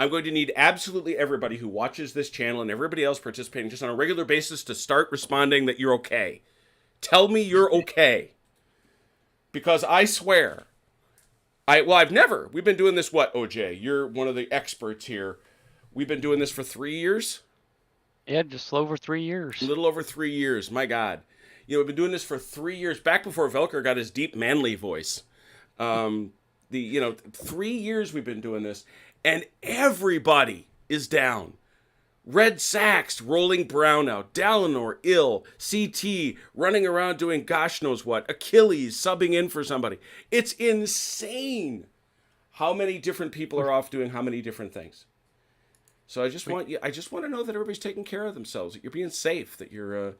I'm going to need absolutely everybody who watches this channel and everybody else participating just on a regular basis to start responding that you're okay. Tell me you're okay. Because I swear, we've been doing this, what, OJ? You're one of the experts here. We've been doing this for 3 years? Yeah, just over 3 A years. little over 3 years, my God. We've been doing this for 3 years, back before Velker got his deep, manly voice. 3 years we've been doing this, and everybody is down. Red Sacks rolling brown out, Dalinor ill, CT running around doing gosh knows what, Achilles subbing in for somebody. It's insane how many different people are off doing how many different things. So I just want to know that everybody's taking care of themselves, that you're being safe, that you're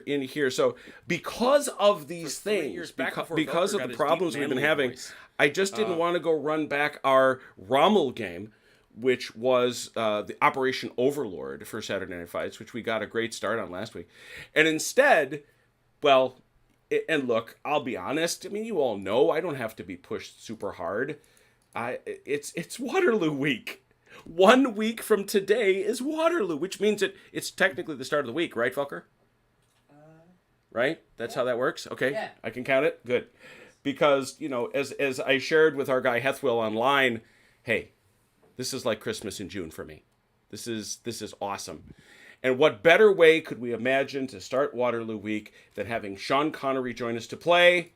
in here. So because of these things, because of the problems we've been having, I just didn't want to go run back our Rommel game, which was the Operation Overlord for Saturday Night Fights, which we got a great start on last week. And instead, well, and look, I'll be honest. I mean, you all know I don't have to be pushed super hard. It's Waterloo week. 1 week from today is Waterloo, which means it's technically the start of the week, right, Felker? Right? That's how that works? Okay. Yeah. I can count it? Good. Because, as I shared with our guy Hethwell online, hey, this is like Christmas in June for me. This is awesome. And what better way could we imagine to start Waterloo week than having Sean Connery join us to play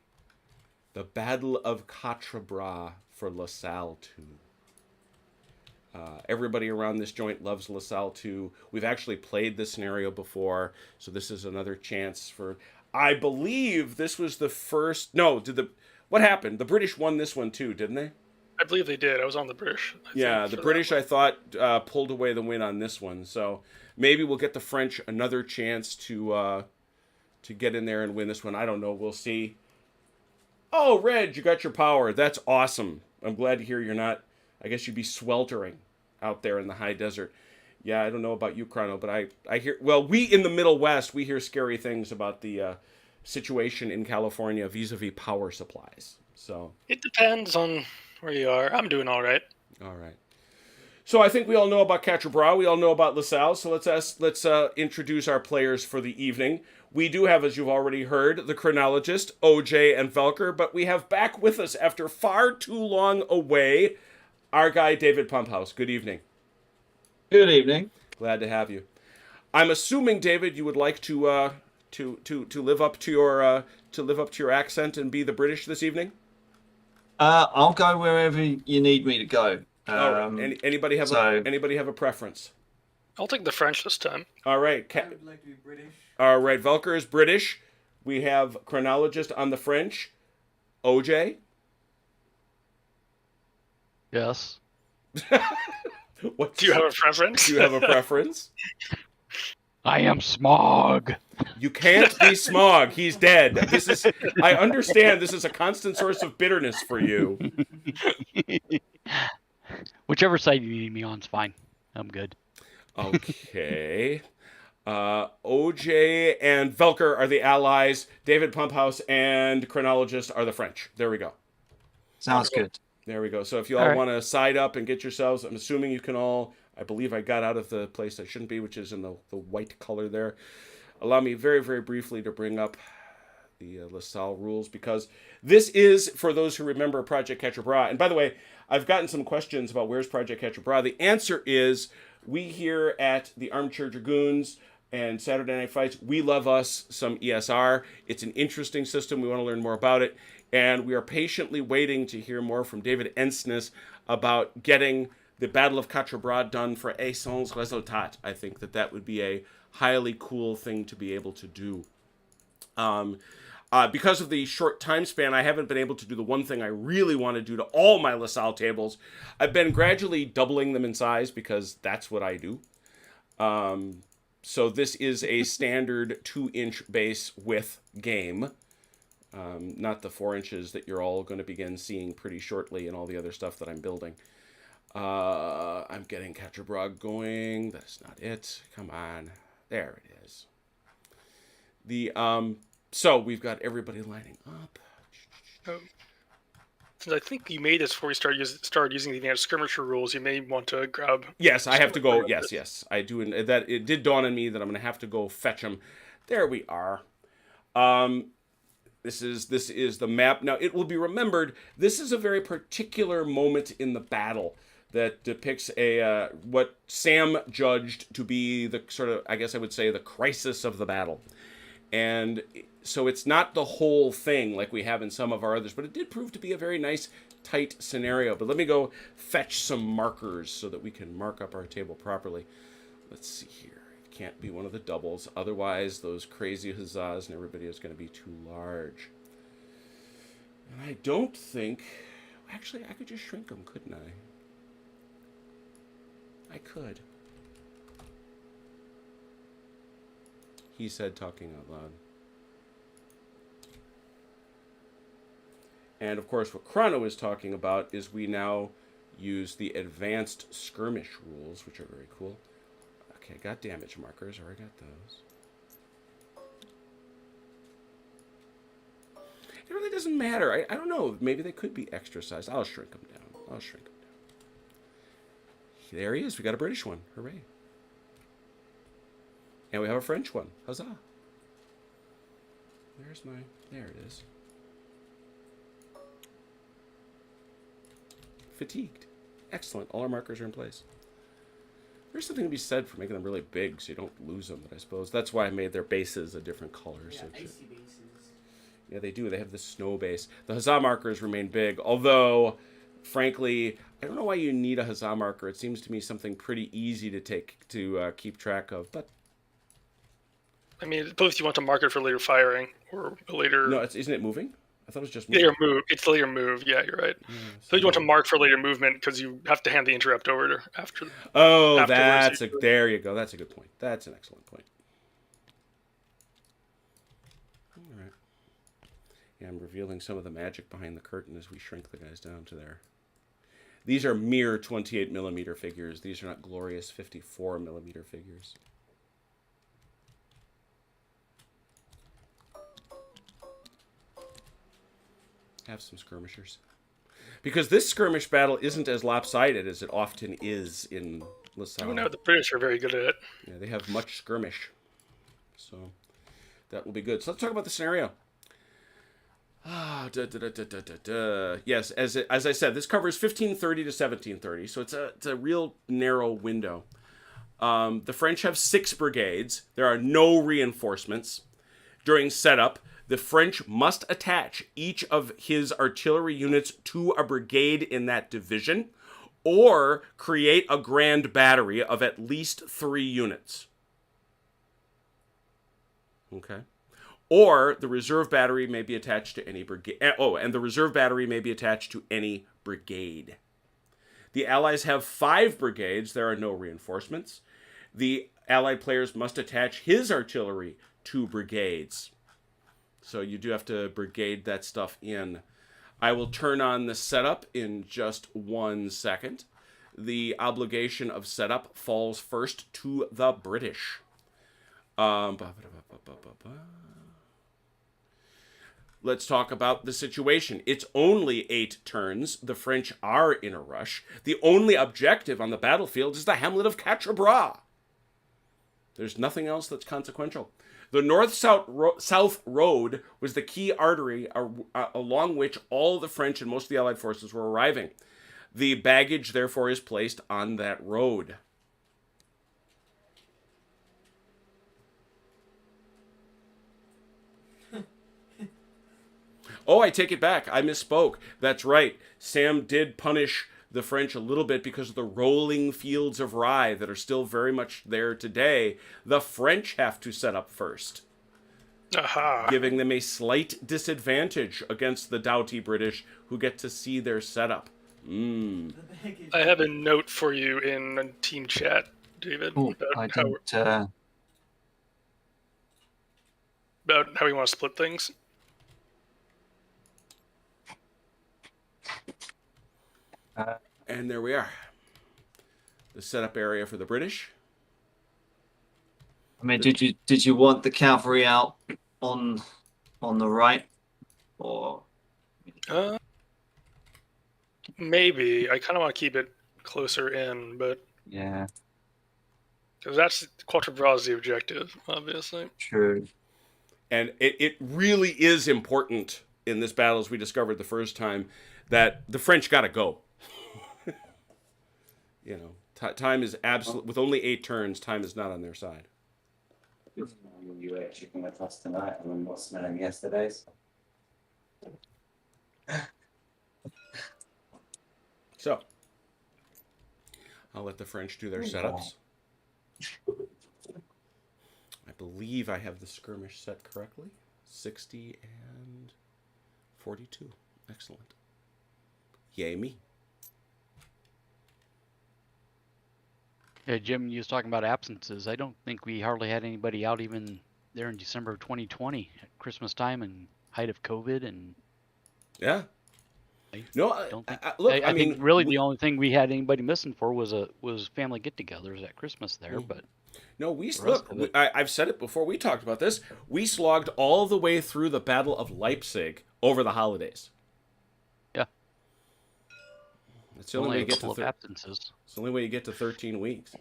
the Battle of Quatre for Lasalle 2. Everybody around this joint loves Lasalle 2. We've actually played this scenario before, so this is another chance for... I believe this was the first... No, what happened? The British won this one too, didn't they? I believe they did. I was on the British. The British, I thought, pulled away the win on this one. So maybe we'll get the French another chance to get in there and win this one. I don't know. We'll see. Oh, Red, you got your power. That's awesome. I'm glad to hear you're not... I guess you'd be sweltering out there in the high desert. Yeah, I don't know about you, Chrono, but I hear... Well, we in the Middle West, we hear scary things about the situation in California vis-a-vis power supplies. So it depends on where you are. I'm doing all right. All right. So I think we all know about Quatre. We all know about LaSalle. So let's introduce our players for the evening. We do have, as you've already heard, the chronologist, OJ and Velker, but we have back with us after far too long away, our guy David Pumphouse. Good evening. Good evening. Glad to have you. I'm assuming, David, you would like to live up to your accent and be the British this evening. I'll go wherever you need me to go. Anybody have a preference? I'll take the French this time. All right. I would like to be British. All right. Velker is British. We have chronologist on the French. OJ. Yes. Do you have a preference? Do you have a preference? I am Smog. You can't be Smog. He's dead. I understand this is a constant source of bitterness for you. Whichever side you need me on is fine. I'm good. Okay. OJ and Velker are the allies. David Pumphouse and chronologist are the French. There we go. Sounds good. There we go. So if you all want to side up and get yourselves, I'm assuming you can all, I believe I got out of the place I shouldn't be, which is in the white color there. Allow me very, very briefly to bring up the LaSalle rules, because this is, for those who remember, Project Quatre. And by the way, I've gotten some questions about where's Project Quatre. The answer is, we here at the Armchair Dragoons and Saturday Night Fights, we love us some ESR. It's an interesting system. We want to learn more about it. And we are patiently waiting to hear more from David Ensness about getting the Battle of Quatre done for a sans résultat. I think that would be a highly cool thing to be able to do. Because of the short time span, I haven't been able to do the one thing I really want to do to all my LaSalle tables. I've been gradually doubling them in size because that's what I do. So this is a standard 2-inch base width game. Not the 4 inches that you're all going to begin seeing pretty shortly and all the other stuff that I'm building. I'm getting Quatre going. That's not it. Come on. There it is. So we've got everybody lining up. Since I think you made this before we started using the advanced skirmisher rules, you may want to grab. Yes, I have to go. grab Yes, this. yes, I do. And that it did dawn on me that I'm going to have to go fetch them. There we are. This is the map. Now it will be remembered. This is a very particular moment in the battle that depicts a what Sam judged to be the sort of, I guess I would say, the crisis of the battle. And so it's not the whole thing like we have in some of our others, but it did prove to be a very nice, tight scenario. But let me go fetch some markers so that we can mark up our table properly. Let's see here. It can't be one of the doubles. Otherwise, those crazy huzzas and everybody is going to be too large. And I don't think... Actually, I could just shrink them, couldn't I? I could. He said, talking out loud. And of course, what Chrono is talking about is we now use the advanced skirmish rules, which are very cool. Okay, got damage markers. Already got those. It really doesn't matter. I don't know. Maybe they could be extra sized. I'll shrink them down. There he is. We got a British one. Hooray. And we have a French one. Huzzah. There it is. Fatigued. Excellent. All our markers are in place. There's something to be said for making them really big so you don't lose them, but I suppose that's why I made their bases a different color. Yeah, So icy bases. yeah, they do. They have the snow base. The huzzah markers remain big, although, frankly, I don't know why you need a huzzah marker. It seems to me something pretty easy to keep track of, but I mean, both you want to mark it for later firing or later. no, isn't it moving? I thought it was just moving. Later move. It's later move. Yeah, you're right. Yeah, So you want to mark for later movement because you have to hand the interrupt over to after. Oh, afterwards there you go. That's a good point. That's an excellent point. All right. Yeah, I'm revealing some of the magic behind the curtain as we shrink the guys down to there. These are mere 28 millimeter figures. These are not glorious 54 millimeter figures. Have some skirmishers. Because this skirmish battle isn't as lopsided as it often is in Lasalle. Oh no, the British are very good at it. Yeah, they have much skirmish. So that will be good. So let's talk about the scenario. Yes, as I said, this covers 1530 to 1730, so it's a real narrow window. The French have 6 brigades. There are no reinforcements. During setup, the French must attach each of his artillery units to a brigade in that division, or create a grand battery of at least 3 units. Okay. Or the reserve battery may be attached to any brigade. Oh, and the reserve battery may be attached to any brigade. The Allies have 5 brigades. There are no reinforcements. The Allied players must attach his artillery to brigades. So you do have to brigade that stuff in. I will turn on the setup in just 1 second. The obligation of setup falls first to the British. Let's talk about the situation. It's only 8 turns. The French are in a rush. The only objective on the battlefield is the hamlet of Quatre. There's nothing else that's consequential. The north-south road was the key artery along which all the French and most of the Allied forces were arriving. The baggage, therefore, is placed on that road. Oh, I take it back. I misspoke. That's right. Sam did punish the French a little bit because of the rolling fields of rye that are still very much there today. The French have to set up first, giving them a slight disadvantage against the doughty British who get to see their setup. The baggage. I have a note for you in team chat, David, Oh, I didn't. about how we want to split things. And there we are. The setup area for the British. I mean, did you want the cavalry out on the right, or Maybe. I kind of want to keep it closer in, but Yeah, because that's Quatre is the objective, obviously. true. And it really is important in this battle, as we discovered the first time, that the French got to go. You know, time is absolute. With only 8 turns, time is not on their side. You ate chicken with us tonight and I'm not smelling yesterday's. So, I'll let the French do their setups. I believe I have the skirmish set correctly. 60 and 42. Excellent. Yay me. Yeah, Jim, you was talking about absences. I don't think we hardly had anybody out even there in December of 2020 at Christmas time and height of COVID. And Yeah. I No, don't think. look, I mean, think really the only thing we had anybody missing for was family get-togethers at Christmas there. But no, we the rest look. of it- I've said it before. We talked about this. We slogged all the way through the Battle of Leipzig over the holidays. yeah, That's the only way only you a get couple to. of absences. It's the only way you get to 13 weeks.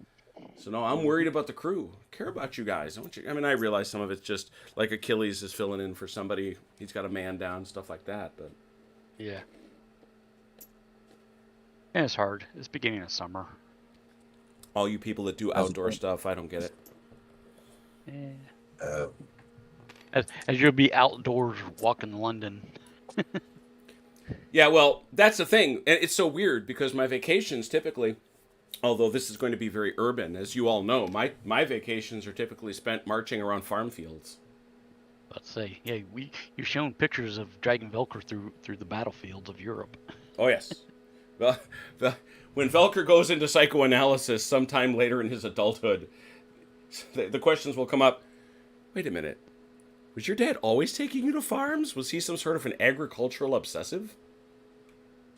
So no, I'm worried about the crew. I care about you guys. I mean, I realize some of it's just like Achilles is filling in for somebody. He's got a man down, stuff like that. But Yeah. And it's hard. It's beginning of summer. all you people that do outdoor stuff, I don't get it. Yeah. As you'll be outdoors walking London. Yeah, well, that's the thing. And it's so weird because my vacations typically, although this is going to be very urban, as you all know, my vacations are typically spent marching around farm fields. Let's say, yeah, you've shown pictures of dragging Velcro through the battlefields of Europe. Oh, yes. Well, when Velker goes into psychoanalysis sometime later in his adulthood, the questions will come up. Wait a minute. Was your dad always taking you to farms? Was he some sort of an agricultural obsessive?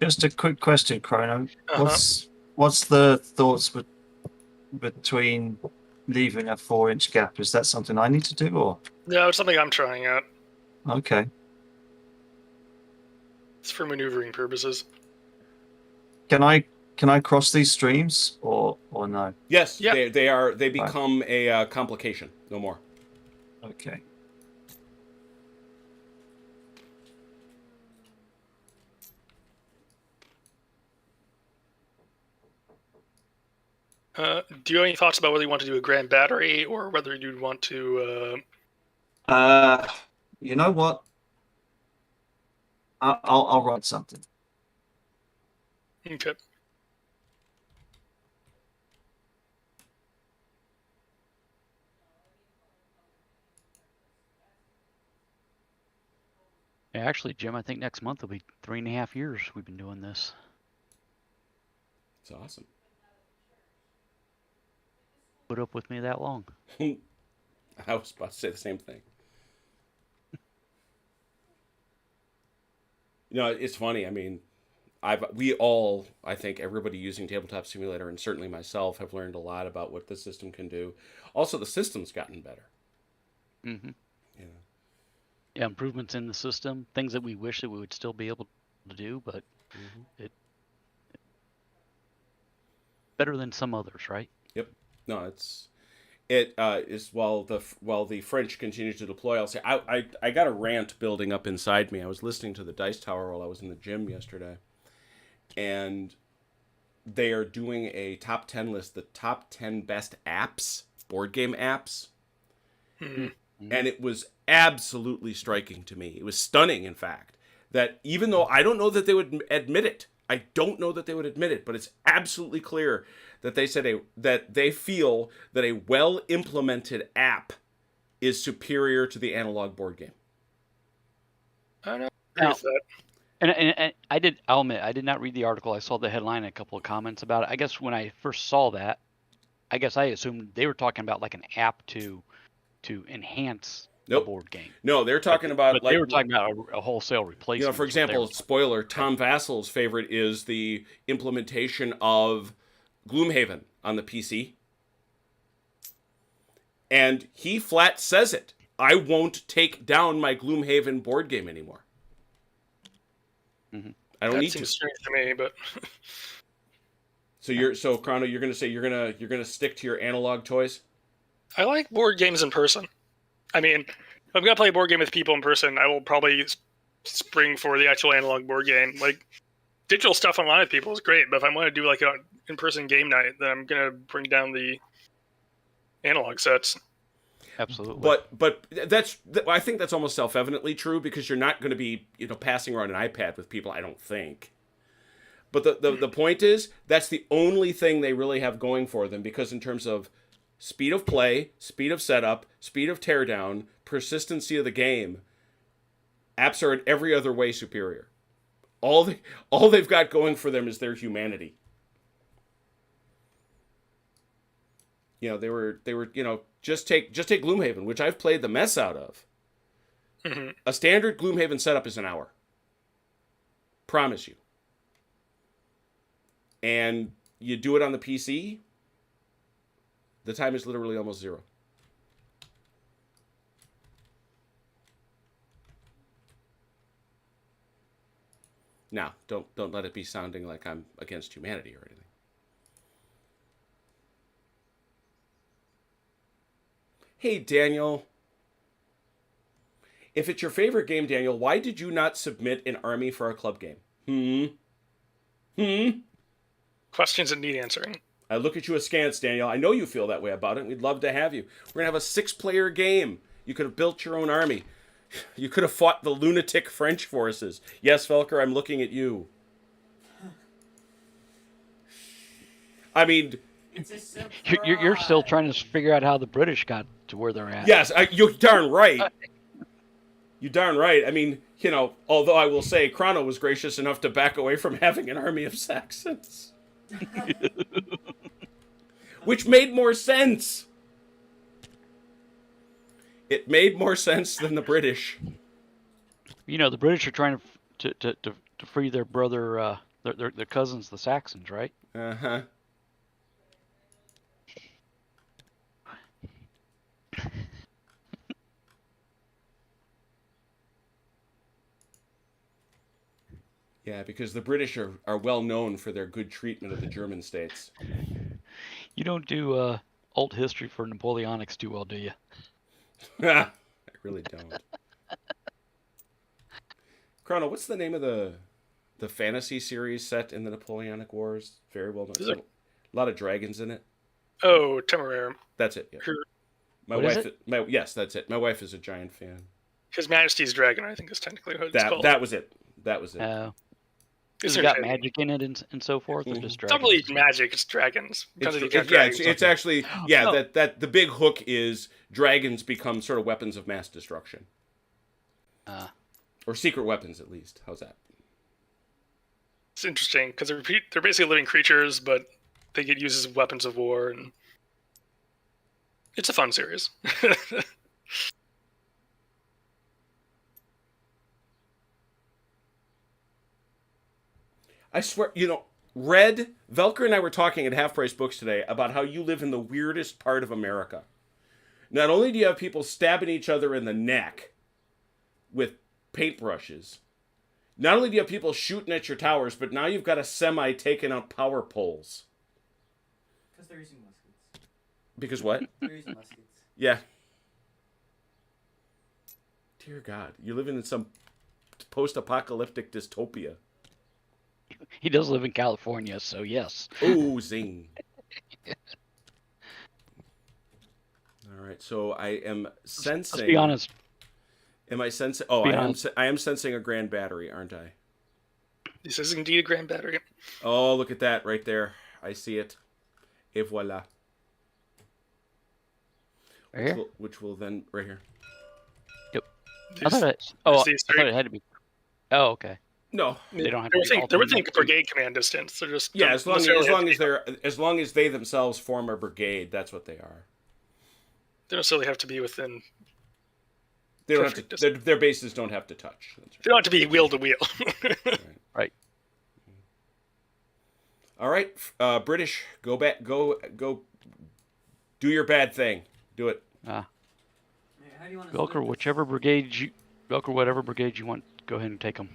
Just a quick question, Chrono. Uh-huh. What's the thoughts between leaving a 4-inch gap? Is that something I need to do, or No, it's something I'm trying out. okay? It's for maneuvering purposes. Can I cross these streams or no? Yes, Yeah. they become a complication. No more. Okay. Do you have any thoughts about whether you want to do a grand battery or whether you'd want to? You know what? I'll write something. Okay. Yeah, actually, Jim, I think next month will be 3.5 years we've been doing this. It's awesome. Put up with me that long. I was about to say the same thing. You know, it's funny. I mean, I think everybody using Tabletop Simulator, and certainly myself, have learned a lot about what the system can do. Also, the system's gotten better. Mm-hmm. You know, Yeah, improvements in the system, things that we wish that we would still be able to do, but it better than some others, right? Yep. No, it is while the French continue to deploy. I'll say I got a rant building up inside me. I was listening to the Dice Tower while I was in the gym yesterday, and they are doing a top 10 list, the top 10 best apps, board game apps. And it was absolutely striking to me. It was stunning, in fact, that even though I don't know that they would admit it, but it's absolutely clear that they said that they feel that a well-implemented app is superior to the analog board game. I don't know. Now- With that. And I'll admit, I did not read the article. I saw the headline and a couple of comments about it. I guess when I first saw that, I assumed they were talking about like an app to enhance Nope. the board game. No, they're talking about But they were talking about a wholesale replacement. You know, for is what they example, were- spoiler, Tom Vassel's favorite is the implementation of Gloomhaven on the PC. And he flat says it. I won't take down my Gloomhaven board game anymore. I don't That need seems to. strange to me, but So Chrono, you're gonna say you're gonna stick to your analog toys? I like board games in person. I mean, if I'm gonna play a board game with people in person, I will probably spring for the actual analog board game. Like digital stuff online with people is great, but if I want to do like an in-person game night, then I'm gonna bring down the analog sets. Absolutely. But I think that's almost self-evidently true because you're not going to be passing around an iPad with people. I don't think. But the point is that's the only thing they really have going for them because in terms of speed of play, speed of setup, speed of teardown, persistency of the game, apps are in every other way superior. All they've got going for them is their humanity. They were just take Gloomhaven, which I've played the mess out of. Mm-hmm. A standard Gloomhaven setup is an hour. Promise you. And you do it on the PC, the time is literally almost zero. Now, don't let it be sounding like I'm against humanity or anything. Hey, Daniel. If it's your favorite game, Daniel, why did you not submit an army for a club game? Questions that need answering. I look at you askance, Daniel. I know you feel that way about it. We'd love to have you. We're going to have a 6-player game. You could have built your own army. You could have fought the lunatic French forces. Yes, Velker, I'm looking at you. I mean... It's a surprise. You're still trying to figure out how the British got to where they're at. Yes, you're darn right. You're darn right. I mean, although I will say Chrono was gracious enough to back away from having an army of Saxons. Which made more sense. It made more sense than the British. The British are trying to free their brother, their cousins, the Saxons, right? Uh-huh. Yeah, because the British are well known for their good treatment of the German states. You don't do alt history for Napoleonics too well, do you? I really don't. Chrono, what's the name of the fantasy series set in the Napoleonic Wars? Very well known. A lot of dragons in it. Oh, Temeraire. That's it. Yeah. What is it? Yes, that's it. My wife is a giant fan. His Majesty's Dragon, I think, is technically what it's called. That was it. That was it. It's got magic in it and so forth, or just It's dragons? not really magic, it's dragons. It's actually Oh. that the big hook is dragons become sort of weapons of mass destruction. Or secret weapons, at least. How's that? It's interesting, because they're basically living creatures, but they get used as weapons of war, and it's a fun series. I swear, Red, Velker and I were talking at Half Price Books today about how you live in the weirdest part of America. Not only do you have people stabbing each other in the neck with paintbrushes, not only do you have people shooting at your towers, but now you've got a semi taking out power poles. Because they're using muskets. Because what? They're using muskets. Yeah. Dear God, you're living in some post-apocalyptic dystopia. He does live in California, so yes. Oh, zing. All right, so I am sensing... Let's be honest. Am I sensing... Oh, Be I am, honest. I am sensing a grand battery, aren't I? This is indeed a grand battery. Oh, look at that right there. I see it. Et voila. Right here? Which will then... Right here. I thought it had to be. Oh, okay. No. They don't have They to would think brigade command distance. They're just Yeah, don't necessarily as long as they themselves form a brigade, that's what they are. they don't necessarily have to be within. They don't have Perfect to. Their bases don't have to touch. That's They don't have to be wheel to wheel. Right. All right, British, go back, go, do your bad thing. Do it. How do you want to Velcro, split whatever brigade you want, go ahead and take them.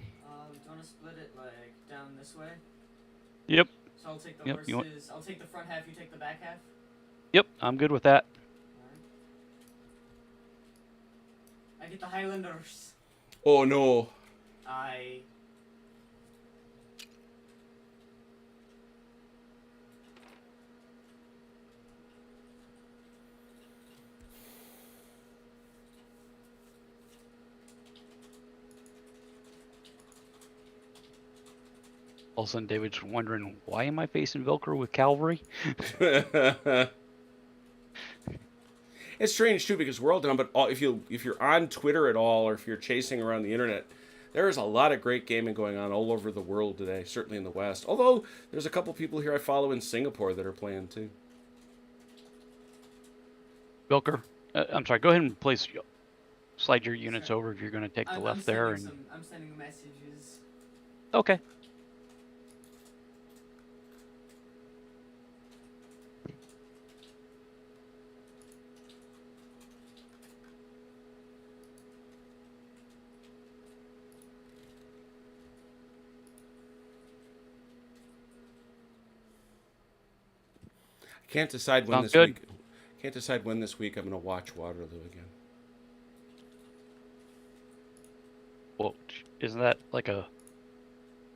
this? Do you want to split it like Yep. So I'll take the Yep, you want- horses. I'll take the front half. You take the back half. Yep, I'm good with that. Alright. I get the Highlanders. Oh no. I. All of a sudden, David's wondering, why am I facing Velcro with cavalry? It's strange too because we're all down, but if you're on Twitter at all, or if you're chasing around the internet, there is a lot of great gaming going on all over the world today. Certainly in the West. Although there's a couple people here I follow in Singapore that are playing too. Velcro, I'm sorry. Go ahead and slide your units over if you're going to take the I'm left there. And I'm sending messages. okay. I can't decide when Sounds this good. week. Can't decide when this week I'm going to watch Waterloo again. Well, isn't that like a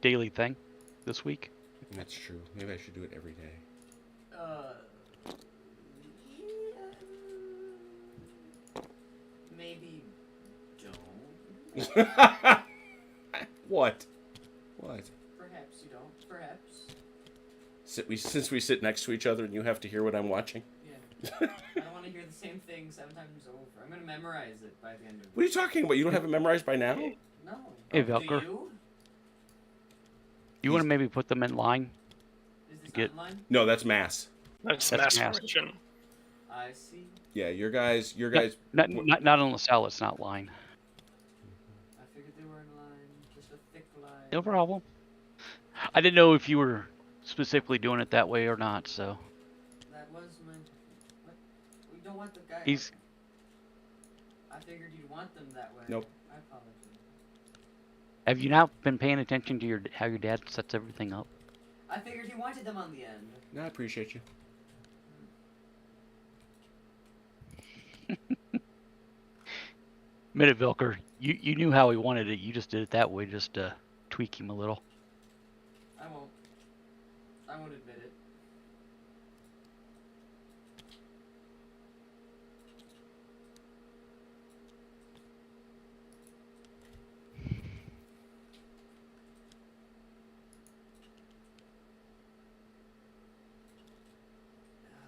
daily thing this week? That's true. Maybe I should do it every day. Yeah. Maybe don't. What? What? Perhaps you don't. Perhaps. Since we sit next to each other and you have to hear what I'm watching. Yeah. I don't want to hear the same thing 7 times over. I'm gonna memorize it by the end of it. What are you talking about? You don't have it memorized by now? No. Hey, Do Velcro. you? You want to maybe put them in line? Is this Get- online? No, that's mass. That's That's mass mass. formation. I see. Yeah, your guys. Not on LaSalle. It's not line. I figured they were in line. Just a thick line. No problem. I didn't know if you were specifically doing it that way or not. So That was my. What? We don't want the guy. he's. I figured you'd want them that way. Nope. I apologize. Have you not been paying attention to how your dad sets everything up? I figured he wanted them on the end. No, I appreciate you. Admit it, Velker. You knew how he wanted it. You just did it that way, just to tweak him a little. I won't. I won't admit it.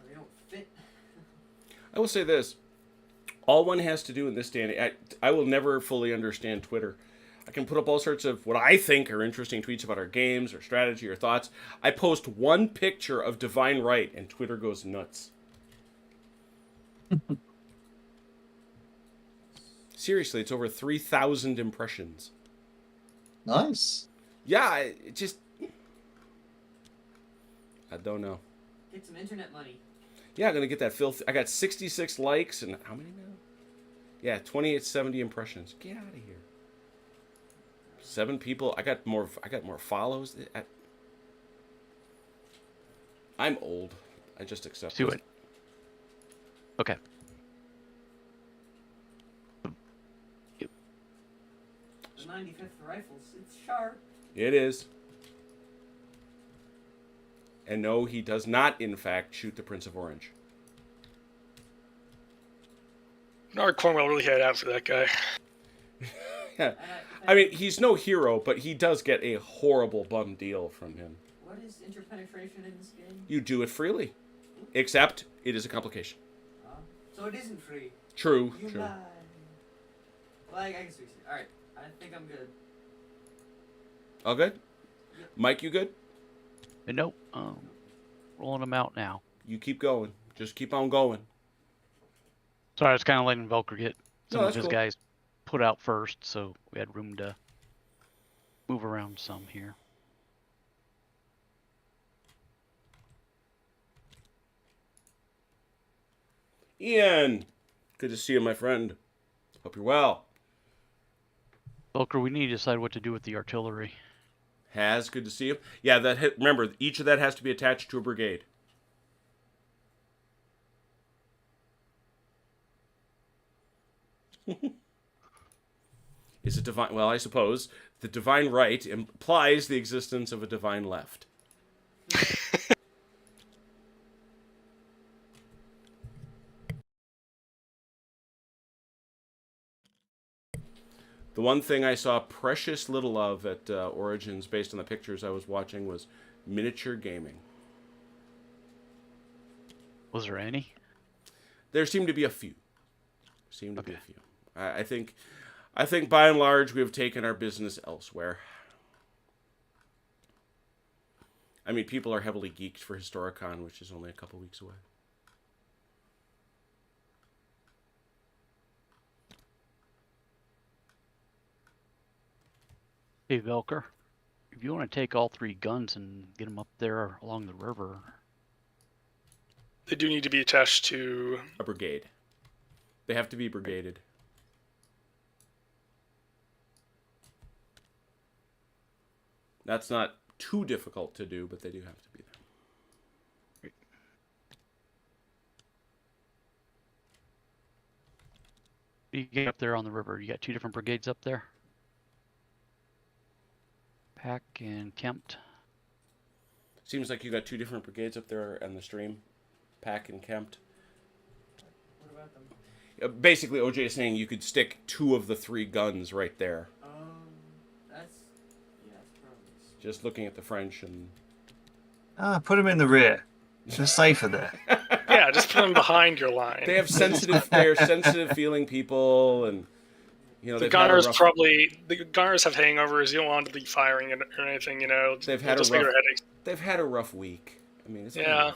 They don't fit. I will say this. All one has to do in this day and age, I will never fully understand Twitter. I can put up all sorts of what I think are interesting tweets about our games or strategy or thoughts. I post one picture of Divine Right and Twitter goes nuts. Seriously, it's over 3,000 impressions. Nice. Yeah, it just... I don't know. Get some internet money. Yeah, I'm going to get that filth. I got 66 likes and how many now? Yeah, 2870 impressions. Get out of here. 7 people. I got more follows. I'm old. I just accept Do it. it. Okay. The 95th Rifles. It's sharp. It is. And no, he does not, in fact, shoot the Prince of Orange. Bernard Cornwell really had it out for that guy. Yeah. I mean, he's no hero, but he does get a horrible bum deal from him. What is interpenetration in this game? You do it freely. Except, it is a complication. So it isn't free. True, You true. lie. Well, I guess we see. Alright, I think I'm good. All good? Mike, you good? And nope. Rolling them out now. You keep going. Just keep on going. Sorry, I was kind of letting Velker get some No, of that's his cool. guys put out first, so we had room to move around some here. Ian! Good to see you, my friend. Hope you're well. Velker, we need to decide what to do with the artillery. Has, good to see you. Yeah, remember, each of that has to be attached to a brigade. Is it divine? Well, I suppose the divine right implies the existence of a divine left. The one thing I saw precious little of at Origins, based on the pictures I was watching, was miniature gaming. Was there any? There seemed to be a few. I think by and large we have taken our business elsewhere. I mean, people are heavily geeked for Historicon, which is only a couple weeks away. Hey, Velker, if you want to take all 3 guns and get them up there along the river. They do need to be attached to A brigade. They have to be brigaded. That's not too difficult to do, but they do have to be there. You get up there on the river. You got 2 different brigades up there. Pack and Kempt. Seems like you got 2 different brigades up there on the stream. Pack and Kempt. What about them? Basically, OJ is saying you could stick 2 of the 3 guns right there. That's probably. Just looking at the French and... Put them in the rear. They're safer there. yeah, just put them behind your line. They're sensitive feeling people, and you know the gunners the gunners have hangovers. You don't want to be firing or anything. You know, they've had headaches. They've had a rough week. I mean, it's kind of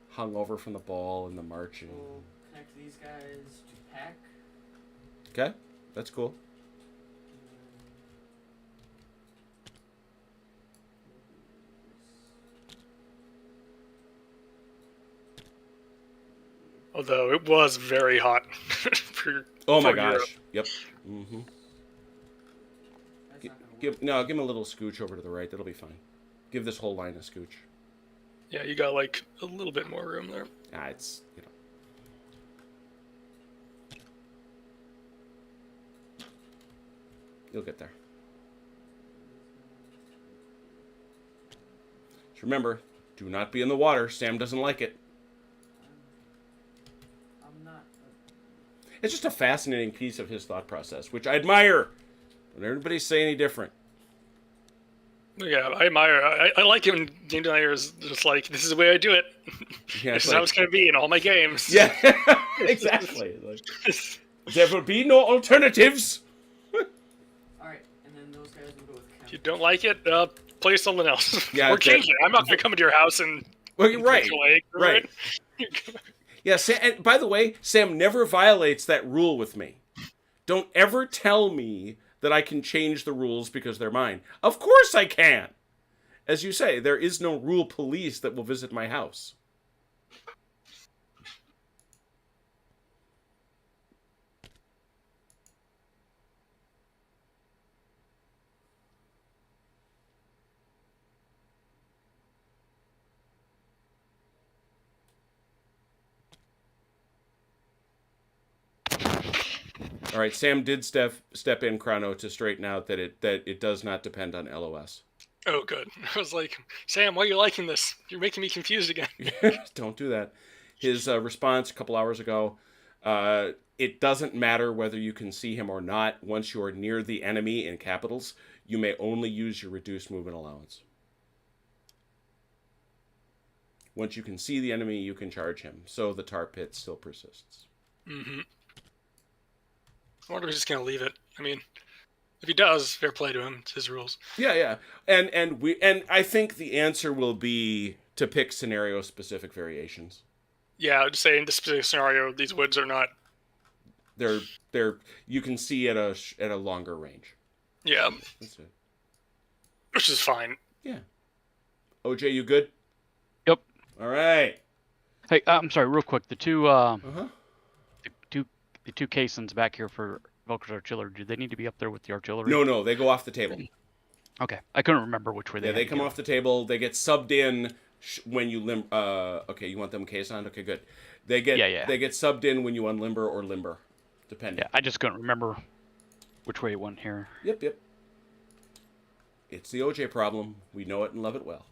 hung over from the ball and the marching. We'll connect these guys to pack. Okay, that's cool. Although it was very hot for my for gosh. Europe. Yep. Mm-hmm. That's not gonna work. Give him a little scooch over to the right. That'll be fine. Give this whole line a scooch. Yeah, you got like a little bit more room there. It's, you know. You'll get there. Just remember, do not be in the water. Sam doesn't like it. I'm not. It's just a fascinating piece of his thought process, which I admire. Don't everybody say any different. Yeah, I admire. I like it when game designer is just like, this is the way I do it. Yeah, this is how it's going to be in all my games. Yeah, exactly. Like, there will be no alternatives. Alright, and then those guys will go with Kempt. If you don't like it, play something else. Yeah, or change it. I'm not going to come into your house and... Well, you're right. Right. Yeah, and by the way, Sam never violates that rule with me. Don't ever tell me that I can change the rules because they're mine. Of course I can. As you say, there is no rule police that will visit my house. All right, Sam did step in, Chrono, to straighten out that it does not depend on LOS. Oh, good. I was like, Sam, why are you liking this? You're making me confused again. Don't do that. His response a couple hours ago, it doesn't matter whether you can see him or not. Once you are near the enemy in capitals, you may only use your reduced movement allowance. Once you can see the enemy, you can charge him. So the tar pit still persists. Mm-hmm. I wonder if he's just gonna leave it. I mean, if he does, fair play to him. It's his rules. Yeah. And I think the answer will be to pick scenario specific variations. Yeah, I'd say in this specific scenario, these woods are not. They're you can see at a longer range. Yeah. That's it. Which is fine. Yeah. OJ, you good? Yep. All right. Hey, I'm sorry, real quick. The two Uh-huh. the 2 caissons back here for Velker's artillery. Do they need to be up there with the artillery? No, they go off the table. Okay, I couldn't remember which way they. Yeah, had they to come go. off the table. They get subbed in when you okay, you want them caisson? Okay, good. They get Yeah. they get subbed in when you unlimber or limber, depending. Yeah, I just couldn't remember which way it went here. Yep. It's the OJ problem. We know it and love it well.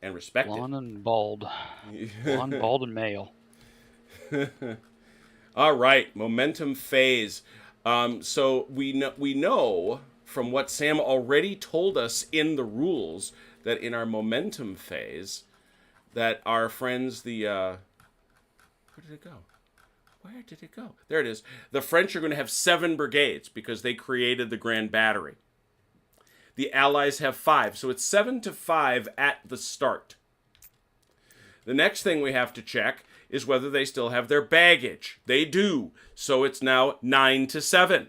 And respect Blonde and bald. it. Blonde, bald, and male. All right, momentum phase. So we know from what Sam already told us in the rules that in our momentum phase, that our friends where did it go? Where did it go? There it is. The French are going to have 7 brigades because they created the Grand Battery. The Allies have 5, so it's 7-5 at the start. The next thing we have to check is whether they still have their baggage. They do, so it's now 9-7.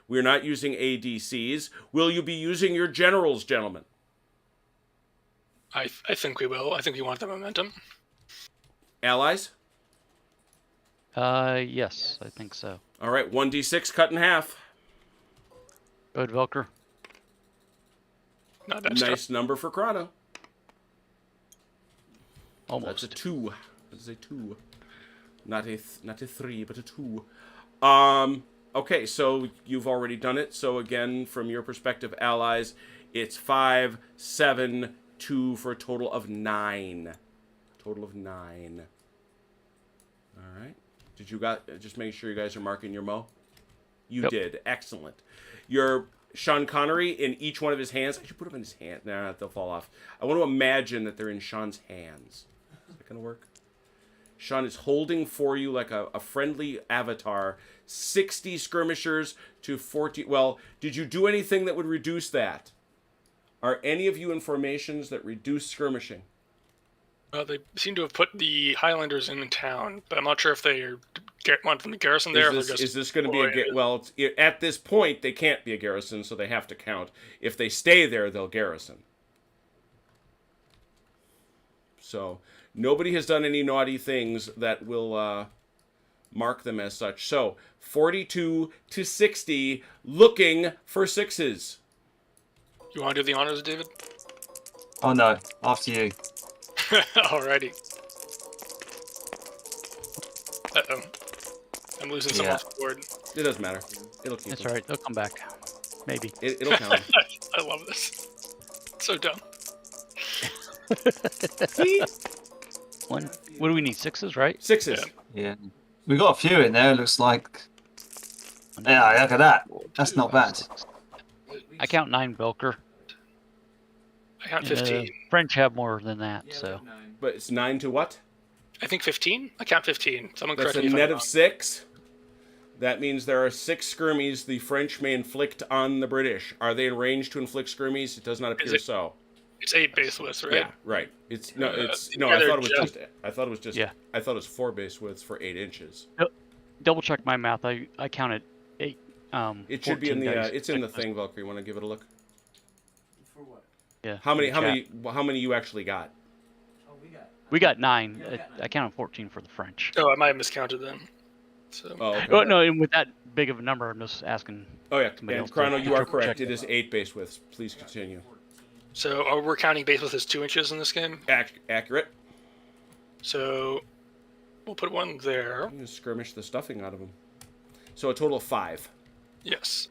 We're not using ADCs. Will you be using your generals, gentlemen? I think we will. I think we want the momentum. Allies? Yes, I think so. All right, 1d6 cut in half. Go ahead, Velker. Not bad Nice stuff. number for Chrono. Almost. That's a 2. That is a 2. Not a 3, but a 2. Okay, so you've already done it. So again, from your perspective, Allies, it's 5, 7, 2 for a total of 9. Total of 9. All right. Did you just make sure you guys are marking your mo? You Yep. did. Excellent. Your Sean Connery in each one of his hands. I should put them in his hand. Nah, they'll fall off. I want to imagine that they're in Sean's hands. Is that going to work? Sean is holding for you like a friendly avatar 60 skirmishers to 40. Well, did you do anything that would reduce that? Are any of you in formations that reduce skirmishing? They seem to have put the Highlanders in town, but I'm not sure if they want them to garrison there. Is this going to be a... Well, at this point, they can't be a garrison, so they have to count. If they stay there, they'll garrison. So, nobody has done any naughty things that will mark them as such. So, 42-60, looking for 6s. You want to do the honors, David? Oh no, after you. Alrighty. Uh-oh. I'm losing someone's board. It doesn't matter. It'll keep That's them. all right. They'll come back. Maybe. It'll count. I love this. So dumb. One. What do we need? 6s, right? 6s. Yeah. We got a few in there, looks like. Yeah, look at that. That's not bad. I count 9, Velker. I count And, 15. French have more than that, Yeah, so. 9. But it's 9 to what? I think 15? I count 15. Someone That's correct a me if net I'm of wrong. 6. That means there are 6 skirmies the French may inflict on the British. Are they in range to inflict skirmies? It does not appear it- so. It's 8 base widths, right? Yeah, right. It's no. It's no. yeah, I they're thought it was just- just. I thought it was just. Yeah. I thought it was 4 base widths for 8 inches. Double check my math. I counted 8. It should be in 14 the. dice. It's in the thing, Valkyrie. Want to give it a look? For what? Yeah. How many? in How the many? chat. How many you actually got? Oh, we got. We got 9. Yeah, we got 9. I counted 14 for the French. Oh, I might have miscounted then. So Oh, okay. Oh, no, and with that big of a number, I'm just asking. Oh yeah. Somebody And else Chrono, to you are triple check correct. It is 8 base widths. Please continue. we're counting base width as 2 inches in this game. Accurate. So we'll put 1 there. I'm gonna skirmish the stuffing out of them. So a total of 5. Yes.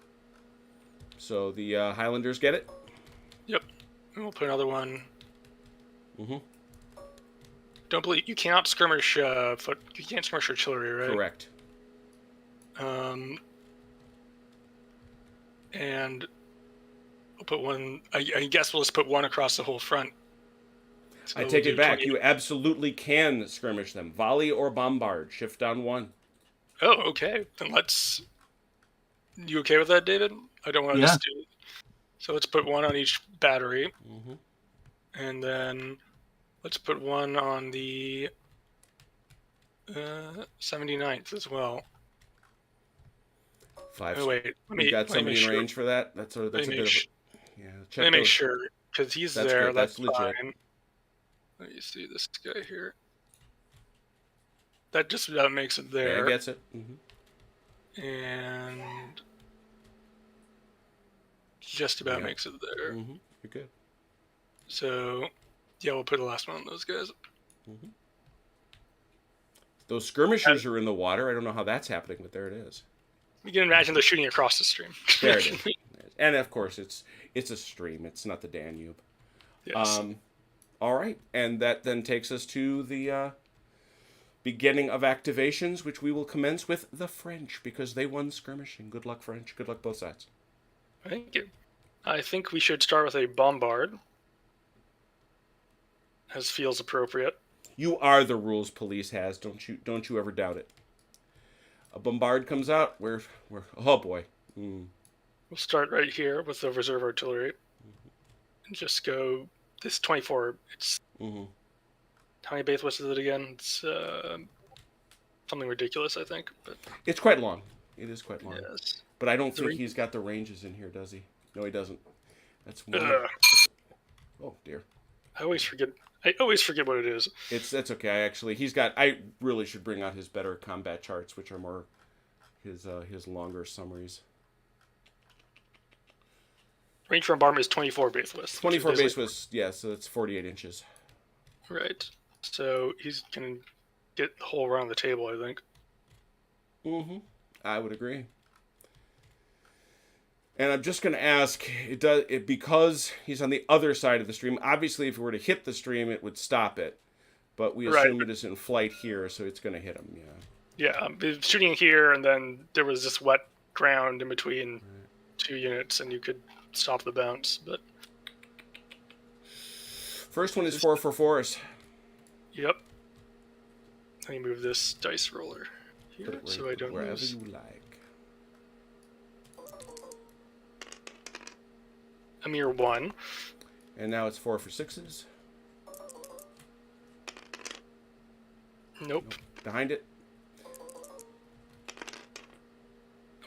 So the Highlanders get it. Yep. And we'll put another 1. Mm-hmm. Don't believe you cannot skirmish foot. You can't skirmish artillery, right? Correct. And we'll put 1. I guess we'll just put 1 across the whole front. So I we'll take do it back. 20. You absolutely can skirmish them. Volley or bombard. Shift down 1. Oh, okay. Then let's. You okay with that, David? I don't want to Yeah. just do. So let's put 1 on each battery, Mm-hmm. and then let's put 1 on the 79th as well. 5. Oh wait, let me You got let me somebody make in sure. range for that? That's a Let bit me of make, a... sh- Yeah, let check me make those. sure because he's That's there. good. That's That's legit. fine. Let me see this guy here. That just about makes it Yeah, there. gets it. Mm-hmm. And just about Yeah. makes it there. Mm-hmm. You're good. So, yeah, we'll put the last one on those guys. Those skirmishers are in the water. I don't know how that's happening, but there it is. You can imagine they're shooting across the stream. There it is. And of course, it's a stream. It's not the Danube. Yes. All right, and that then takes us to the beginning of activations, which we will commence with the French because they won skirmishing. Good luck, French. Good luck, both sides. Thank you. I think we should start with a bombard, as feels appropriate. You are the rules police has. Don't you ever doubt it. A bombard comes out. We're oh boy. We'll start right here with the reserve artillery. And just go this 24. It's how many base widths is it again? It's something ridiculous, I think. But It's quite long. It is quite long. yes. But I don't think he's got the ranges in here, does he? No, he doesn't. That's one. Oh dear. I always forget what it is. That's okay. I really should bring out his better combat charts, which are more his longer summaries. Range for bombardment is 24 base widths. 24 base widths, yeah, so that's 48 inches. Right. So he's gonna get the whole around the table, I think. I would agree. And I'm just going to ask, because he's on the other side of the stream, obviously if it were to hit the stream, it would stop it. But we assume it is in flight here, so it's going to hit him, yeah. Yeah, shooting here, and then there was this wet ground in between two units, and you could stop the bounce, but... First one is 444s. Yep. Let me move this dice roller here, so I don't wherever lose. you like. A mere 1. And now it's 4 for 6s. Nope. Behind it,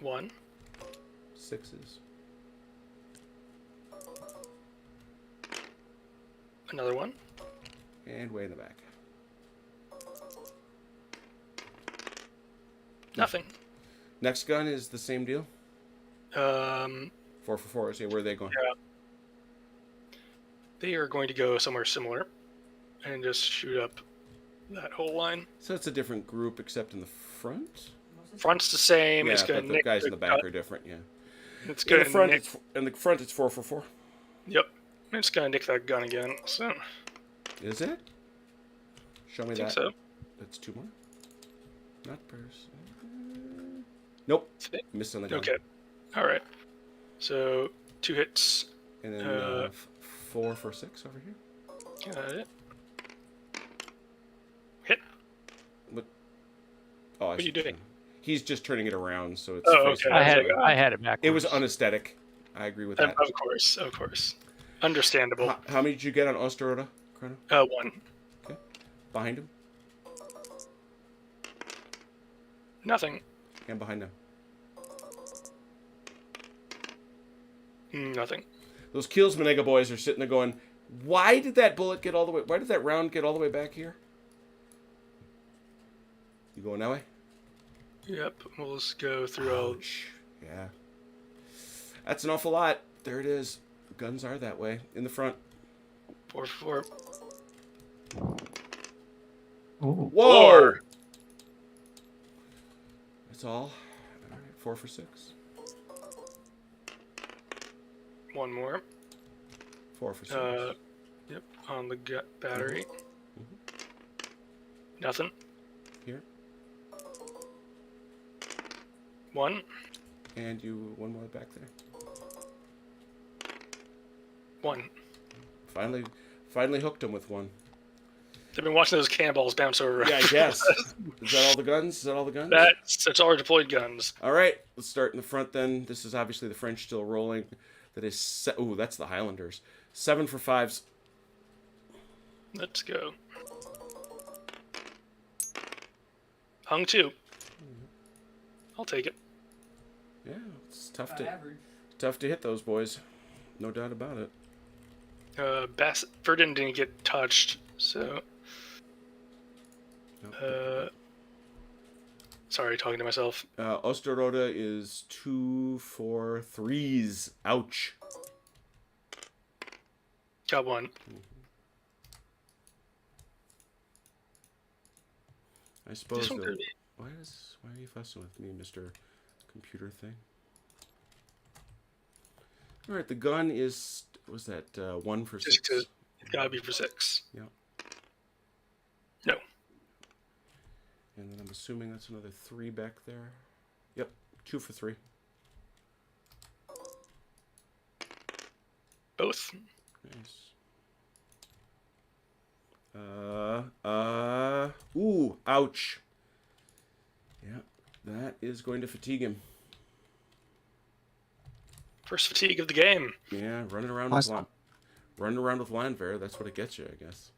1. 6s. Another 1. And way in the back. Nothing. Next gun is the same deal. 4 for 4s. Yeah, where are they going? Yeah. They are going to go somewhere similar and just shoot up that whole line. So it's a different group except in the front? Front's the same. Yeah, It's going but to the guys in the back are different, yeah. It's In going the front, nick. in the front, it's 4 for 4. Yep. It's going to nick that gun again. So. Is it? Show me I think that. so. That's 2 more. Not purse. Nope. Missed on the gun. Okay. All right. So 2 hits. And then 4 for 6 over here. Got it. Hit. Oh, What are you doing? He's just turning it around, so it's. Oh, facing okay. the I had it backwards. It was unesthetic. I agree with that. Of course. Understandable. How many did you get on Osterode, Chrono? 1. Okay. Behind him Nothing. and behind him. Nothing. Those Kielsmanega boys are sitting there going, why did that bullet get all the way? Why did that round get all the way back here? You going that way? Yep. We'll just go through all. Ouch. Yeah. That's an awful lot. There it is. Guns are that way. In the front. 4 for 4. Ooh. Whoa! 4. That's all. All right. 4 for 6. 1 more. 4 for 6. Yep. On the battery. Nothing. Here. 1. And you one more back there. 1. Finally hooked him with one. They've been watching those cannonballs bounce over. Yeah, I guess. Is that all the guns? That's all our deployed guns. All right, let's start in the front then. This is obviously the French still rolling. That is, that's the Highlanders. 7 for 5s. Let's go. Hung 2. I'll take it. Yeah, it's tough About average. to hit those boys. No doubt about it. Verdun didn't get touched, so. Nope. Sorry, talking to myself. Osterode is 2, 4, 3s. Ouch. Got one. I suppose. This one could be. Why are you fussing with me, Mr. Computer thing? All right, the gun is. Was that 1 for 6? It's gotta be for 6. Yeah. No. And then I'm assuming that's another 3 back there. Yep, 2 for 3. Both. Nice. Ooh, ouch. Yeah, that is going to fatigue him. First fatigue of the game. Yeah, running around Nice. with Landwehr, that's what it gets you, I guess.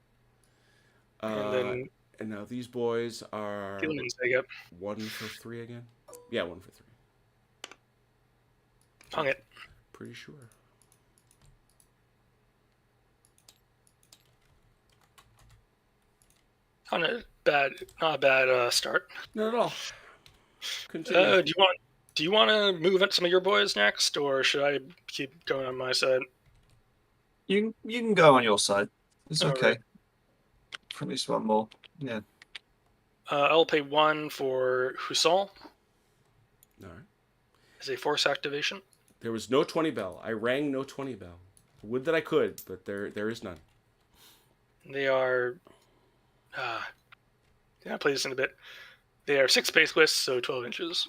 And then And now these boys are Gilman's they get 1 for 3 again? Yeah, 1 for 3. hung it. Pretty sure. Not a bad start. Not at all. Continue. Do you want to move at some of your boys next, or should I keep going on my side? You can go on your side. It's All okay. right. For at least one more. Yeah. I'll pay 1 for Lasalle All right. as a force activation. There was no 20 bell. I rang no 20 bell. Would that I could, but there is none. They are. I'll play this in a bit. They are 6 space twists, so 12 inches.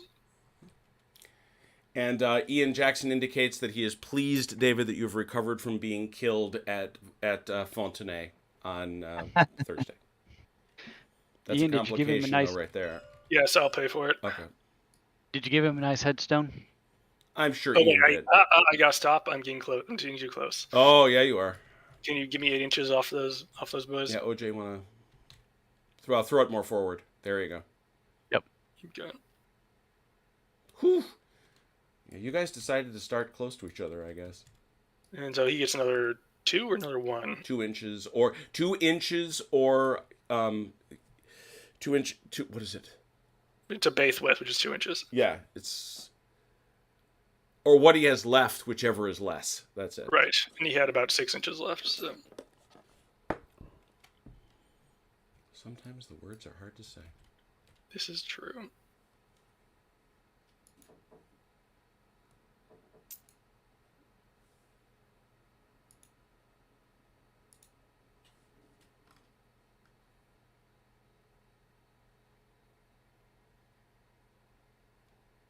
And Ian Jackson indicates that he is pleased, David, that you've recovered from being killed at Fontenay on Thursday. That's Ian, a did you give him a complication, nice- though, right there. Yes, I'll pay for it. Okay. Did you give him a nice headstone? I'm sure Okay, Ian did. I gotta stop. I'm getting close. I'm getting too close. Oh, yeah, you are. Can you give me 8 inches off those boys? Yeah, OJ, want to throw it more forward. There you go. Keep going. Whew. Yeah, you guys decided to start close to each other, I guess. And so he gets another 2 or another 1. 2 inches or 2 inches or 2 inch. What is it? It's a base width, which is 2 inches. Yeah, it's or what he has left, whichever is less. That's it. Right, and he had about 6 inches left. So Sometimes the words are hard to say. this is true.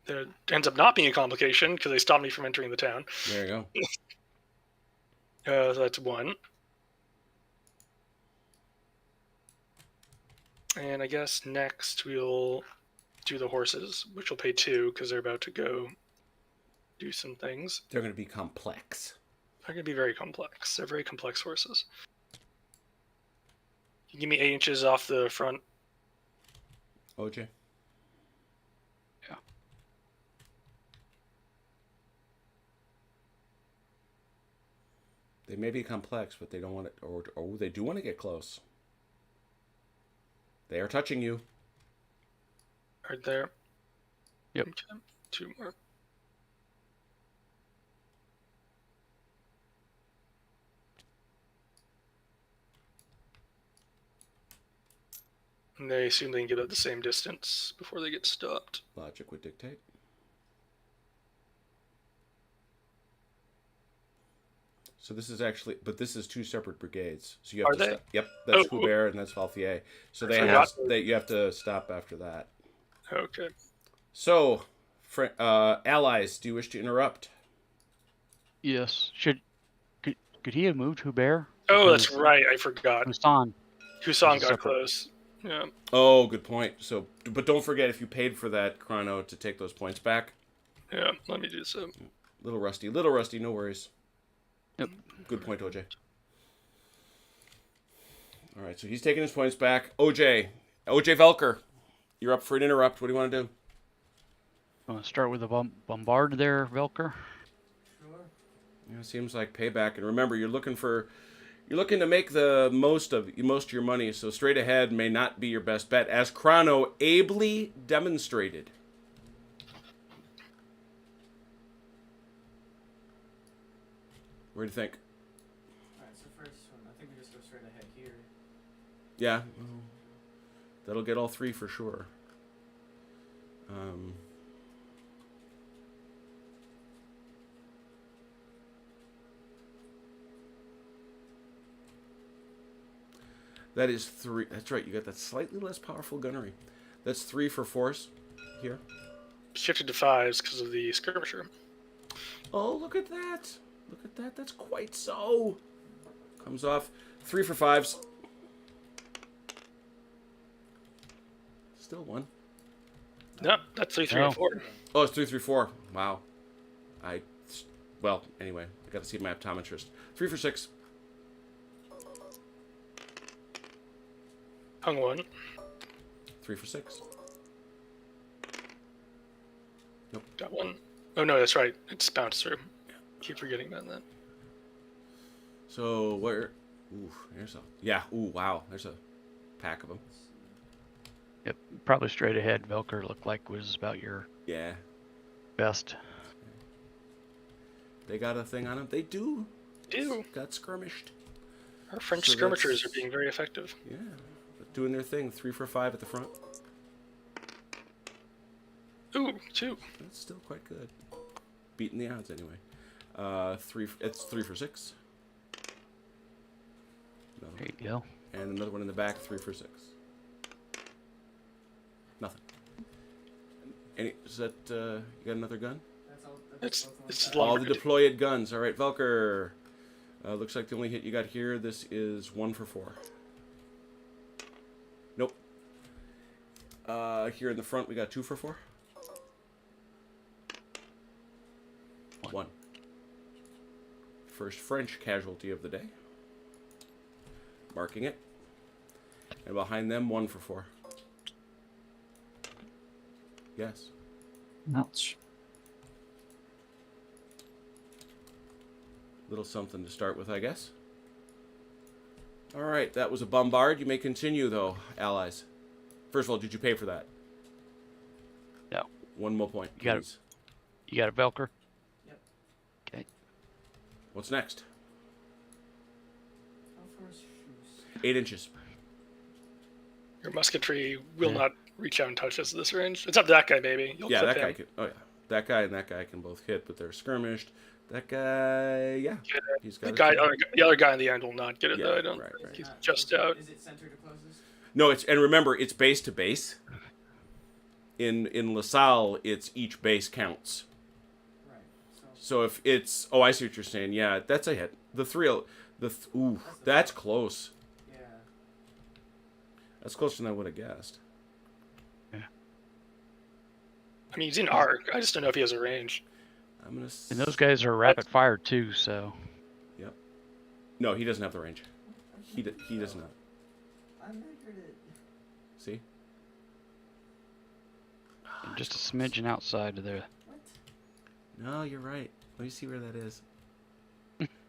There ends up not being a complication because they stopped me from entering the town. There you go. So that's 1. And I guess next we'll do the horses, which will pay 2 because they're about to go do some things. They're going to be complex. They're going to be very complex. They're very complex horses. You give me 8 inches off the front. OJ? Yeah. They may be complex, but they don't want it, or they do want to get close. They are touching you. Right there. Yep. Okay, 2 more. And they assume they can get at the same distance before they get stopped. Logic would dictate. So this is actually, but this is 2 separate brigades. So you have Are to they? stop. Yep, that's Oh, Hubert and that's Valthier. So I forgot. you have to stop after that. Okay. So, allies, do you wish to interrupt? Yes. Could he have moved Hubert? Oh, that's right. I forgot. Husan. Husan It's got separate. close. Yeah. Oh, good point. So, but don't forget if you paid for that chrono to take those points back. Yeah. Let me do so. Little rusty, no worries. Yep. Good point, OJ. All right, so he's taking his points back. OJ Velker, you're up for an interrupt. What do you want to do? Want to start with a bombard there, Velker? Sure. Yeah, seems like payback. And remember, you're looking for You're looking to make the most of your money, so straight ahead may not be your best bet, as Chrono ably demonstrated. What do you think? Alright, so first one, I think we just go straight ahead here. Yeah, that'll get all three for sure. That is 3. That's right. You got that slightly less powerful gunnery. That's 3 for force here. Shifted to 5s because of the skirmisher. Oh, look at that. Look at that. That's quite so. Comes off. 3 for 5s. Still 1. No, that's 3, 3, and 4. Oh, it's 3, 3, 4. Wow. Well, anyway, I got to see my optometrist. 3 for 6. Hung 1. 3 for 6. Nope. Got 1. Oh no, that's right. It's bounced through. Keep forgetting about that. So where? Ooh, there's a. Yeah. Ooh, wow. There's a pack of them. Yep, probably straight ahead. Velker looked like was about your Yeah. best. They got a thing on them. They do. Ew. Got skirmished. Our French So skirmishers that's- are being very effective. Yeah. Doing their thing. 3 for 5 at the front. Ooh, 2. That's still quite good. Beating the odds anyway. It's 3 for 6. Another There one. you go. And another one in the back. 3 for 6. Nothing. Is that you got another gun? That's all. It's both of this is them. All longer. the deployed guns. All right, Velker. Looks like the only hit you got here. This is 1 for 4. Nope. Here in the front, we got 2 for 4. 1. First French casualty of the day. Marking it. And behind them, 1 for 4. Yes. Ouch. Little something to start with, I guess. All right, that was a bombard. You may continue, though, allies. First of all, did you pay for that? No. 1 more point, You got it. please. You got a Velker? Yep. Okay. What's next? How far is shoes? 8 inches. Your musketry will Yeah. not reach out and touch us at this range. It's up to that guy, maybe. You'll Yeah, clip that guy him. can. Oh, yeah. That guy and that guy can both hit, but they're skirmished. That guy, yeah. Yeah, He's The got it. the other guy in the end will not get it Yeah, though. I don't. right, Is it right. He's not- just is- out. Is it center to closest? No, and remember, it's base to base. In Lasalle, it's each base counts. Right. So So if it's, oh, I see what you're saying. Yeah, that's a hit. Ooh, that's close. yeah. That's closer than I would have guessed. I mean, he's in arc. I just don't know if he has a range. I'm gonna. And those guys are rapid fire too, so Yep. No, he doesn't have the range. He does not. I measured it. See? just a smidgen outside of there. What? No, you're right. Let me see where that is.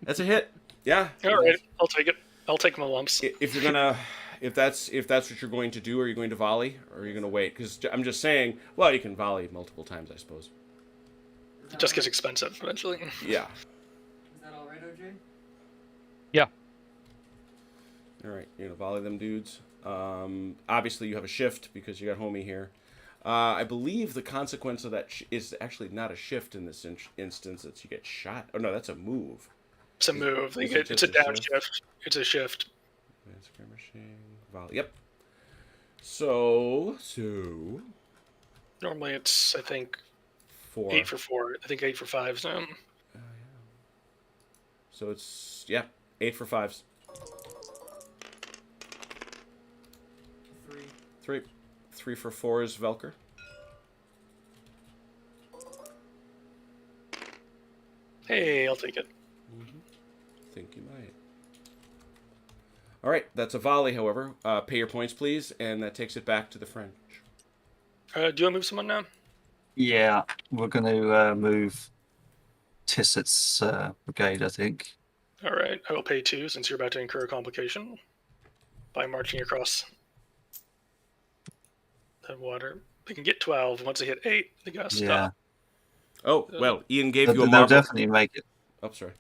That's a hit. Yeah. All right, I'll take it. I'll take my lumps. If you're gonna, if that's what you're going to do, are you going to volley or are you going to wait? Because I'm just saying. Well, you can volley multiple times, I suppose. Is It just that gets all- expensive eventually. Yeah. Is that all right, OJ? Yeah. All right. You're gonna volley them dudes. Obviously, you have a shift because you got homie here. I believe the consequence of that is actually not a shift in this instance. It's you get shot. Oh no, that's a move. It's a move. Is it It's a just a down shift? shift. It's a shift. Skirmishing, volley. Yep. So Normally it's, I think, 4. 8 for 4. I think 8 for 5. So So it's 8 for 5s. 3. 3 for 4s, Velker. hey, I'll take it. Think you might. All right, that's a volley. However, pay your points, please, and that takes it back to the French. Do you want to move someone now? Yeah, we're going to move Tissett's brigade, I think. All right, I will pay 2 since you're about to incur a complication by marching across the water. They can get 12. Once they hit 8, they gotta stop. Yeah. Oh, well, Ian gave you a They'll marble. definitely make it. Oh, sorry.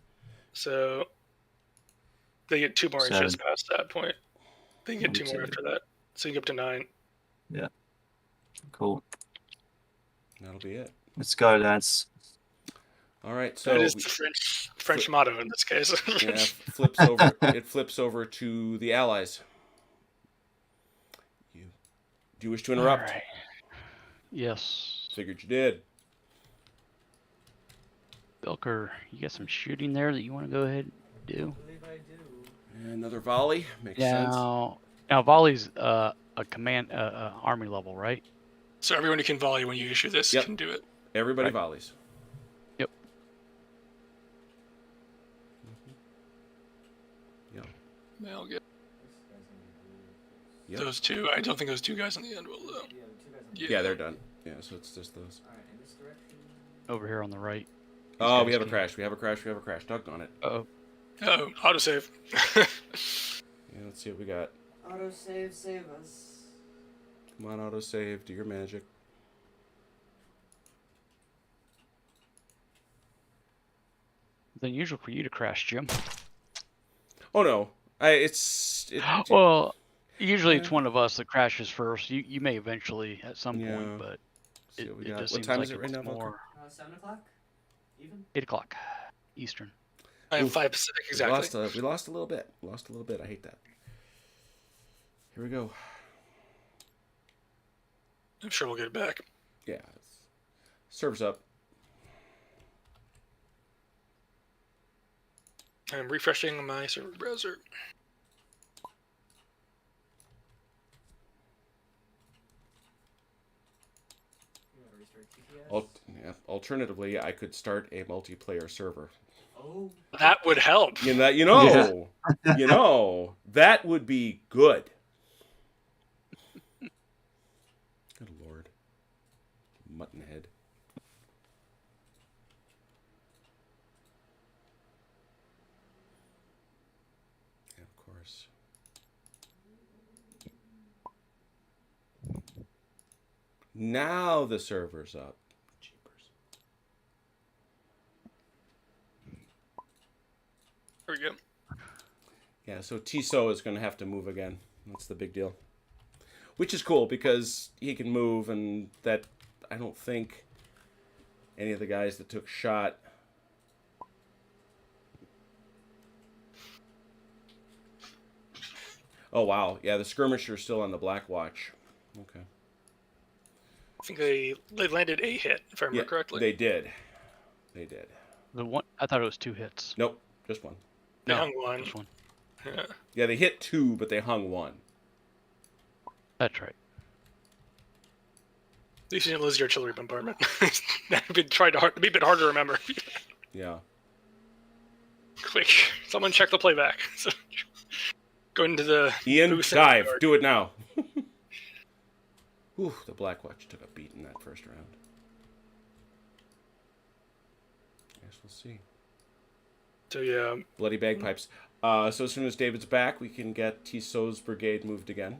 So they get 2 more 7. inches past that point. They get 2 more 1, 2. after that. So you get up to 9. Yeah. Cool. That'll be it. Let's go, lads. All right, so That is the French motto in this case. yeah, flips over. It flips over to the Allies. Do you wish to interrupt? All right. Yes. Figured you did. Bilker, you got some shooting there that you want to go ahead and do? I believe I do. Another volley makes sense. Now volley's a command army level, right? So everyone who can volley when you issue this Yep. can do it. Everybody Right. volleys. Yep. Yep. I'll get This guy's gonna be really close. Yep. those 2. I don't think those 2 guys on the end will, though. Yeah, the 2 guys on the Yeah, they're done. Yeah, so it's just those. Alright, in this direction. Over here on the right. Oh, guys we have a can- crash. We have a crash. We have a crash. Doggone it. Uh-oh. Oh, autosave. Yeah, let's see what we got. Autosave, save us. Come on, autosave. Do your magic. Than usual for you to crash, Jim. Oh no, Well, usually it's one of us that crashes first. You may eventually at some Yeah. point, but see what we it got. just What seems time like is it right it's now, Volker? more 7 o'clock? Even? 8 o'clock Eastern. I have Oof. 5 Pacific, exactly. We lost a little bit. Lost a little bit. I hate that. Here we go. I'm sure we'll get it back. Yeah. Serves up. I'm refreshing my server browser. You wanna restart TTS? Alternatively, I could start a multiplayer server. Oh, That would help. You know, Yeah. That would be good. Good Lord. Muttonhead. And of course. Now the server's up. Jeepers. There we go. Yeah, so Tissot is going to have to move again. That's the big deal. Which is cool because he can move, and that I don't think any of the guys that took shot. Oh, wow. Yeah, the skirmishers still on the Black Watch. Okay. I think they landed a hit, if I remember correctly. They did. They did. The one I thought it was 2 hits. Nope, just one. They No, hung one. just one. Yeah. Yeah, they hit 2, but they hung 1. That's right. At least you didn't lose your artillery bombardment. That'd be a bit hard to remember. Yeah. Quick, someone check the playback. So, go into the Ian, booth and dive. start. Do it now. Whew, the Black Watch took a beat in that first round. Guess we'll see. So yeah, Bloody bagpipes. So as soon as David's back, we can get Tissot's brigade moved again.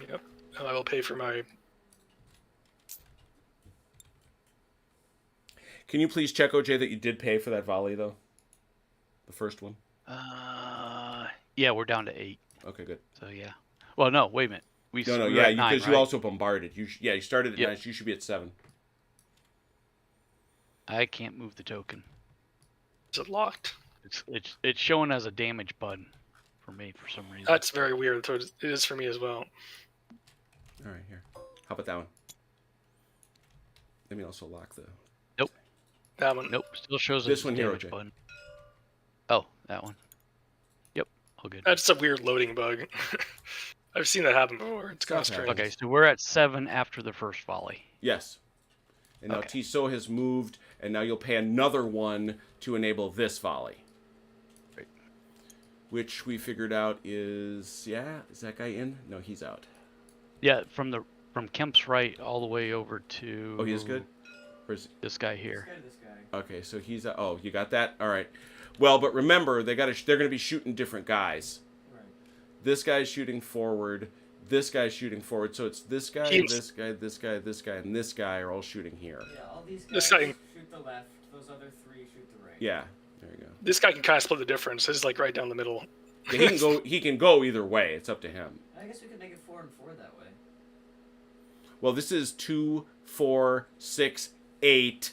yep. And I will pay for my. Can you please check, OJ, that you did pay for that volley, though? The first one? Yeah, we're down to 8. Okay, good. So yeah. Well, no, wait a minute. We No, were yeah, at 9, because you right? also bombarded. You started at Yep. 9, so you should be at 7. I can't move the token. Is it locked? It's showing as a damage button for me for some reason. That's very weird. So it is for me as well. All right, here. How about that one? Let me also lock the... That one. Nope, still shows This as a one here, damage OJ. button. Oh, that one. Yep, all good. That's a weird loading bug. I've seen that happen before. It's kind of Okay. strange. Okay, so we're at 7 after the first volley. Yes. And now Okay. Tissot has moved, and now you'll pay another one to enable this volley. Right. Which we figured out is... Yeah? Is that guy in? No, he's out. Yeah, from Kemp's right all the way over to. Oh, he is good? Or is... This guy here. scared of this guy. Okay, so he's... Oh, you got that? All right. Well, but remember, they're going to be shooting different guys. Right. This guy's shooting forward. This guy's shooting forward. So it's this guy, this guy, this guy, this guy, and this guy are all shooting here. Yeah, all these This guys guy- shoot the left. Those other 3 shoot the right. Yeah, there you go. This guy can kind of split the difference. This is like right down the middle. Yeah, he can go. He can go either way. It's up to him. I guess we could make it 4 and 4 that way. Well, this is 2, 4, 6, 8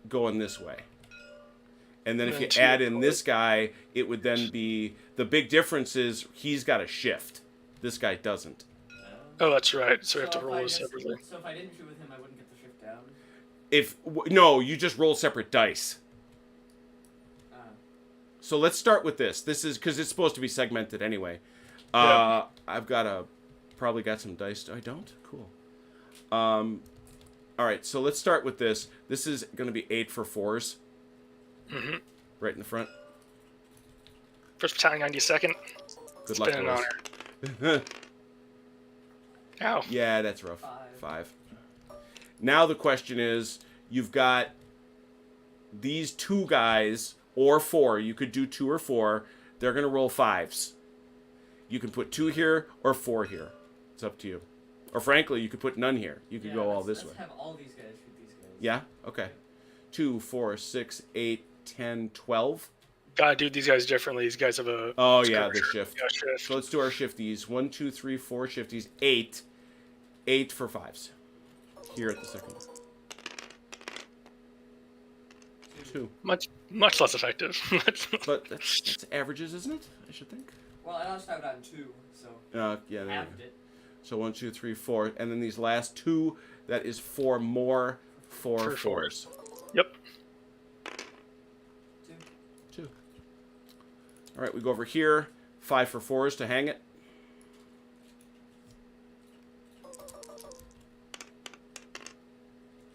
going this way. And then if you Two, add in four. this guy, it would then be... The big difference is he's got a shift. This guy doesn't. Oh, that's right. So we have to if roll I this just- separately. So if I didn't shoot with him, I wouldn't get the shift down. No, you just roll separate dice. Uh, So let's start with this. This is... Because it's supposed to be segmented anyway. Yeah. I've got a... Probably got some dice. I don't? Cool. All right, so let's start with this. This is going to be 8 for 4s. Mm-hmm. Right in the front. First Battalion, 92nd. Good It's luck, been an boys. honor. Ow. Yeah, that's rough. 5. 5. Now the question is, you've got these 2 guys, or 4. You could do 2 or 4. They're going to roll 5s. You can put 2 here or 4 here. It's up to you. Or frankly, you could put none here. You could go all this way. Let's have all these guys shoot these guys. Yeah? Okay. 2, 4, 6, 8, 10, 12. Gotta do these guys differently. These guys have a. Oh, yeah, the skirmisher. shift. Yeah, shift. So let's do our shifties. 1, 2, 3, 4 shifties. 8. 8 for 5s. Here at the second one. 2. Much less effective. But that's averages, isn't it? I should think. Well, I also have it on 2, so Yeah, there you halved go. it. So 1, 2, 3, 4. And then these last 2, that is 4 more for For 4s. Yep. 2. All right, we go over here. 5 for 4s to hang it.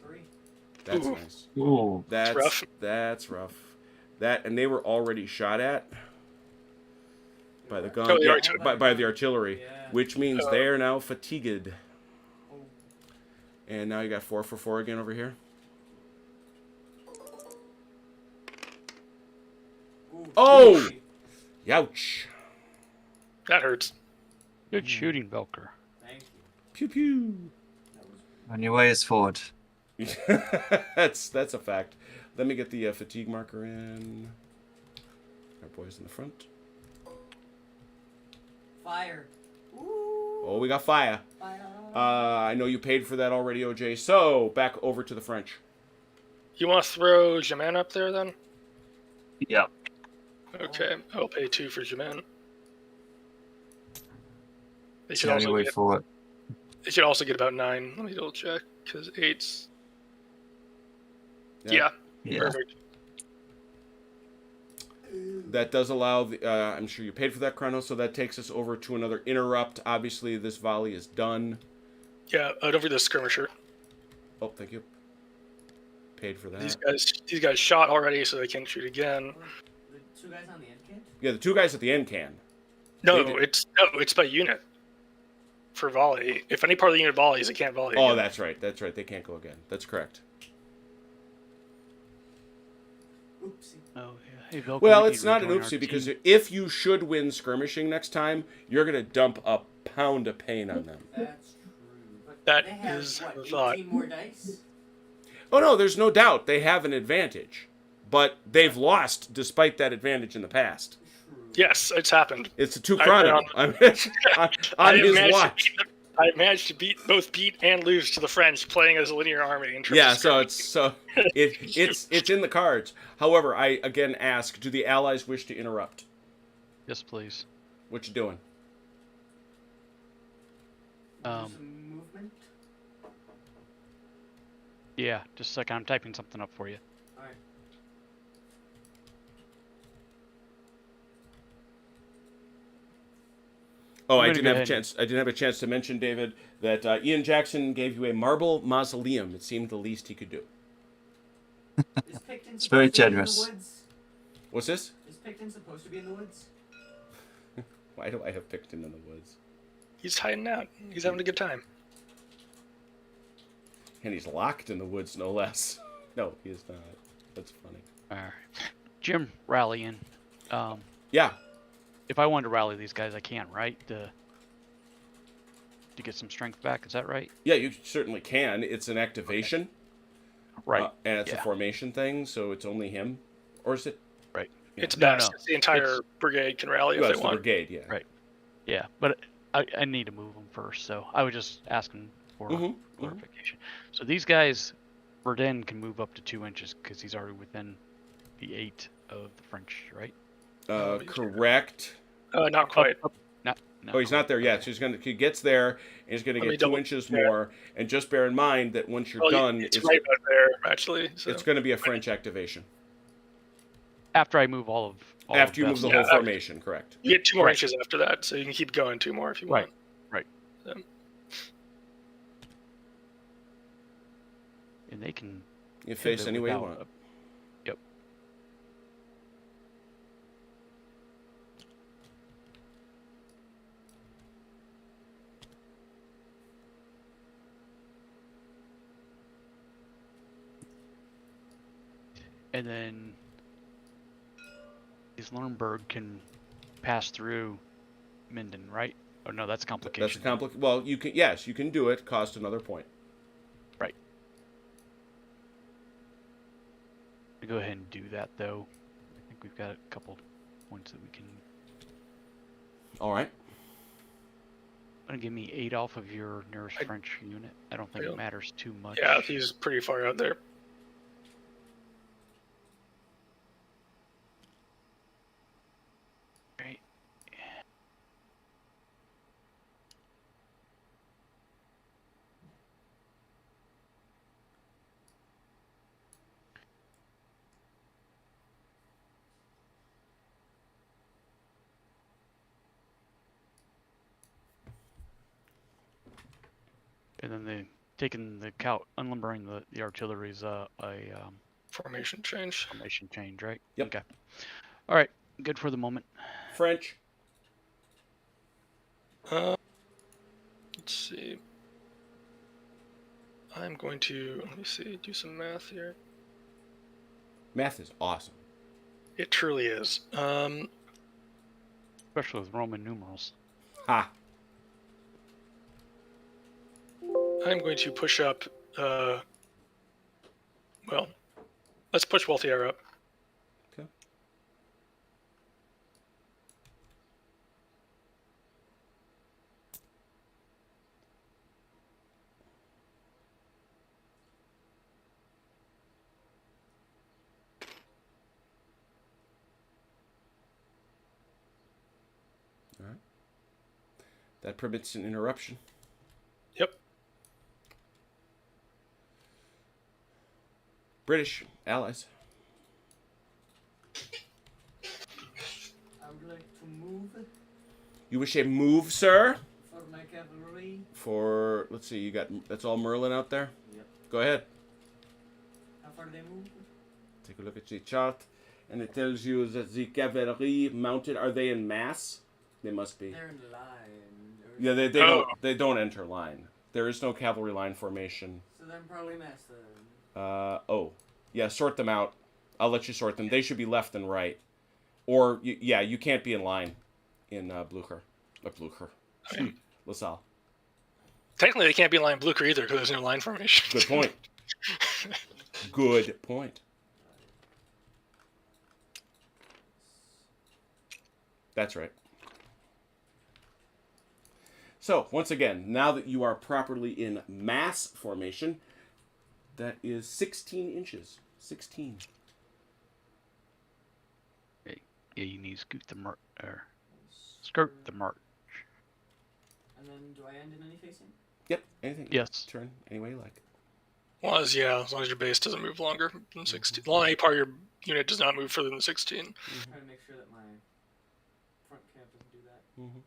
Three. That's Ooh. nice. Ooh. That's rough. rough. That, and they were already shot at by the gun, Oh, the yeah, artillery. by the artillery, Yeah. which means Oh. they are now fatigued. Oh. And now you got 4 for 4 again over here. Ooh, Oh! three. Youch. That hurts. Good shooting, Belker. Thank you. Pew pew. That was On your way is forward. that's a fact. Let me get the fatigue marker in. Our boys in the front. fire. Ooh. Oh, we got fire. Fire. I know you paid for that already, OJ. So back over to the French. You want to throw Jaman up there then? Yeah. Okay, I'll pay 2 for Jaman. They It's should the only also way get. forward. They should also get about 9. Let me double check because 8's. Yeah. Yeah. Perfect. That does allow the. I'm sure you paid for that, Chrono. So that takes us over to another interrupt. Obviously, this volley is done. Yeah, don't forget the skirmisher. Oh, thank you. Paid for that. These guys shot already, so they can't shoot again. The 2 guys on the end can't? Yeah, the 2 guys at the end can. No, They did- it's by unit. For volley, if any part of the unit volleys, it can't volley. Oh, again. that's right. That's right. They can't go again. That's correct. Oopsie. Oh yeah. Hey, Belker. Well, we it's need not an rejoin our oopsie because team. if you should win skirmishing next time, you're gonna dump a pound of pain on them. That's true. But That they have, is what, a thought. 18 more dice? Oh no, there's no doubt they have an advantage, but they've lost despite that advantage in the past. True. Yes, it's happened. It's a 2 I- chrono. on his watch. I managed to both beat and lose to the French playing as a linear army. In terms Yeah, of so it's in the cards. However, I again ask: do the allies wish to interrupt? Yes, please. What you doing? Do Um, some movement? Yeah, just a second. I'm typing something up for you. Alright. Oh, I'm I gonna didn't go have a ahead chance. I didn't have a chance to mention, David, that Ian Jackson gave you a marble mausoleum. It seemed the least he could do. Is Picton It's very supposed to be in the generous. woods? What's this? Is Picton supposed to be in the woods? Why do I have Picton in the woods? He's hiding out. He's having a good time. And he's locked in the woods, no less. No, he is not. That's funny. All right. Jim rallying. Yeah. If I wanted to rally these guys, I can, right? To get some strength back. Is that right? Yeah, you certainly can. It's an activation. Right. And it's a Yeah. formation thing, so it's only him. Or is it? Right. It's No, best. no. The entire It's- brigade can rally Well, if it's they the want. brigade, yeah. Right. Yeah, but I need to move them first, so I was just asking for clarification. So these guys, Verdun can move up to 2 inches because he's already within the 8 of the French, right? Correct. Not quite. Not Oh, he's not there yet. okay. So he gets there, and he's going to Let me get 2 double- inches yeah. more. And just bear in mind that once you're Well, done, it's right about there, actually. So. it's going to be a French activation. After I move all of After you move the Beth's- whole formation, correct. You get 2 more Right. inches after that, so you can keep going 2 more if you want. Right. So, And they can You face pivot any way you without want. Yep. And then these Lernberg can pass through Minden, right? Oh no, that's complication. That's a complicated. Well, you can. Yes, you can do it. Cost another point. Right. Go ahead and do that though. I think we've got a couple points that we can. All right. Gonna give me 8 off of your nearest French unit. I don't think Yeah. it matters too much. yeah, he's pretty far out there. Right. And then they taking the unlimbering the artillery is a Formation change. formation change, right? Yep. Okay. All right. Good for the moment. French. Let's see. I'm going to, let me see, do some math here. Math is awesome. It truly is. Especially with Roman numerals. Ha. I'm going to push up, well, let's push Walthier up. Okay. All right. That permits an interruption. Yep. British allies. I would like to move You wish a move, sir? for my cavalry. For let's see, you got that's all Merlin out there. Yep. Go ahead. How far do they move? Take a look at the chart, and it tells you that the cavalry mounted. Are they in mass? They must be. They're in line. Or- Yeah, they Oh. don't enter line. There is no cavalry line formation. So then probably mass then. Oh, yeah. Sort them out. I'll let you sort them. They should be left and right, or yeah, you can't be in line in Blucher. Lasalle. Technically, they can't be in line Blucher either because there's no line formation. Good point. Good point. That's right. So, once again, now that you are properly in mass formation, that is 16 inches. 16. Yeah, you need to skirt the march. And then do I end in any facing? Yep, anything. Yes. Turn any way you like. As long as your base doesn't move longer than 16. As long as any part of your unit does not move further than 16. I'm trying to make sure that my front camp doesn't do that. Mm-hmm.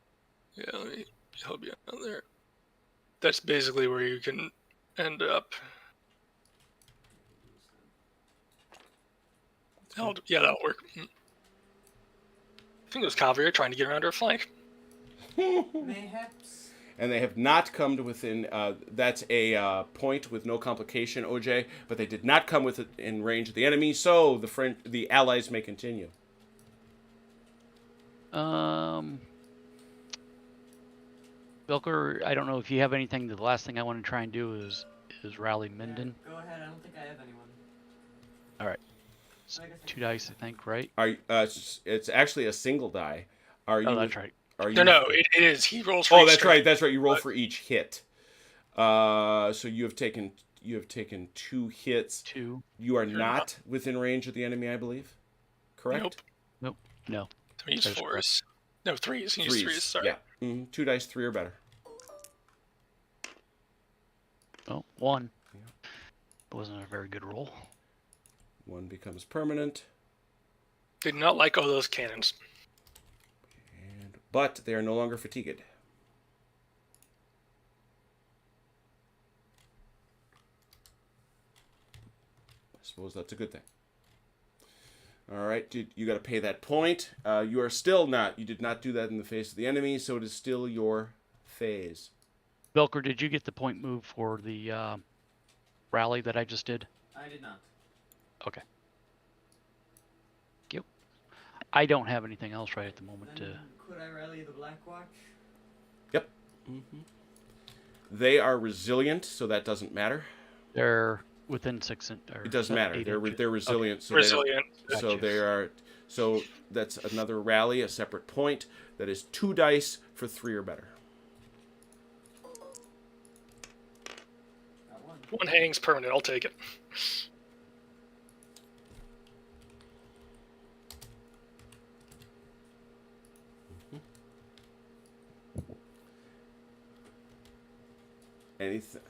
Yeah, let me help you out there. That's basically where you can end up. Yeah, that'll work. I think those cavalry are trying to get around our flank. Mayhaps. And they have not come to within. That's a point with no complication, OJ. But they did not come in range of the enemy, so the allies may continue. Bilker, I don't know if you have anything. The last thing I want to try and do is rally Minden. Go ahead. I don't think I have anyone. All right. It's I guess I 2 can- dice, I think, right? It's actually a single die. Are you? Oh, that's right. Are you? No, it is. He rolls for Oh, each that's strike. right. That's right. You roll for each hit. So you have taken 2 hits. 2. You are not within range of the enemy, I believe. Correct? Nope. No. So he used That is 4s. No, 3s. He used 3s. Sorry. Yeah. 2 dice, 3 or better. Oh, 1. It wasn't a very good roll. 1 becomes permanent, Did not like all those cannons. but they are no longer fatigued. I suppose that's a good thing. All right, you got to pay that point. You are still not. You did not do that in the face of the enemy, so it is still your phase. Bilker, did you get the point move for the rally that I just did? I did not. Okay. Yep. I don't have anything else right at the moment. Then could I rally the Black Watch? Yep. They are resilient, so that doesn't matter. They're within 6 inches. It doesn't matter. They're resilient, so Resilient. so they are. So that's another rally, a separate point. That is 2 dice for 3 or better. Got one. 1 hangs permanent. I'll take it. Anything?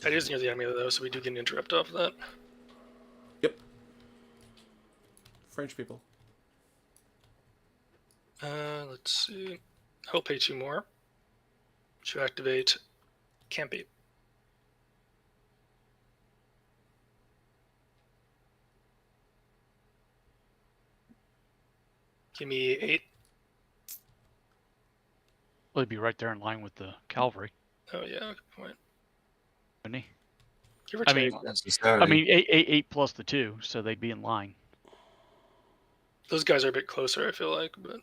That is near the enemy, though, so we do get an interrupt off of that. Yep. French people. Let's see. I'll pay 2 more to activate Campy. Give me 8. Well, he'd be right there in line with the cavalry, Oh, yeah, good point. wouldn't he? Give or I take. mean- Not necessarily. I mean, 8 plus the 2, so they'd be in line. Those guys are a bit closer, I feel like, but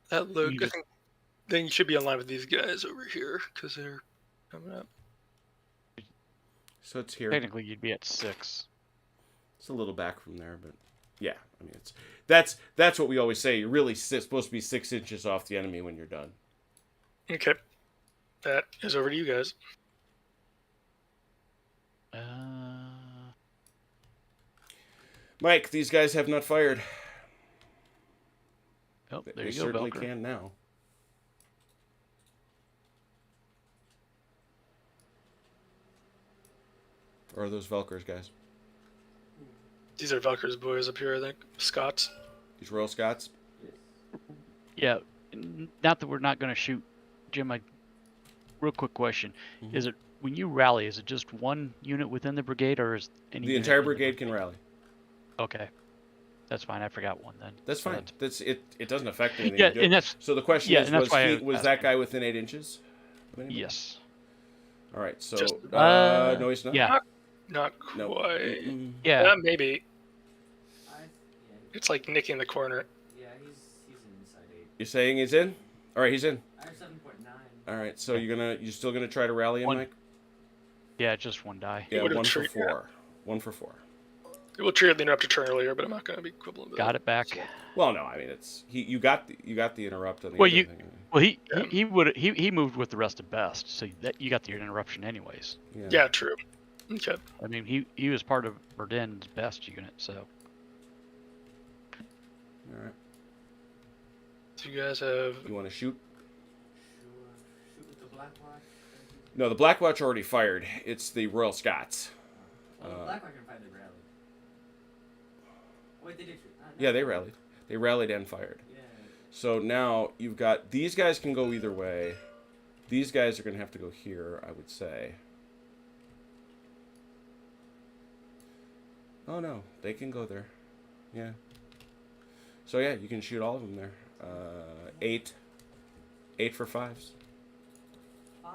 that look, You I just- think then you should be in line with these guys over here because they're coming up. So it's here. Technically, you'd be at 6. It's a little back from there, but yeah, I mean that's what we always say. You're really supposed to be 6 inches off the enemy when you're done. Okay, that is over to you guys. Mike, these guys have not fired. Oh, They there you go, certainly Belker. can now. Or are those Velkers, guys? These are Valkyr's boys up here, I think. Scots. These Royal Scots? Yeah, not that we're not going to shoot, Jim. Real quick question: Mhm. Is it when you rally? Is it just one unit within the brigade, or is any? The unit entire in the brigade can rally. Okay, that's fine. I forgot one then. That's So fine. That's it. It doesn't affect anything. Yeah, you do. and that's So the question yeah, is, and that's was, why I was was that asking. guy within 8 inches? of anybody? yes. All right. So Just- no, he's not. Yeah, Not No. quite. Mm-mm. yeah. Maybe. Yeah, It's like nicking the corner. yeah, he's inside 8. You're saying he's in? All right, he's in. I have 7.9. All right. So you're still gonna try to rally him, One. Mike? Yeah, just one die. Yeah, would've 1 for treated- 4. 1 for 4. It will trigger the interrupted turn earlier, but I'm not going to be equivalent to that. Got it back. Well, no, I mean you got the interrupt on the Well, other you- thing. Well, Yeah. he moved with the rest of best, so that you got the interruption anyways. Yeah, true. Okay. I mean, he was part of Verdun's best unit, so All right. So you guys have. You want to shoot? Sure. Shoot with the Black Watch. No, the Black Watch already fired. It's the Royal Scots. Well, the Black Watch can find the rally. Wait, they did shoot. No. Yeah, they rallied. They rallied and fired. Yeah. So now you've got these guys can go either way. These guys are going to have to go here, I would say. Oh no, they can go there. Yeah. So yeah, you can shoot all of them there. 8. 8 for 5s. 5.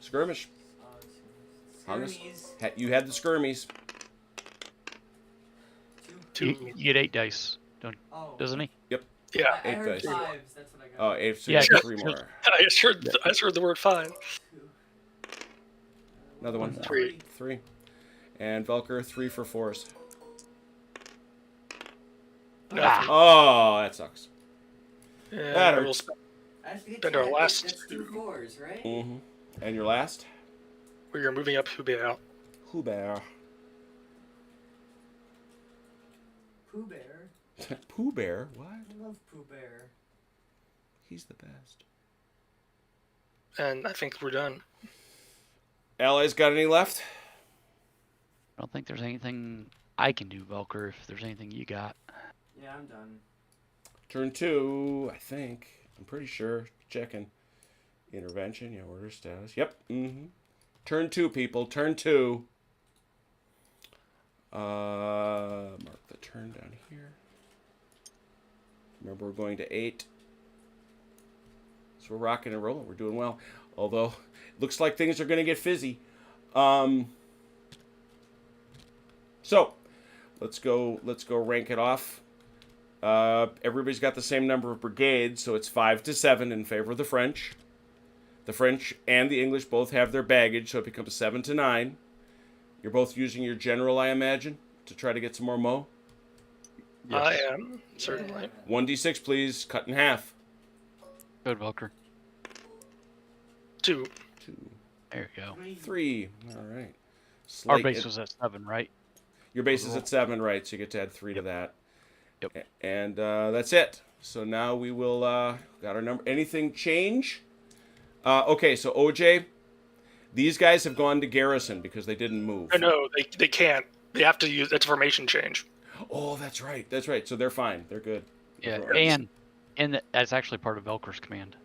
Skirmish. Skirmies. You had the skirmies. 2. You get 8 dice, Oh. doesn't he? Yeah. I 8 heard dice. 5s. That's what I got. Oh, 8. So Yeah, you got 3 more. I just heard the word 5. 2. Another one. 3. 3. And Velker, 3 for 4s. Ah. Oh, that sucks. Yeah, That we'll hurts. spend I have to get Spend our two. last That's 2 4s, right? Mm-hmm. And your last? we are moving up Hubei out. Hubert. Pooh Bear. Pooh Bear? What? I love Pooh Bear. He's the best. And I think we're done. Allies got any left? I don't think there's anything I can do, Velker, if there's anything you got. Yeah, I'm done. Turn 2, I think. I'm pretty sure. Checking. Intervention, yeah, order status. Yep. Mm-hmm. Turn 2, people. Turn 2. Mark the turn down here. Remember, we're going to 8. So we're rocking and rolling. We're doing well. Although, it looks like things are going to get fizzy. So, let's go rank it off. Everybody's got the same number of brigades, so it's 5 to 7 in favor of the French. The French and the English both have their baggage, so it becomes 7 to 9. You're both using your general, I imagine, to try to get some more mo. I am, certainly. 1d6, please. Cut in half. Good, Velker. 2. 2, There you go. 3. All right. Our Slight- base was at 7, right? Your base is at 7, right? So you get to add 3 to that. Yep. And that's it. So now we will got our number. Anything change? Okay, so OJ, these guys have gone to garrison because they didn't move. No, they can't. They have to use that's a formation change. Oh, that's right. That's right. So they're fine. They're good. Yeah, Right. and that's actually part of Velker's command.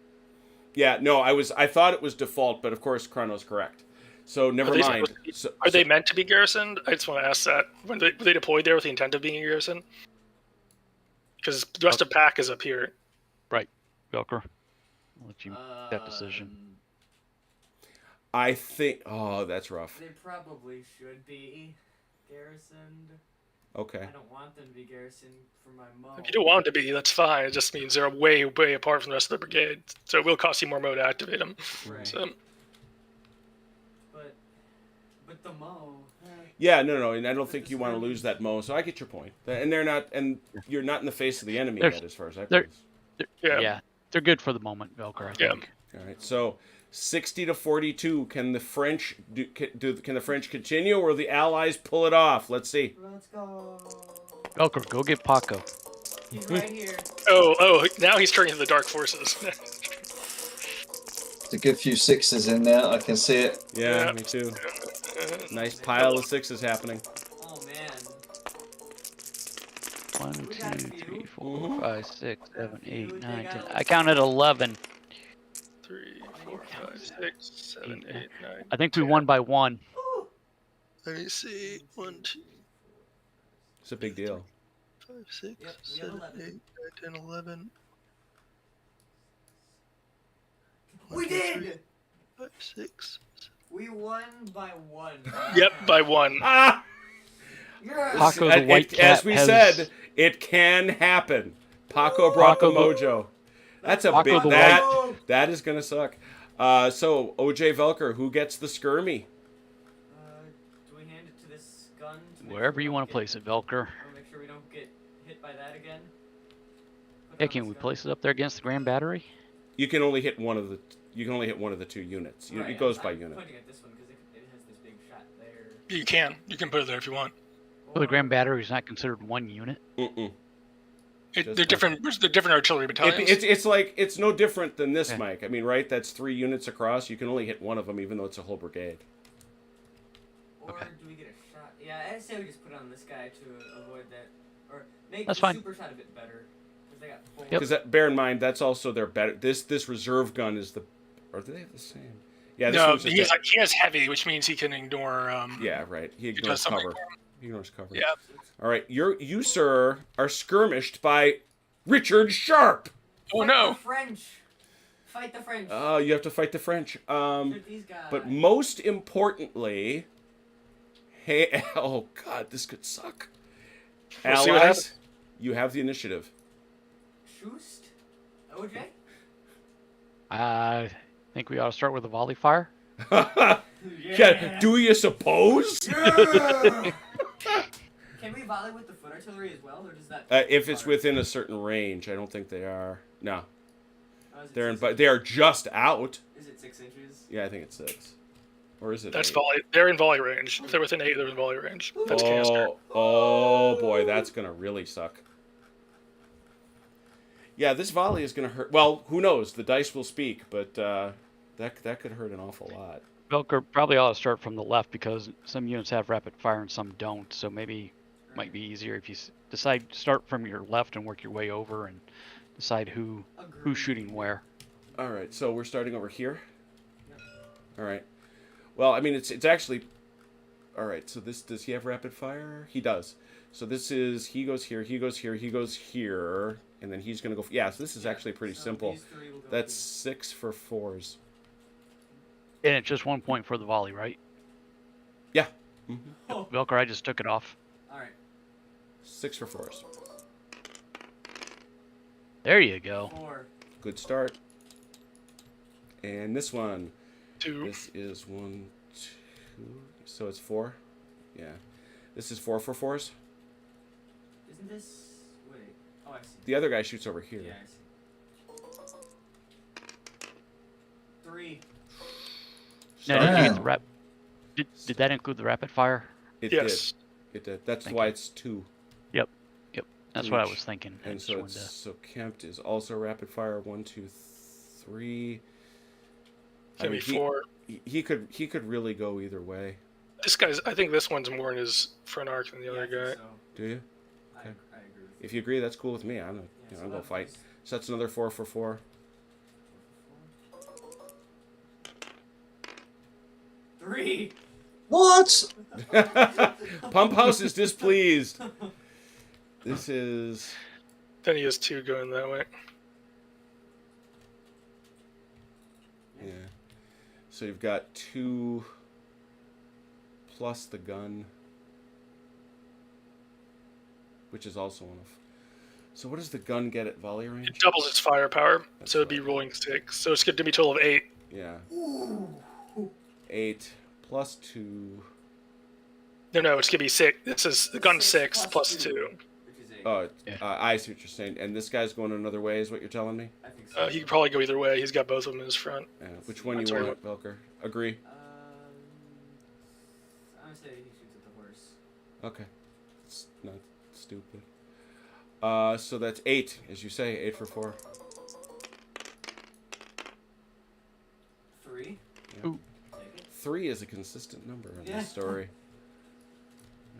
Yeah. No, I thought it was default, but of course Chrono's correct. So never Are they mind. supposed to be- So, Are they meant to be garrisoned? I just want to ask that. Were they deployed there with the intent of being a garrison? Because the rest of PAC is up here. Velker, I'll let you make that decision. I think. Oh, that's rough. They probably should be garrisoned. Okay. I don't want them to be garrisoned for my mo. If you don't want them to be, that's fine. It just means they're way, way apart from the rest of the brigade. So it will cost you more mo to activate them. Right. So But the mo. Yeah. No. And I don't think you want to lose that mo. So I get your point. And they're not. And you're not in the face of the enemy They're- yet, as far as I they're- know. yeah. They're good for the moment, Velker, I Yeah. think. All right, so 60 to 42. Can the French can the French continue, or will the Allies pull it off? Let's see. Let's go. Velker, go get Paco. He's right here. Oh, now he's turning to the dark forces. There's a good few 6s in there. I can see it. Yeah, Yeah. me too. Nice pile of 6s happening. Oh man. 1, We got a 2, few. 3, 4, Mhm. 5, 6, 7, 8, They 9, got 10. a- I counted 11. 3, 4, 5, 6, 7, 8, 9. I think we won by 1. Let me see. 1, 2, It's a big deal. 5, 6, Yep, we have 7, 11. 8, 9, 10, 11. We did. 5, 6. We won by 1. Yep, by 1. Ah! Yes. Paco the white cat as we has- said, it can happen. Paco brought Paco the the- mojo. That's a Paco big the that is gonna suck. So OJ Velker, who gets the skirmy? Do we hand it to this gun? To make Wherever sure we you don't want to get- place it, Velker. I wanna make sure we don't get hit by that again. Put it Yeah, on can this we gun. place it up there against the Grand Battery? You can only hit one of the 2 units. Right, It goes I'm by unit. pointing at this one because it has this big shot there. You can. You can put it there if you want. Well, the Grand Battery is not considered one unit. Mm-mm. They're different. They're different artillery battalions. It's like it's no different than this, Okay. Mike. I mean, right? That's 3 units across. You can only hit one of them, even though it's a whole brigade. Or Okay. do we get a shot? Yeah, I'd say we just put it on this guy to avoid that, or make That's the fine. super shot a bit better. Because they got 4. Yep. Because bear in mind, that's also their better. This reserve gun is the. Or do they have the same? Yeah, this no, one's just he has heavy, which means he can ignore. yeah, right. He does ignores something cover. for He ignores cover. Yeah. All right, you sir are skirmished by Richard Sharp. Oh Fight no! the French. Fight the French. Oh, you have to fight the French. They're these guys. But most importantly, hey, oh god, this could suck. We'll see what Allies, you have the initiative. Schust? OJ? I think we ought to start with a volley fire. Yeah, do you suppose? Yeah! Can we volley with the foot artillery as well, or does that? If it's within a certain range, I don't think they are. No, Oh, is it they're in, 6 but they are just out. Is it 6 inches? Yeah, I think it's 6, or is it? That's 8? volley. They're in volley range. If they're within 8, they're in volley range. That's canister. Oh boy, that's gonna really suck. Yeah, this volley is gonna hurt. Well, who knows? The dice will speak, but that could hurt an awful lot. Velker probably ought to start from the left because some units have rapid fire and some don't. So maybe it might be easier if you decide start from your left and work your way over and decide who's shooting where. All right, so we're starting over here. All right. Well, I mean, it's actually. All right. So does he have rapid fire? He does. So this is he goes here, he goes here, he goes here, and then he's gonna go. Yeah. So this is actually pretty simple. these 3 will go That's here. 6 for 4s. And it's just 1 point for the volley, right? Yeah. Oh, Velker, I just took it off. all right. 6 for 4s. There you go. 4. Good start. And this one. 2. This is 1, 2. So it's 4. Yeah. This is 4 for 4s. Isn't this? Wait. Oh, I see. The other guy shoots over here. Yeah, I see. 3. Now, did you get the Damn. rap? Did that include the rapid fire? It Yes. did. It did. That's Thank why you. it's 2. That's what I Each. was thinking. I And just so wanted it's to- so Kempt is also rapid fire. 1, 2, 3. It's gonna be 4. He could really go either way. This guy's. I think this one's more in his front arc than the other guy. So. Do you? I Okay. agree with If you agree, that's cool with me. I'm Yeah, I'm gonna fight. So that's another 4 for 4. 3. What? Pump House is displeased. This is Then he has 2 going that way. yeah. So you've got 2 plus the gun, which is also one of. So what does the gun get at volley range? It doubles its firepower, That's so it'd be right. rolling 6. So it's going to be a total of 8. Yeah. 8 plus 2. No, it's going to be 6. This is the gun 6 plus 2. Which is 8. Oh, Yeah. I see what you're saying. And this guy's going another way, is what you're telling me? I think so. He could probably go either way. He's got both of them in his front. Yeah. Which one That's you right. want, Velker? Agree. I'm gonna say he shoots at the horse. Okay. It's not stupid. So that's 8, as you say, 8 for 4. 3. Yeah. Ooh. Take it. 3 is a consistent number in Yeah. this story.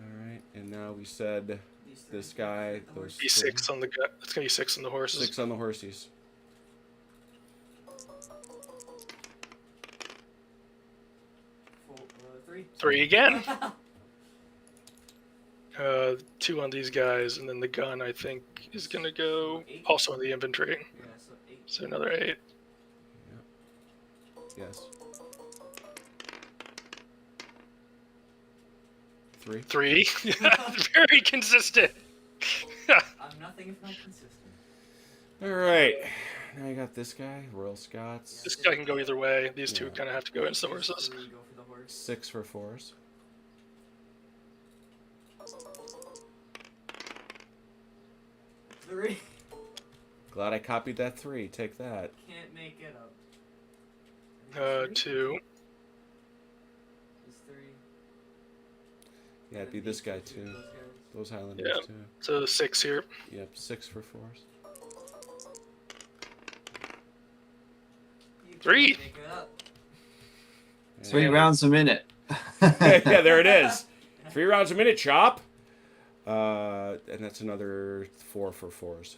All right, and now we said These 3 this guy, shoot at the those horse. Be 6 on the gun. It's going to be 6 on the horses. 6 on the horsies. 3. 3 again. 2 on these guys, and then the gun, I think, is going to go also in the infantry. Yeah, so 8. So another 8. Yes. 3. 3. Very consistent. I'm nothing if not consistent. All right. Now you got this guy, Royal Scots. This guy can go either way. These 2 Yeah. kind of have to go into the horses. 3 go for the horse. 6 for 4s. 3. Glad I copied that 3. Take that. Can't make it up. I think it's 3. 2. It's 3. Yeah, it'd be this guy too. Those guys. Those Highlanders Yeah. too. So 6 here. Yep, 6 for 4s. You can't 3. make it up. 3 Yeah. rounds a minute. Yeah, there it is. 3 rounds a minute, chop. And that's another 4 for 4s.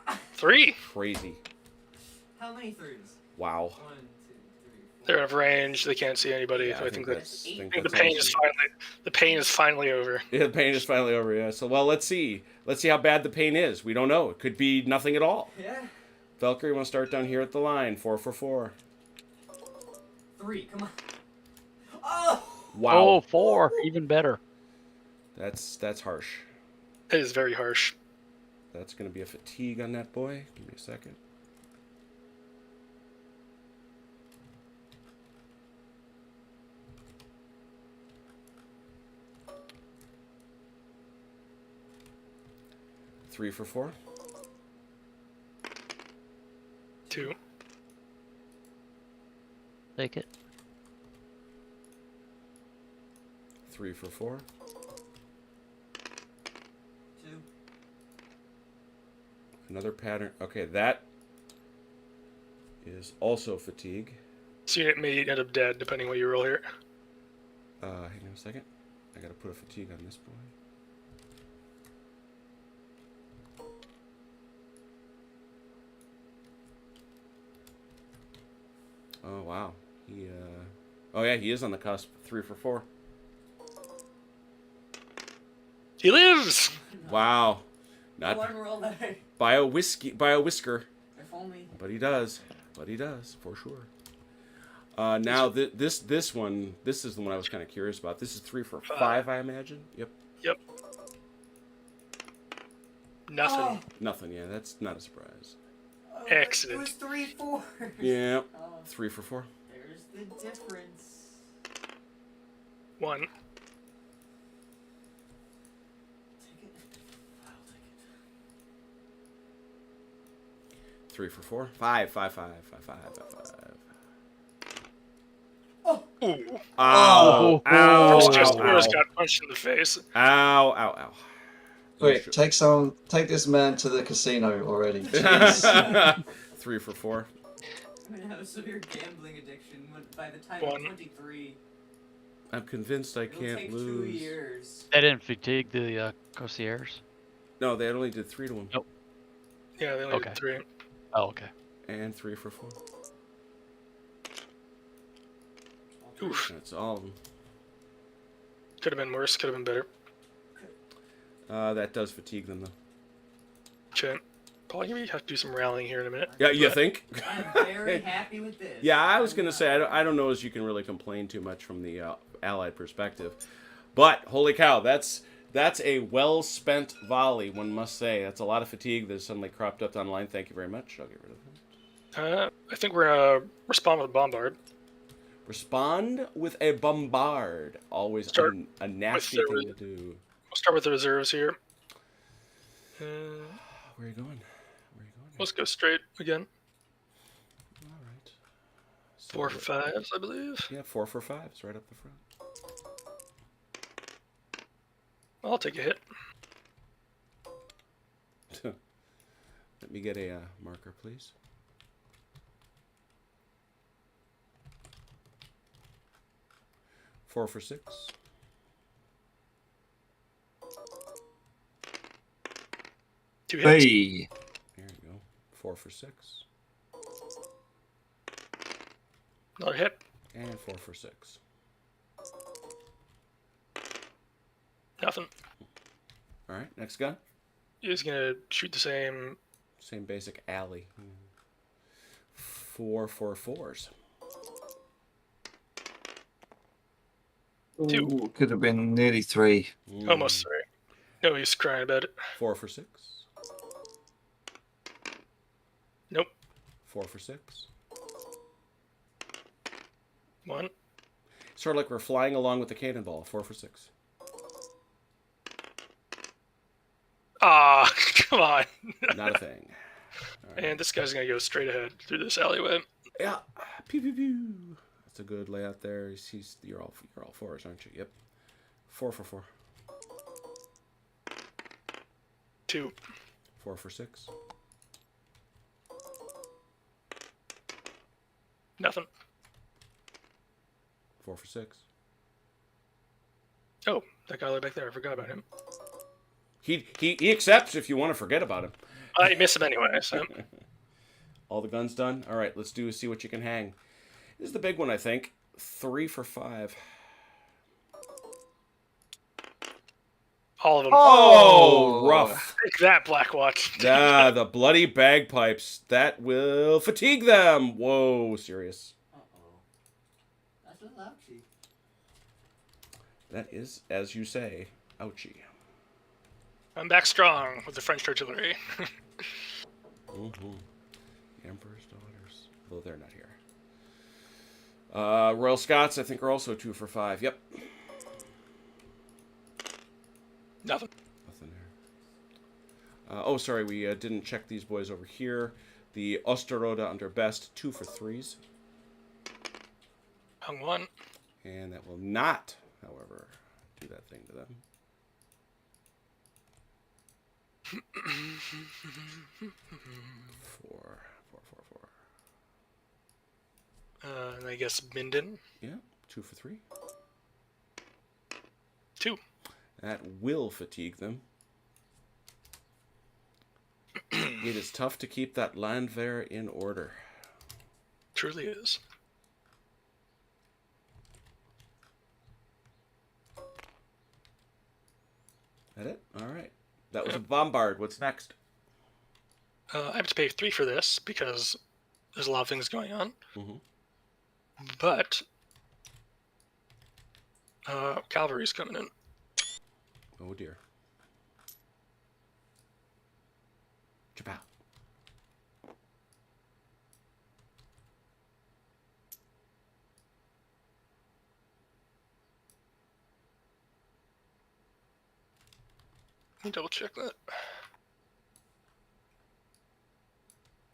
Yeah. 3. Crazy. How many 3s? Wow. 1, 2, 3, They're out of range. They can't see anybody. Yeah, so I think that think the that's pain all is she- finally over. Yeah, the pain is finally over. Yeah. So well, let's see. Let's see how bad the pain is. We don't know. It could be nothing at all. Yeah. Valkyrie, you want to start down here at the line? 4 for 4. 3, come on. Oh! Wow. Oh, 4, even better. That's harsh. It is very harsh. That's going to be a fatigue on that boy. Give me a second. Three for 4. 2. Take it. 3 for 4. 2. Another pattern. Okay, that is also fatigue. So you may end up dead depending what you roll here. Hang on a second. I gotta put a fatigue on this boy. Oh wow. He oh yeah, he is on the cusp. 3 for 4. He lives. Wow. Not Not one roll that I... by a whisker, If only... but he does. But he does for sure. Now this one, this is the one I was kind of curious about. This is 3 for 5, I imagine. Yep. Yep. Nothing. Oh, Nothing. Yeah, that's not a surprise. oh, Excellent. It was 3 4. Yeah. Oh, 3 for 4. there's the difference. 1. Take it. I'll take it. 3 for 4. 5, 5, 5, 5, 5, 5, 5. Oh! Ooh. Ow! Oh. Ow! First Ow! just Ow! got punched in the face. Ow! Ow! Ow! Quick, take this man to the casino already. 3 for 4. I'm gonna have a severe gambling addiction by the time 1. I'm 23. I'm convinced I It'll can't take lose. 2 years. That didn't fatigue the concierge. No, they only did 3 to him. Nope. Yeah, they only Okay. did 3. Oh, okay. And 3 for 4. Oof. That's all of them. Could have been worse. Could have been better. That does fatigue them though. Shit. Probably gonna have to do some rallying here in a minute. Yeah, you But think? I'm very happy with this. Yeah, I was gonna say I don't know as you can really complain too much from the Allied perspective, but holy cow, that's a well spent volley. One must say that's a lot of fatigue that suddenly cropped up online. Thank you very much. I'll get rid of them. I think we're gonna respond with bombard. Respond with a bombard. Always Start a nasty with thing to do. We'll start with the reserves here. Where are you going? Where are you going? Let's go straight again. All right. So 4 for 5s, I believe. Yeah, 4 for 5s right up the front. I'll take a hit. Let me get a marker, please. Four for 6. Two hits. Hey, There you go. 4 for 6. Another hit. And 4 for 6. Nothing. All right, next gun. He's gonna shoot the same. Same basic alley. 4 for 4s. 2. Ooh, could have been nearly 3. Almost 3. No, he's crying about it. 4 for 6. Nope. 4 for 6. 1. Sort of like we're flying along with the cannonball. 4 for 6. Ah, come on. Not a thing. All right. And this guy's gonna go straight ahead through this alleyway. Yeah. Pew pew pew. That's a good layout there. You're all 4s, aren't you? Yep. 4 for 4. 2. 4 for 6. Nothing. 4 for 6. Oh, that guy back there. I forgot about him. He accepts if you want to forget about him. I miss him anyway, so. All the guns done. All right, let's see what you can hang. This is the big one, I think. 3 for 5. All of them. Oh, rough. Take that, Blackwatch. The bloody bagpipes. That will fatigue them. Whoa, serious. Uh-oh. That's a little ouchy. That is, as you say, ouchie. I'm back strong with the French artillery. Mm-hmm. Emperor's Daughters. Though they're not here. Royal Scots, I think, are also 2 for 5. Yep. Nothing. Nothing there. Sorry, we didn't check these boys over here. The Osterode under best, 2 for 3s. Hung 1. And that will not, however, do that thing to them. Four. And I guess Minden. Yeah, 2 for 3. 2. That will fatigue them. It is tough to keep that Landwehr in order. Truly is. That it? All right. That was a bombard. What's next? I have to pay 3 for this because there's a lot of things going on. Mm-hmm. But cavalry's coming in. Oh dear. Chapow. Let me double check that.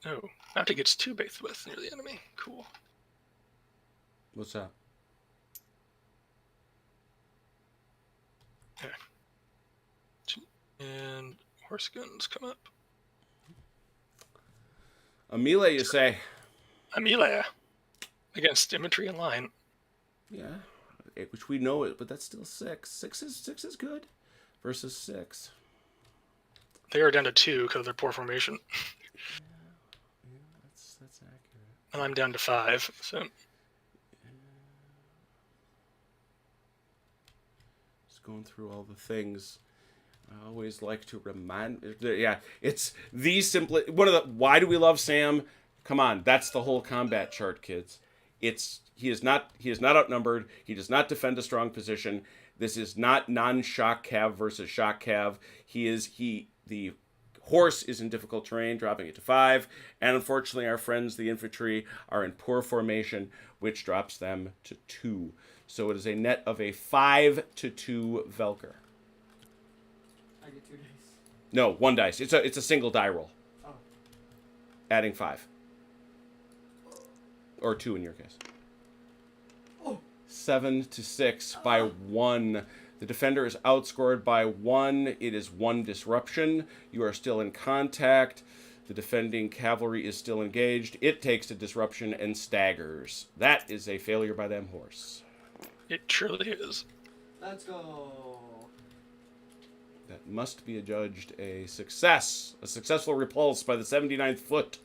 Oh, Bounty gets 2 base width near the enemy. Cool. What's that? Okay. And horse guns come up. A melee, you say? A melee against infantry in line. Yeah, which we know it, but that's still 6. 6 is good versus 6. They are down to 2 because of their poor formation. Yeah, that's accurate. And I'm down to 5, so... Just going through all the things. I always like to remind... Yeah, it's the simple... Why do we love Sam? Come on, that's the whole combat chart, kids. He is not outnumbered. He does not defend a strong position. This is not non-shock cav versus shock cav. The horse is in difficult terrain, dropping it to 5. And unfortunately, our friends, the infantry, are in poor formation, which drops them to 2. So it is a net of a 5 to 2 Velker. I get 2 dice. No, 1 dice. It's a single die roll. Oh. Adding 5. Or 2 in your case. Oh. 7 to 6 by 1. The defender is outscored by 1. It is 1 disruption. You are still in contact. The defending cavalry is still engaged. It takes a disruption and staggers. That is a failure by them horse. It truly is. Let's go. That must be adjudged a success. A successful repulse by the 79th Foot.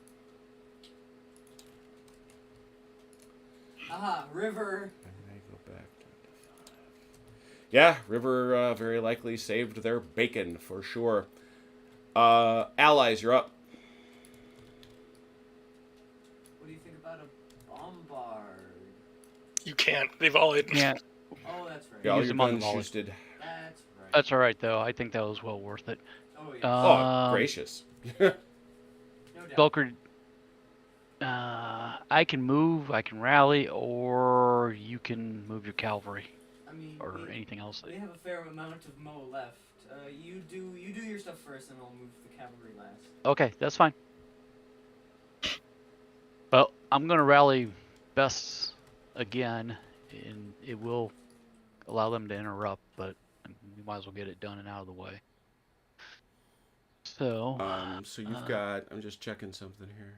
Aha, river. Yeah, River very likely saved their bacon for sure. Allies, you're up. What do you think about a bombard? You can't. They've all eaten. Yeah, Oh, that's right. Yeah, all Use your them on the guns volley. boosted. That's right. that's all right though. I think that was well worth it. Oh, yeah. Oh, gracious. No doubt. Belker, I can move, I can rally, or you can move your cavalry I mean, or anything else. we have a fair amount of Mo left. You do your stuff first, and I'll move the cavalry last. Okay, that's fine. Well, I'm gonna rally Bess again, and it will allow them to interrupt, but we might as well get it done and out of the way. So, So you've got... I'm just checking something here.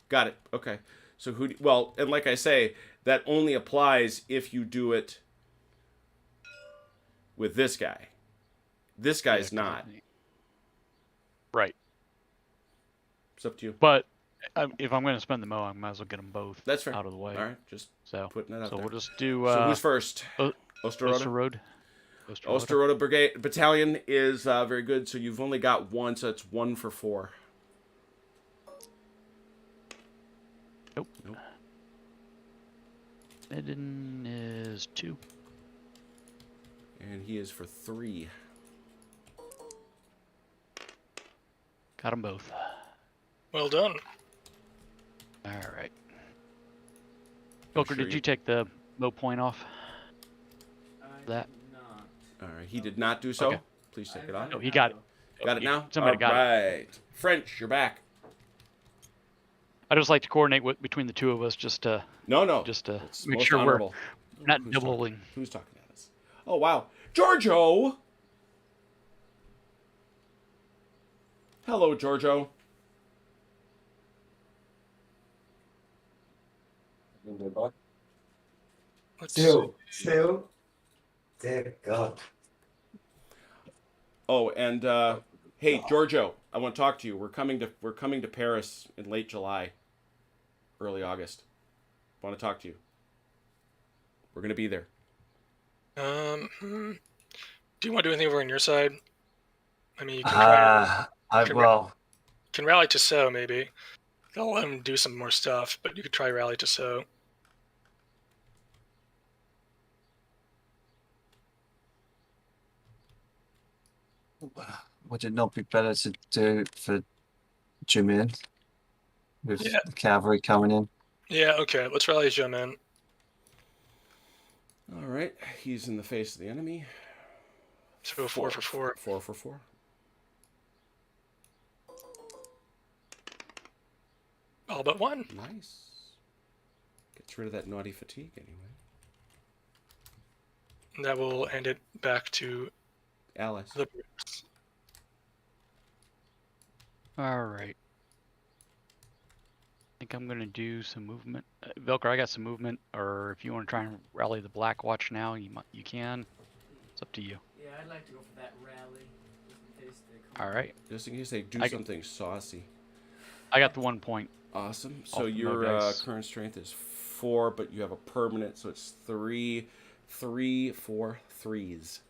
Got it. Okay. So well, and like I say, that only applies if you do it with this guy. This guy's not. right. It's up to you. But if I'm going to spend the mo, I might as well get them both That's fair. out of the way. All right, just So, putting that out so there. we'll just do. So who's first? O- Osterode? Osterode. Osterode Brigade Battalion is very good. So you've only got one, so it's 1 for 4. Nope. Nope. Eden is 2. And he is for 3. Got them both. Well done. All right. Booker, sure did you- you take the mo point off? I That- did not. All right, he did not do so. Okay. Please take I've it off. No, he got it. Got it now? Somebody got it. Right. French, you're back. I just like to coordinate between the two of us just to No. just to It's make most sure honorable. we're not Who's doubling. Talking? Who's talking at us? Oh, wow. Giorgio! Hello, Giorgio. Let's Still. Dear God. Oh, and hey, Giorgio, I want to talk to you. We're coming to Paris in late July, early August. Want to talk to you. We're gonna be there. Do you want to do anything over on your side? I mean, you can try. Can rally to so maybe. I'll let him do some more stuff, but you could try rally to so. Would it not be better to do it for Jimin with Yeah. the cavalry coming in? Yeah, okay. Let's rally Jim in. All right, he's in the face of the enemy. So 4 for 4. 4 for 4. All but 1. Nice. Gets rid of that naughty fatigue anyway. And that will end it back to Alice. the. All right. I think I'm gonna do some movement. Velcro, I got some movement. Or if you want to try and rally the Black Watch now, you can. It's up to you. Yeah, I'd like to go for that rally. Just in case they come. All right. Just in case they do I- something saucy. I got the 1 point. Awesome. Off So the your dice. current strength is 4, but you have a permanent, so it's 3, 4 3s.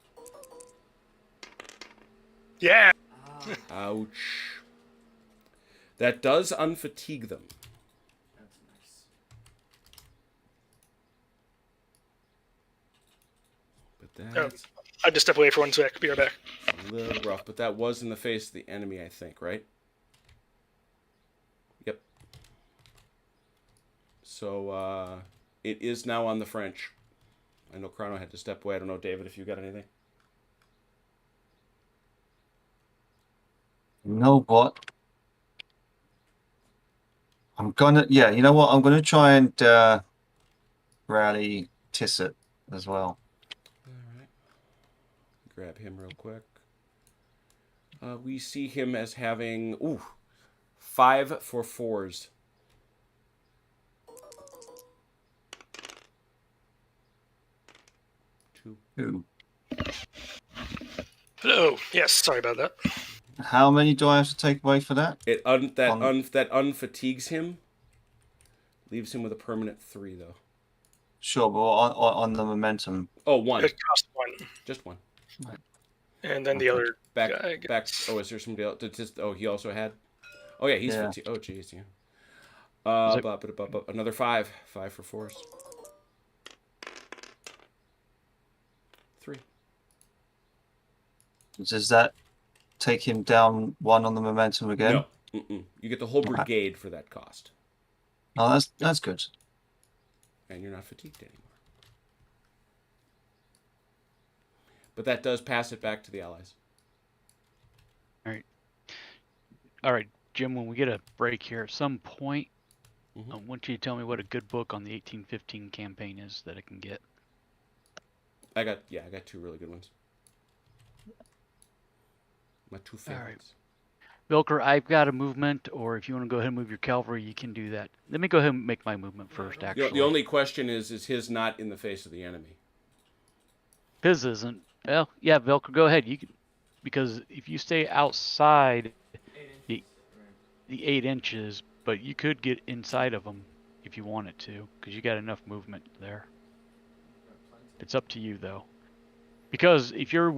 Yeah! Ah, Ouch. That does unfatigue them. that's nice. But that's I just step away for 1 sec. Be right back. a little rough. But that was in the face of the enemy, I think, right? Yep. So it is now on the French. I know Chrono had to step away. I don't know, David, if you got anything. You know what? You know what? I'm gonna try and rally Tissot as well. All right. Grab him real quick. We see him as having 5 for 4s. Ooh. Hello. Yes, sorry about that. How many do I have to take away for that? That unfatigues him. Leaves him with a permanent 3 though. Sure, but on the momentum. Oh, 1. It cost 1. Just 1. And then the other Back. guy Oh, is there somebody else? He also had. Oh yeah, he's Yeah. fatigued. Oh jeez, yeah. Is it- Another 5. 5 for 4s. 3. Does that take him down 1 on the momentum again? No. Mm-mm. You get the whole Okay. brigade for that cost, Oh, that's good. and you're not fatigued anymore. But that does pass it back to the allies. All right, Jim. When we get a break here, at some point, Mhm. I want you to tell me what a good book on the 1815 campaign is that I can get. I got 2 really good ones. My 2 All right. favorites. Vilker, I've got a movement, or if you want to go ahead and move your cavalry, you can do that. Let me go ahead and make my movement first, The actually. only question is his not in the face of the enemy? His isn't. Well, yeah, Vilker, go ahead. You can, because if you stay outside 8 inches. the 8 inches, but you could get inside of them if you wanted to, because you got enough movement there. It's up to you though, because if you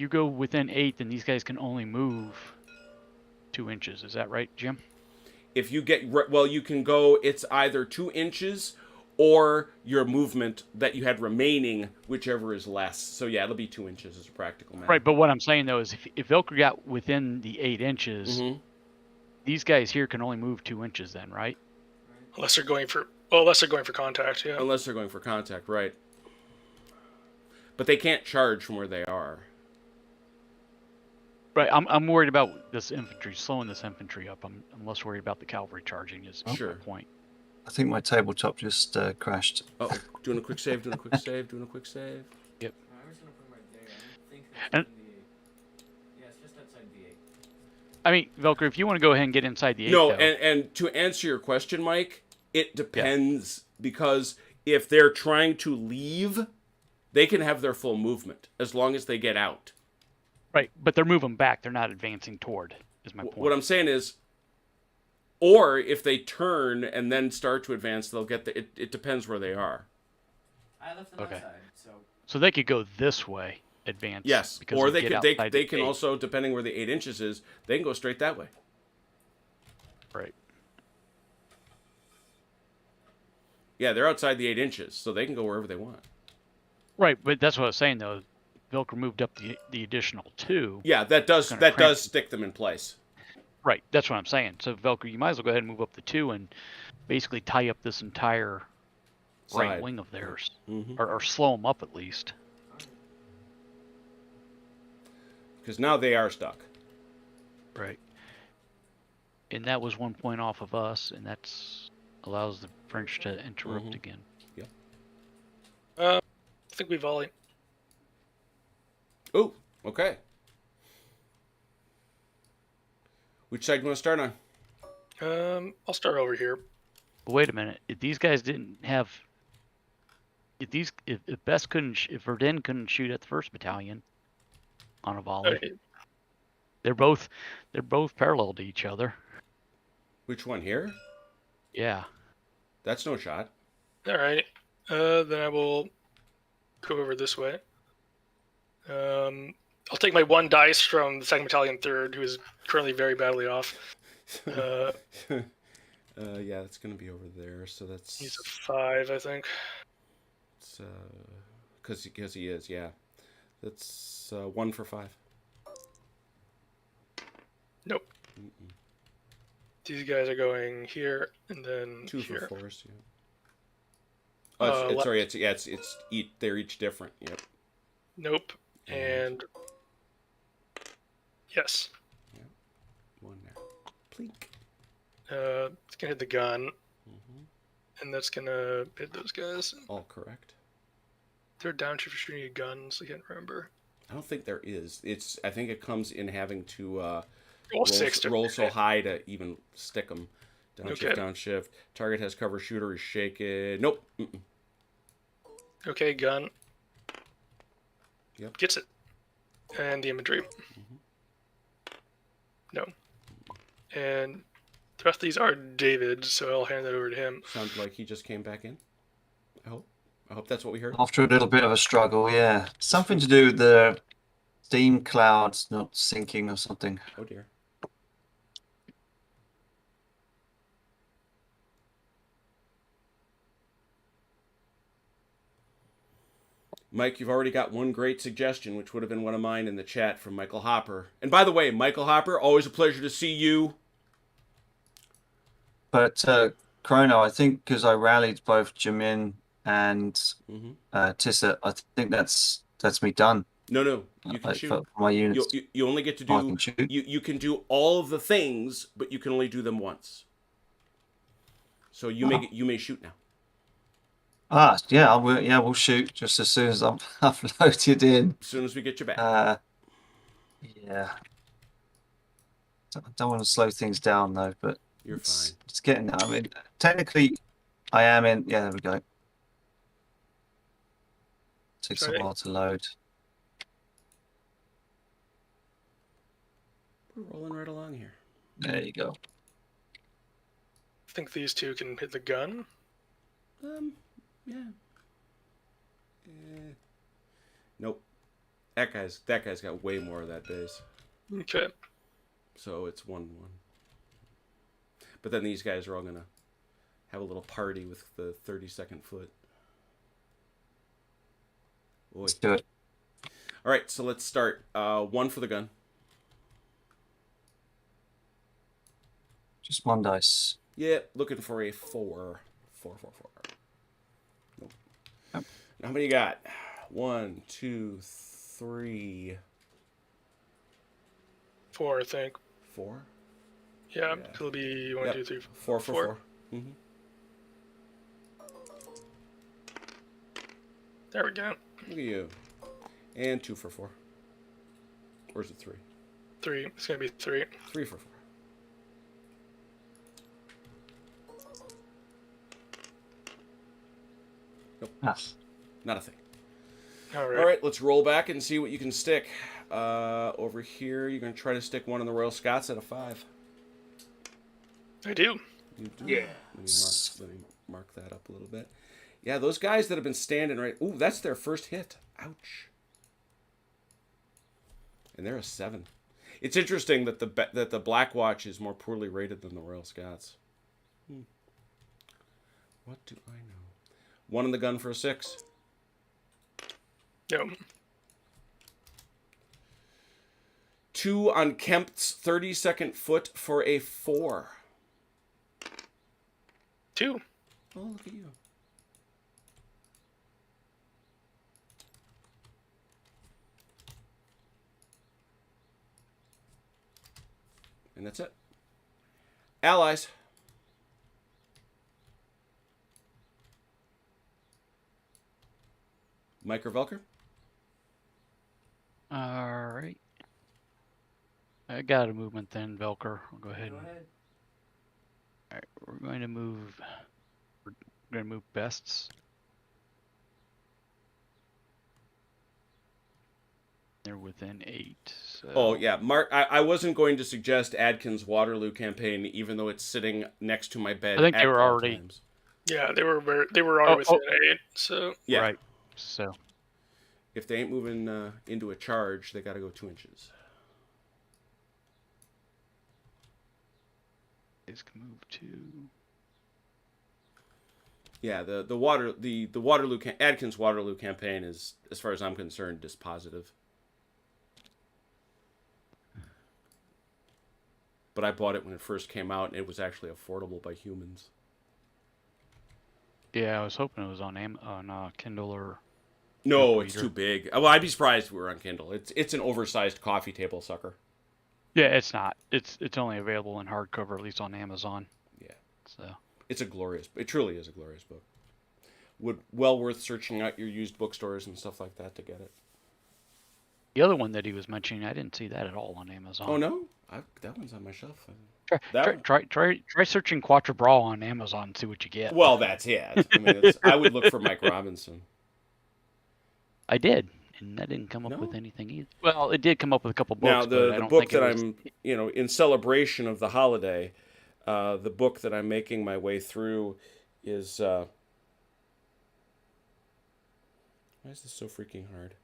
go within 8, then these guys can only move 2 inches. Is that right, Jim? If you get well, you can go. It's either 2 inches or your movement that you had remaining, whichever is less. So yeah, it'll be 2 inches as a practical matter. Right, but what I'm saying though is if Velcro got within the 8 inches, these guys here can only move 2 inches then, right? Unless they're going for contact, yeah. Unless they're going for contact, right? But they can't charge from where they are. Right, I'm worried about this infantry, slowing this infantry up. I'm less worried about the cavalry charging is my point. I think my tabletop just crashed. Oh, doing a quick save, doing a quick save, doing a quick save. Yep. I'm just gonna put him right there. I think that's And- in the 8. Yeah, it's just outside the 8. I mean, Velcro, if you want to go ahead and get inside the 8, No, though, and to answer your question, Mike, it depends because if they're trying to leave, they can have their full movement as long as they get out. right, but they're moving back. They're not advancing toward, is my point. What I'm saying is, or if they turn and then start to advance, they'll get it depends where they are. I left them outside, so So they could go this way, advance. Yes, because or they they get could outside they the can 8. also, depending where the 8 inches is, they can go straight that way. Right. Yeah, they're outside the 8 inches, so they can go wherever they want. Right, but that's what I was saying though. Velcro moved up the additional 2. Yeah, that does Gonna cramp. stick them in place. Right, that's what I'm saying. So Velcro, you might as well go ahead and move up the 2 and basically tie up this entire right Side. wing of theirs, Mhm. or slow them up at least. Because now they are stuck. Right. And that was 1 point off of us, and that's allows the French to interrupt again. I think we volley. Oh, okay. Which side do you want to start on? I'll start over here. But wait a minute. If these guys didn't have, if Best couldn't, if Verdun couldn't shoot at the 1st Battalion on a volley, Okay. they're both parallel to each other. Which one here? Yeah. That's no shot. All right. Then I will go over this way. I'll take my 1 dice from the 2nd Battalion 3rd, who is currently very badly off. Yeah, it's gonna be over there. So that's He's a 5, I think. it's because he is. Yeah, that's 1 for 5. Nope. These guys are going here and then 2 here. for 4. Yeah. Oh, it's, left. sorry. They're each different. Yep. Nope. And yes. 1 there. Plink. It's gonna hit the gun, and that's gonna hit those guys. All correct. They're downshift for shooting a gun, so I can't remember. I don't think there is. I think it comes in having to Roll so high to even stick them. Downshift, Okay. downshift. Target has cover. Shooter is shaken. Nope. Mm-mm. Okay, gun. Yep. Gets it. And the infantry. No. And the rest of these are David's, so I'll hand that over to him. Sounds like he just came back in. I hope that's what we heard. After a little bit of a struggle, yeah. Something to do with the steam clouds not sinking or something. Oh dear. Mike, you've already got one great suggestion, which would have been one of mine in the chat from Michael Hopper. And by the way, Michael Hopper, always a pleasure to see you. But Chrono, I think because I rallied both Jamin and Tissa, I think that's me done. No, you can Like, shoot. for my units. You only get to I do can shoot. you can do all of the things, but you can only do them once. So you may shoot now. Yeah, we'll shoot just as soon as I've loaded in. As soon as we get you back. Yeah. I don't want to slow things down though, but You're fine. it's getting there. I mean, technically, I am in. Yeah, there we go. Takes a Right. while to load. We're rolling right along here. There you go. think these two can hit the gun. Yeah. Nope. That guy's got way more of that base. Okay. So it's 1-1. But then these guys are all gonna have a little party with the 32nd foot. Boy. Let's do it. All right, so let's start. 1 for the gun. Just 1 dice. Yeah, looking for a 4. 4. Nope. Yep. How many you got? 1, 2, 3, 4, I think. 4. Yeah, Yeah. it'll be 1, Yep. 2, 3, 4 for 4. Mm-hmm. There we go. Look at you. And 2 for 4. Or is it 3? 3. It's gonna be 3. 3 for 4. Nope. Ah. Not a thing. All right. All right, let's roll back and see what you can stick. Over here, you're going to try to stick one in the Royal Scots at a 5. I do. You do? Yeah. Let me mark that up a little bit. Yeah, those guys that have been standing right... Ooh, that's their first hit. Ouch. And they're a 7. It's interesting that the Black Watch is more poorly rated than the Royal Scots. What do I know? 1 in the gun for a 6. Yep. 2 on Kempt's 32nd foot for a 4. 2. Oh, look at you. And that's it. Allies. Mike or Velker? All right. I got a movement then, Velker. I'll go ahead. Go And, ahead. all right, we're going to move. We're going to move bests. They're within 8. So. Oh, yeah. Mark, I wasn't going to suggest Adkins' Waterloo campaign, even though it's sitting next to my bed. I think they at were all already- times. Yeah, they were already within 8. So Yeah. Right. So. If they ain't moving into a charge, they got to go 2 inches. These can move 2. Yeah, the Waterloo Adkins Waterloo campaign is, as far as I'm concerned, dispositive. But I bought it when it first came out, and it was actually affordable by humans. Yeah, I was hoping it was on Kindle or. No, Book it's reader. too big. Well, I'd be surprised if we were on Kindle. It's an oversized coffee table sucker. Yeah, it's not. It's only available in hardcover, at least on Amazon. Yeah. So. It truly is a glorious book. Well worth searching out your used bookstores and stuff like that to get it. The other one that he was mentioning, I didn't see that at all on Amazon. Oh no, that one's on my shelf. Try searching Quatre Bra on Amazon and see what you get. Well, that's it. I mean, I would look for Mike Robinson. I did, and that didn't come up No? with anything either. Well, it did come up with a couple books. Now, but I the don't book think it that was- I'm, in celebration of the holiday, the book that I'm making my way through is. Why is this so freaking hard?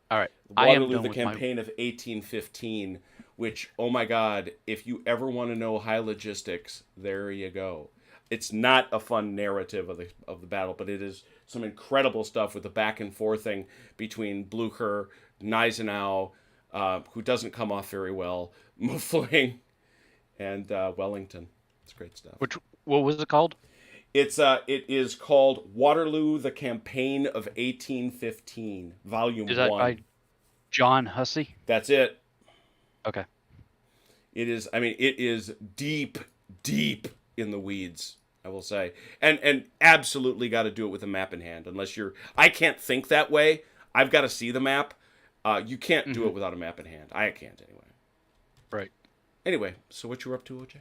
All right, I am Waterloo, done the with my. campaign of 1815, which, oh my God, if you ever want to know high logistics, there you go. It's not a fun narrative of the battle, but it is some incredible stuff with the back and forthing between Blucher, Gneisenau, who doesn't come off very well, Muffling, and Wellington. It's great stuff. What was it called? It is called Waterloo, the Campaign of 1815, Volume Is that 1. by John Hussey? That's it. Okay. It is deep, deep in the weeds, I will say. And absolutely got to do it with a map in hand. I can't think that way. I've got to see the map. You can't do it without a map in hand. I can't anyway. Right. Anyway, so what you were up to, OJ?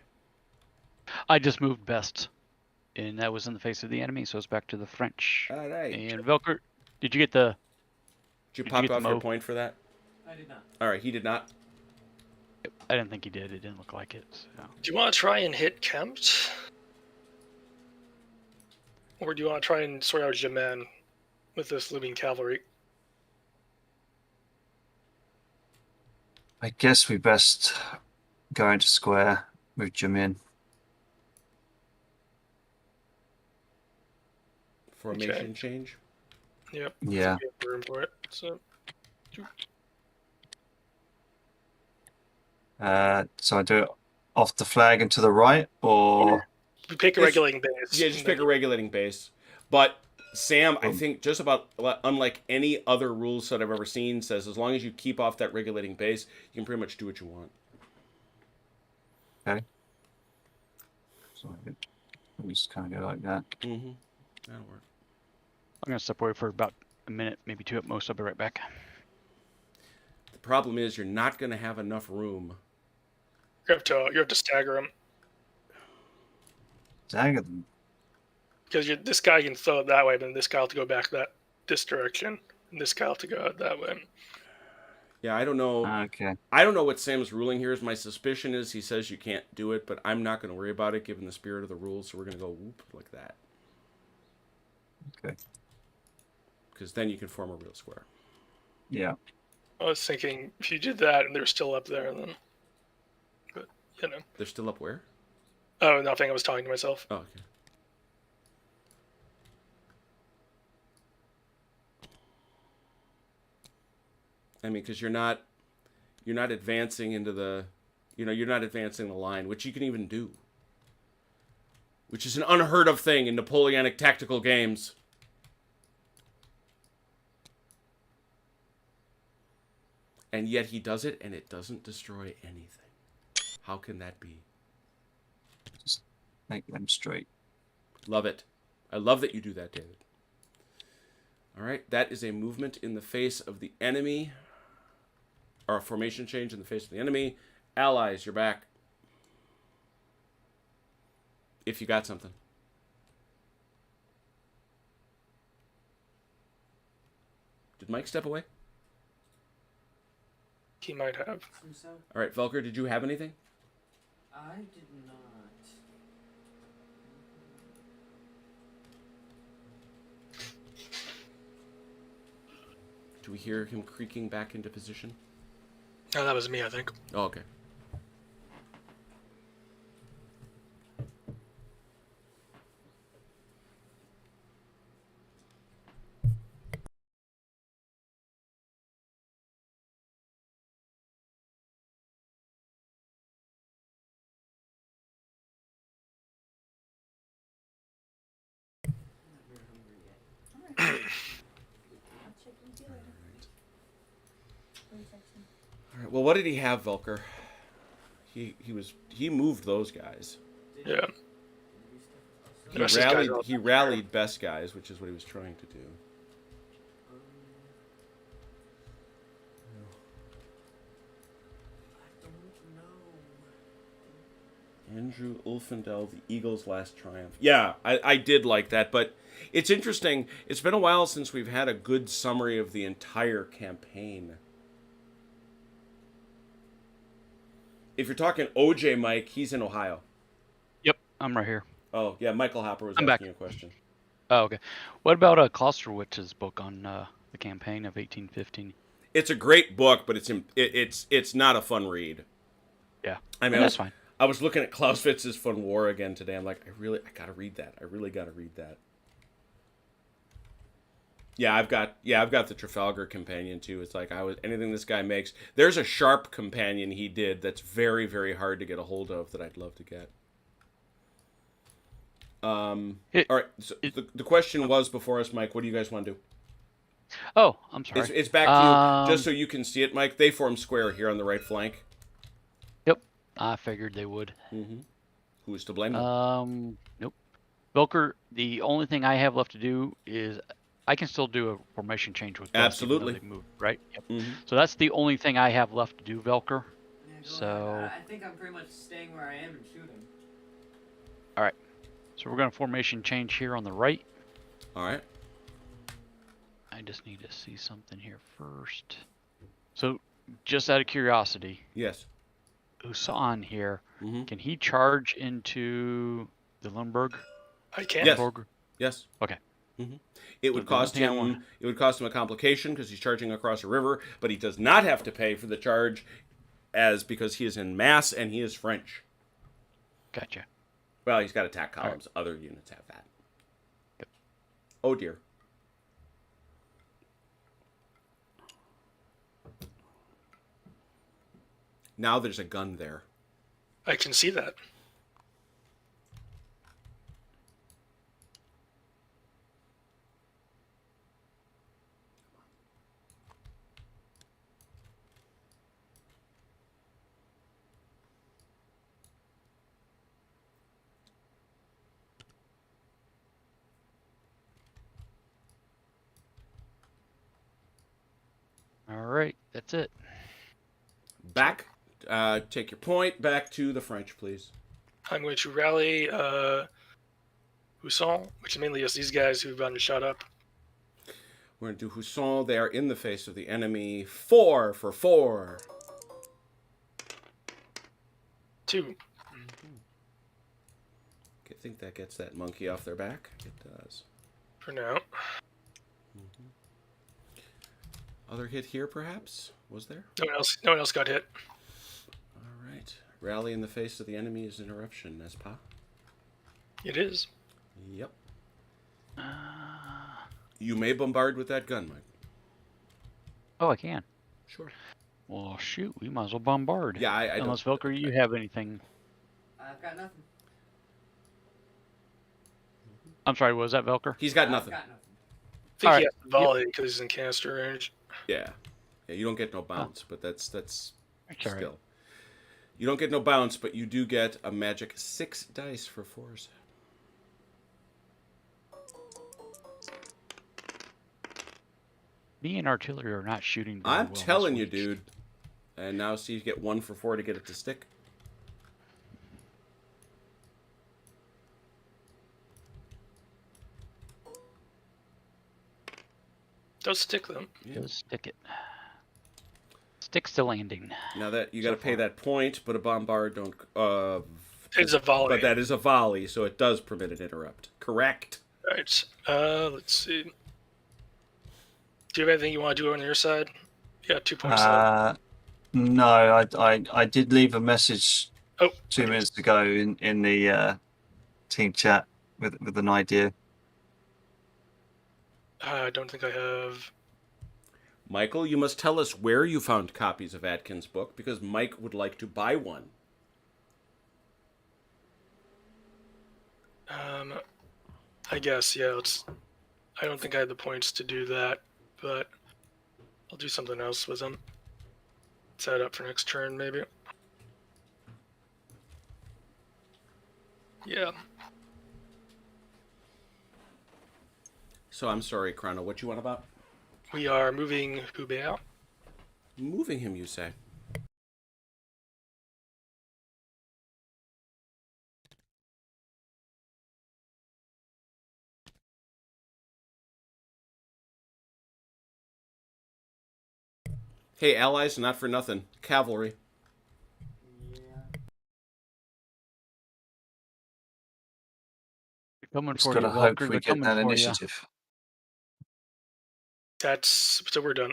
I just moved best, and that was in the face of the enemy, so it's back to the French. All right. And Velker, did you get the? Did you Did pop you get off the your mo? point for that? I did not. All right, he did not. I didn't think he did. It didn't look like it. So. do you want to try and hit Kempt? Or do you want to try and sort out Jimen with this looming cavalry? I guess we best go into square with Jamin. Formation change. Yep. Yeah. We have room for it. So So I do it off the flag and to the right, or we pick a It's- regulating base. Yeah, just and pick then a regulating base. But Sam, I think just about unlike any other rule set I've ever seen, says as long as you keep off that regulating base, you can pretty much do what you want. okay. So we just kind of go like that. Mm-hmm. That'll work. I'm gonna step away for about a minute, maybe two at most. I'll be right back. The problem is you're not going to have enough room. you have to stagger them Dagger them. because this guy can throw it that way, but then this guy will have to go back this direction, and this guy will have to go out that way. Yeah, I don't know. Okay. I don't know what Sam's ruling here is. My suspicion is he says you can't do it, but I'm not going to worry about it given the spirit of the rules. So we're going to go whoop like that. Okay. Because then you can form a real square. Yeah. I was thinking if you did that and they're still up there, then, but you know. They're still up where? Oh, nothing. I was talking to myself. Oh, okay. I mean, because you're not advancing into the, you're not advancing the line, which you can even do. Which is an unheard of thing in Napoleonic tactical games. And yet he does it, and it doesn't destroy anything. How can that be? Just make them straight. Love it. I love that you do that, David. All right, that is a movement in the face of the enemy. Or a formation change in the face of the enemy. Allies, you're back. If you got something. Did Mike step away? He might have. So All right, Velker, did you have anything? I did not. Do we hear him creaking back into position? No, that was me, I think. Oh, okay. All right. Well, what did he have, Velker? He moved those guys. Yeah. He The rest of these guys rallied. are all He back rallied best guys, which is what he was trying to do. I don't know. Andrew Ulfendel, the Eagles' last triumph. Yeah, I did like that, but it's interesting. It's been a while since we've had a good summary of the entire campaign. If you're talking OJ, Mike, he's in Ohio. Yep, I'm right here. Oh, yeah, Michael Hopper was I'm asking back. a question. Oh, okay. What about Klosterwitz's book on the campaign of 1815? It's a great book, but it's not a fun read. Yeah, I mean, that's fine. I was looking at Clausewitz's Fun War again today. I'm like, I gotta read that. I really gotta read that. Yeah, I've got the Trafalgar Companion too. It's like anything this guy makes. There's a Sharp Companion he did that's very, very hard to get a hold of that I'd love to get. All right. So the question was before us, Mike. What do you guys want to do? Oh, I'm sorry. It's back to you, just so you can see it, Mike. They form square here on the right flank. Yep, I figured they would. Mm-hmm. Who's to blame? Nope. Velker, the only thing I have left to do is I can still do a formation change with Best, even though Absolutely. they moved, right? Yep. Mm-hmm. So that's the only thing I have left to do, Velker. Yeah, go So- ahead. I think I'm pretty much staying where I am and shooting. So we're going to formation change here on the right. All right. I just need to see something here first. So, just out of curiosity, Yes. Husan here, Mm-hmm. can he charge into the Lundberg? I can. Yes. Lundberg? Yes. Okay. It would the cost thing I him. want- It would cost him a complication because he's charging across a river, but he does not have to pay for the charge, because he is in mass and he is French. Gotcha. Well, he's got attack columns. Other units have that. Yep. Oh dear. Now there's a gun there. I can see that. All right, that's it. Back. Take your point. Back to the French, please. I'm going to rally Husson, which is mainly just these guys who've gotten shot up. We're going to do Husson. They are in the face of the enemy. 4 for 4. 2. I think that gets that monkey off their back. It does. For now. Other hit here, perhaps? Was there? No one else got hit. All right. Rally in the face of the enemy is interruption, n'est-ce pas? It is. Yep. You may bombard with that gun, Mike. Oh, I can. Sure. Well, shoot, we might as well bombard. Yeah, I don't... Unless Velker, you have anything. I've got nothing. I'm sorry, was that Velker? He's got I've nothing. got nothing. I think All he right. has to volley because he's in canister range. Yeah. Yeah, you don't get no bounce, but that's That's still. all right. You don't get no bounce, but you do get a magic 6 dice for 4s. Me and artillery are not shooting very I'm well telling this you, week. dude. And now see you get 1 for 4 to get it to stick. Don't stick them. Just stick it. Sticks to landing. Now that you got to pay that point, but a bombard don't. It's a volley. But that is a volley, so it does permit an interrupt. Correct. Right. Let's see. Do you have anything you want to do on your side? Yeah, 2 points left. No, I did leave a message Oh, 2 minutes ago in the team chat with an idea. I don't think I have. Michael, you must tell us where you found copies of Atkins' book, because Mike would like to buy one. I guess, yeah. I don't think I had the points to do that, but I'll do something else with them. Set it up for next turn, maybe. Yeah. So I'm sorry, Chrono. What you want about? We are moving Hubei out. Moving him, you say? Hey, allies, not for nothing. Cavalry. Yeah. They're coming Just for gotta you, hope Velker. we They're get coming that for you. initiative. So we're done.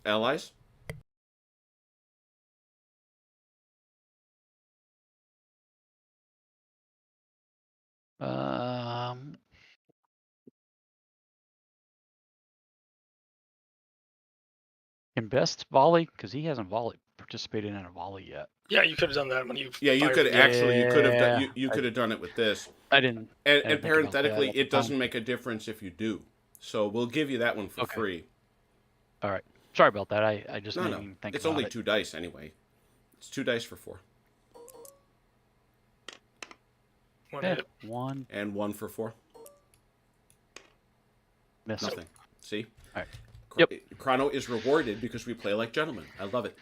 Allies? Can Best volley? Because he hasn't participated in a volley yet. Yeah, you could have done that when you. Yeah, you fired could it. actually. You could have done. Yeah, You could have done it with this. I didn't. And, didn't and think about that parenthetically, at the it doesn't time. make a difference if you do. So we'll give you that one for Okay. free. All right. Sorry about that. I just No, didn't no. even think It's about only it. 2 dice anyway. It's 2 dice for 4. One Yeah, hit. 1 And 1 for 4. miss. Nothing. See? All right. Yep. Chrono is rewarded because we play like gentlemen. I love it.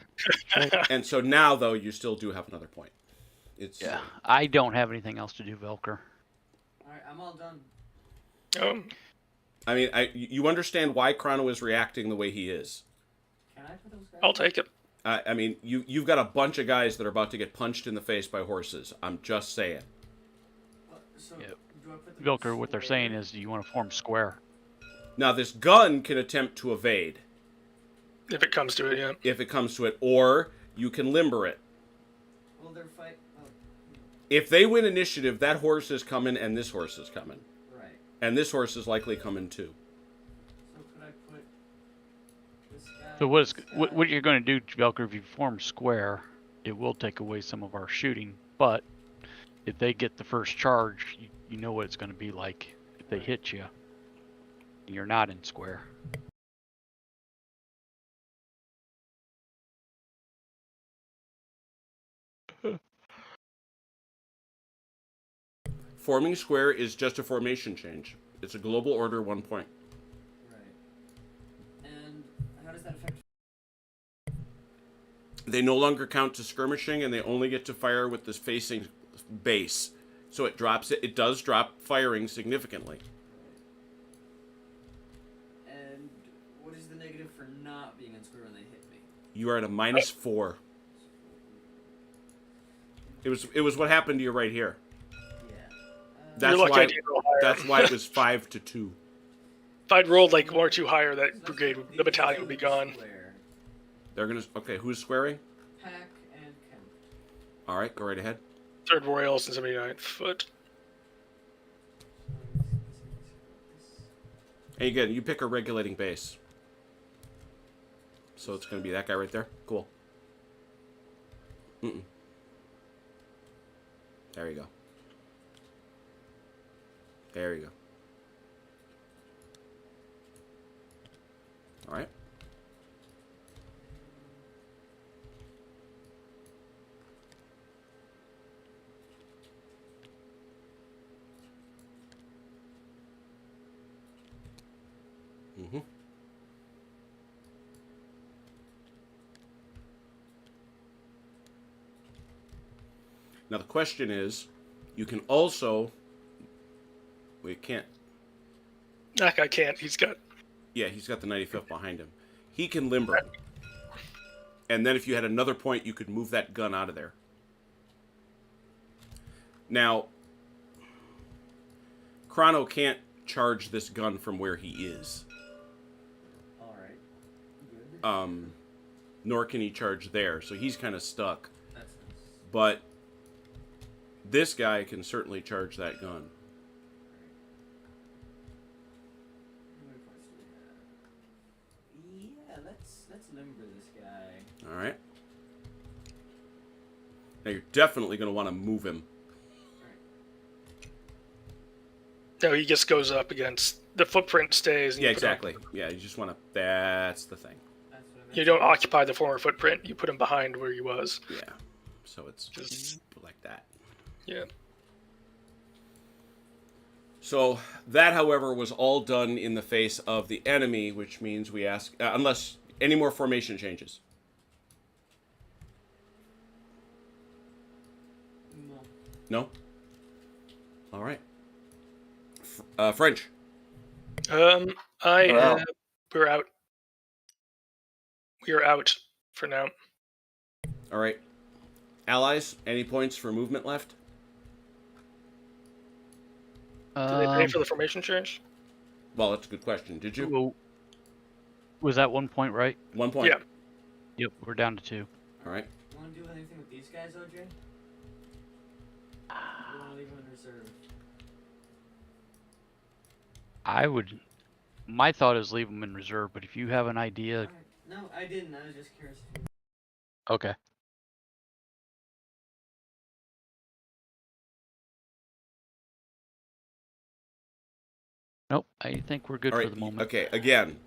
And so now, though, you still do have another point. It's Yeah. I don't have anything else to do, Velker. Alright, I'm all done. I mean, you understand why Chrono is reacting the way he is. Can I put those guys? I'll take it. I mean, you've got a bunch of guys that are about to get punched in the face by horses. I'm just saying. So Yeah. do I put them in Vilker, what they're saying square? is you want to form square. Now, this gun can attempt to evade If it comes to it, yeah. if it comes to it, or you can limber it. Well, they're fight. Oh, If they win initiative, that horse is coming and this horse is coming. right. And this horse is likely coming too. So could I put this guy? So this what guy? you're going to do, Velker, if you form square, it will take away some of our shooting. But if they get the first charge, you know what it's going to be like if they hit you. You're not in square. Forming square is just a formation change. It's a global order 1 point. Right. And how does that affect? They no longer count to skirmishing, and they only get to fire with this facing base. So it drops it. It does drop firing significantly. And what is the negative for not being in square when they hit me? You are at a -4. It was what happened to you right here. Yeah. That's You're lucky why. I didn't roll higher. That's why it was 5-2. If I'd rolled like 1 or 2 higher, that So brigade, these the battalion would be two gone. square. They're gonna. Okay, who's squaring? Pack and Kemp. All right, go right ahead. 3rd Royals and 79th Foot. And again, you pick a regulating base. So it's gonna be that guy right there. Cool. There you go. There you go. All right. Mm-hmm. Now the question is, you can also. We can't. That guy can't. He's got. Yeah, he's got the 95th behind him. He can limber. And then if you had another point, you could move that gun out of there. Now, Chrono can't charge this gun from where he is. Alright. Good. Nor can he charge there, so he's kind of stuck. That's nice. But this guy can certainly charge that gun. How many points do we have? Yeah, let's limber this guy. All right. Now you're definitely going to want to move him. No, he just goes up against the footprint stays. And Yeah, you put him- exactly. Yeah, you just want to. That's the thing. That's what I meant. You don't occupy the former footprint. You put him behind where he was. Yeah. So it's Just- like that. Yeah. So that, however, was all done in the face of the enemy, which means we ask, unless any more formation changes. No. No? All right. French. I We're out. we're out. We are out for now. All right. Allies, any points for movement left? Do they pay for the formation change? Well, that's a good question. Did you? Well, was that 1 point, right? 1 point. Yeah. Yep, we're down to 2. All right. You want to do anything with these guys, OJ? You want to leave them in reserve? I would. My thought is leave them in reserve, but if you have an idea, Alright. No, I didn't. I was just curious. okay. Nope, I think we're good All for right. the moment. Okay. Again,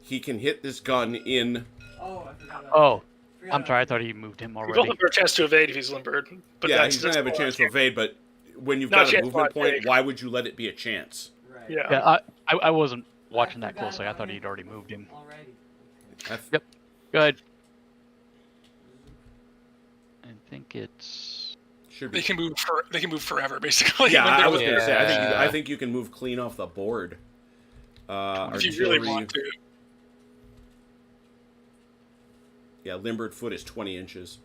he can hit this gun in. Oh, I forgot about Oh, that. Forgot I'm about sorry. I that. thought he moved him We already. both have a chance to evade if he's limbered. But Yeah, that's, he's gonna have a that's chance to evade, but when you've Not a got a chance, movement but point, like- why would you let it be a chance? Right. Yeah. Yeah, I wasn't watching that forgot closely. I about thought him. he'd already moved him. Alrighty. That's- Yep. Go ahead. I think it's. Should They be. can move. They can move forever, basically. Yeah, when they're I was with- gonna say. I Yeah. think you can move clean off the board. if you really Artillery. want to. Yeah, limbered foot is 20 inches.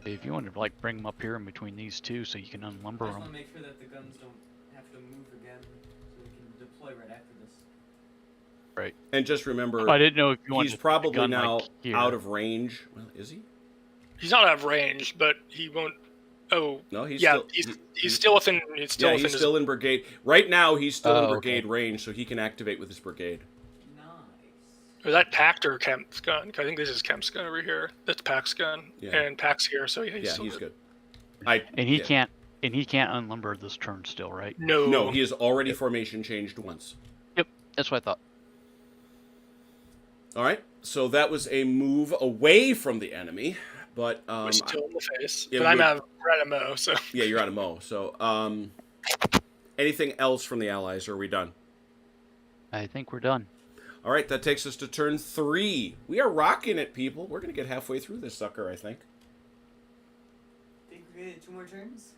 If you want to like bring them up here in between these two, so you can unlumber I just want them. to make sure that the guns don't have to move again, so we can deploy right after this. Right. And just remember, I didn't know if you wanted he's to put the probably gun, now like, here. out of range. Well, is he? He's not out of range, but he won't. Oh, No, he's yeah, still. he's still within. He's still Yeah, within he's his. still in brigade. Right now, he's still in Oh, brigade okay. range, so he can activate with his brigade. Nice. Or that Pact or Kemp's gun? I think this is Kemp's gun over here. That's Pact's gun, Yeah. and Pact's here, so yeah, Yeah, still he's good. good. And he yeah. can't. And he can't unlumber this turn still, right? No, No, he has already formation changed once. Yep. That's what I thought. All right, so that was a move away from the enemy, but we're still in the face. yeah, but I'm we're- out of Mo, so yeah, you're out of Mo. So, anything else from the allies? Or are we done? I think we're done. All right, that takes us to turn 3. We are rocking it, people. We're gonna get halfway through this sucker, I think. Think we're gonna get 2 more turns?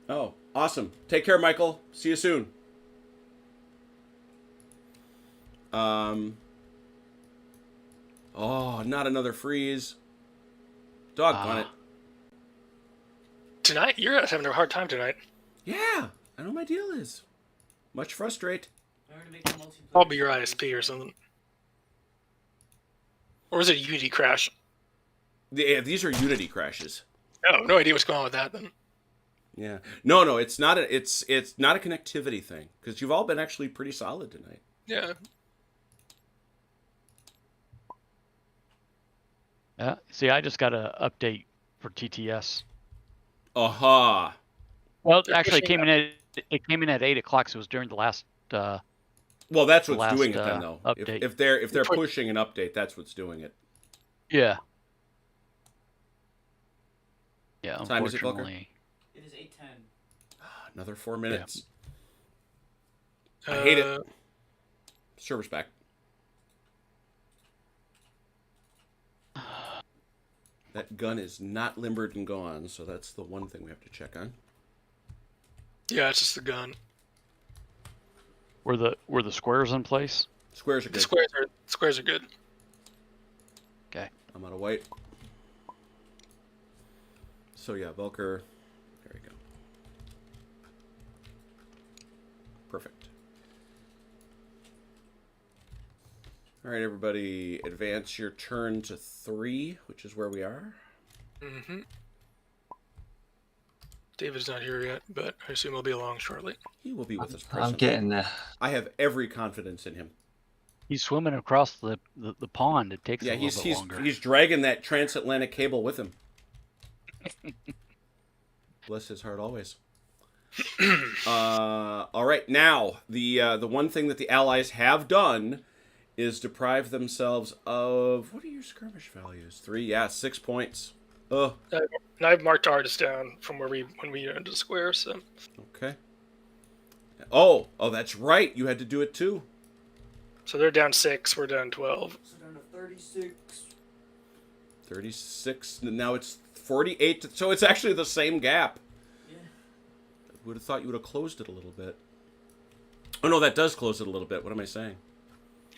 Oh, awesome. Take care, Michael. See you soon. Oh, not another freeze. Doggone it. tonight you're having a hard time tonight. Yeah, I know my deal is. Much frustrate. I'm gonna make a multiplayer. Probably your ISP or something. Or is it a Unity crash? Yeah, these are Unity crashes. Oh, no idea what's going on with that then. Yeah. No, it's not it's not a connectivity thing because you've all been actually pretty solid tonight. Yeah. See, I just got an update for TTS. Aha. Well, They're actually, pushing it came in at 8 o'clock. So it was during the last. Well, that's what's Last, doing it then, though. update. If they're pushing an update, that's what's doing it. Yeah. Yeah. Time is it, Volker? Unfortunately. It is 8:10. Another 4 minutes. I hate it. Uh, Server's back. That gun is not limbered and gone, so that's the one thing we have to check on. Yeah, it's just the gun. Were the squares in place? Squares are The good. squares are good. Okay. I'm out of white. So yeah, Volker. There we go. Perfect. All right, everybody, advance your turn to 3, which is where we are. Mm-hmm. David's not here yet, but I assume he'll be along shortly. He will be with us I'm presently. getting there. I have every confidence in him. He's swimming across the pond. It takes Yeah, a little bit longer. he's dragging that transatlantic cable with him. Bless his heart always. All right, now the one thing that the Allies have done is deprive themselves of what are your skirmish values? 3, yeah, 6 points. And I've marked artists down from when we entered the square, so Okay. Oh, that's right. You had to do it too. they're down 6, we're down 12. So down to 36. 36. Now it's 48. So it's actually the same gap. Yeah. I would have thought you would have closed it a little bit. Oh no, that does close it a little bit. What am I saying?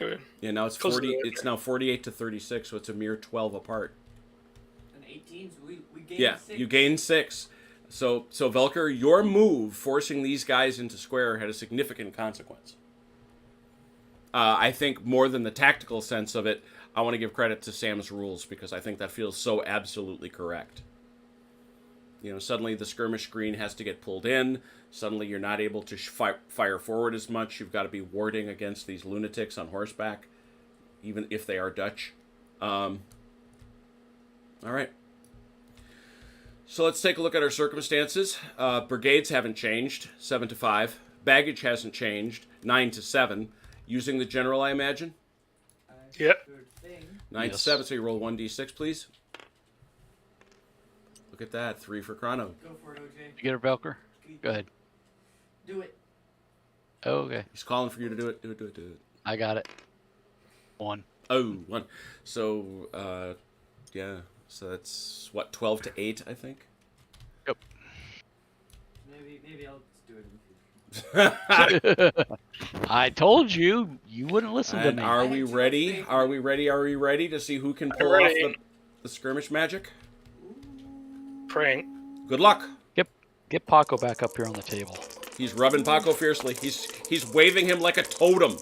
Okay. Yeah, now it's Close 40. it. It's now 48 to 36, so it's a mere 12 apart. And 18, so we gained Yeah, 6. you gained 6. So Velker, your move forcing these guys into square had a significant consequence. I think more than the tactical sense of it, I want to give credit to Sam's rules because I think that feels so absolutely correct. You know, suddenly the skirmish screen has to get pulled in. Suddenly you're not able to fire forward as much. You've got to be warding against these lunatics on horseback, even if they are Dutch. All right. So let's take a look at our circumstances. Brigades haven't changed, 7 to 5. Baggage hasn't changed, 9 to 7. Using the general, I imagine? Yep. Good thing. 9 to Yes. 7, so you roll 1d6, please. Look at that, 3 for Chrono. Go for it, OJ. You get her, Velker? Go ahead. Do it. Oh, okay. He's calling for you to do it. Do it. I got it. 1. Oh, 1. So, yeah. So that's, what, 12 to 8, I think? Yep. Maybe I'll just do it in the future. I told you you wouldn't listen to And me. are we ready? Are we ready? Are we ready to see who can pull off ready. the skirmish magic? Praying. Good luck. Get Paco back up here on the table. He's rubbing Paco fiercely. He's waving him like a totem.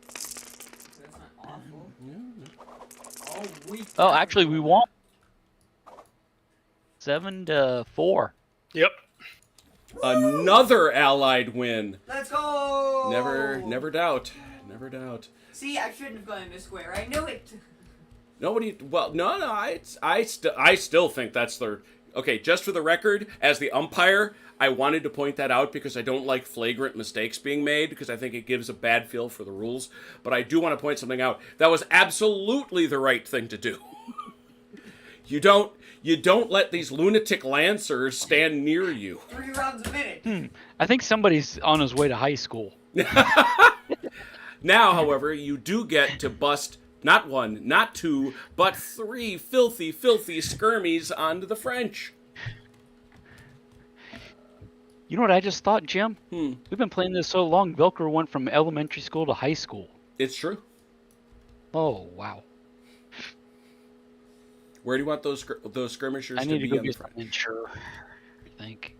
That's not awful. Oh, we. Oh, actually, we won. 7-4. Yep. Another allied win. Let's go. Never doubt. Never doubt. See, I shouldn't have gone in this square. I knew it. Nobody. Well, no. I still think that's the. Okay, just for the record, as the umpire, I wanted to point that out because I don't like flagrant mistakes being made because I think it gives a bad feel for the rules. But I do want to point something out. That was absolutely the right thing to do. You don't let these lunatic lancers stand near you. 3 rounds a minute. I think somebody's on his way to high school. Now, however, you do get to bust not 1, not 2, but 3 filthy skirmies onto the French. You know what I just thought, Jim? Hmm. We've been playing this so long, Velcro went from elementary school to high school. It's true. Oh, wow. Where do you want those skirmishers I need to be go on the get French? some insure, I think.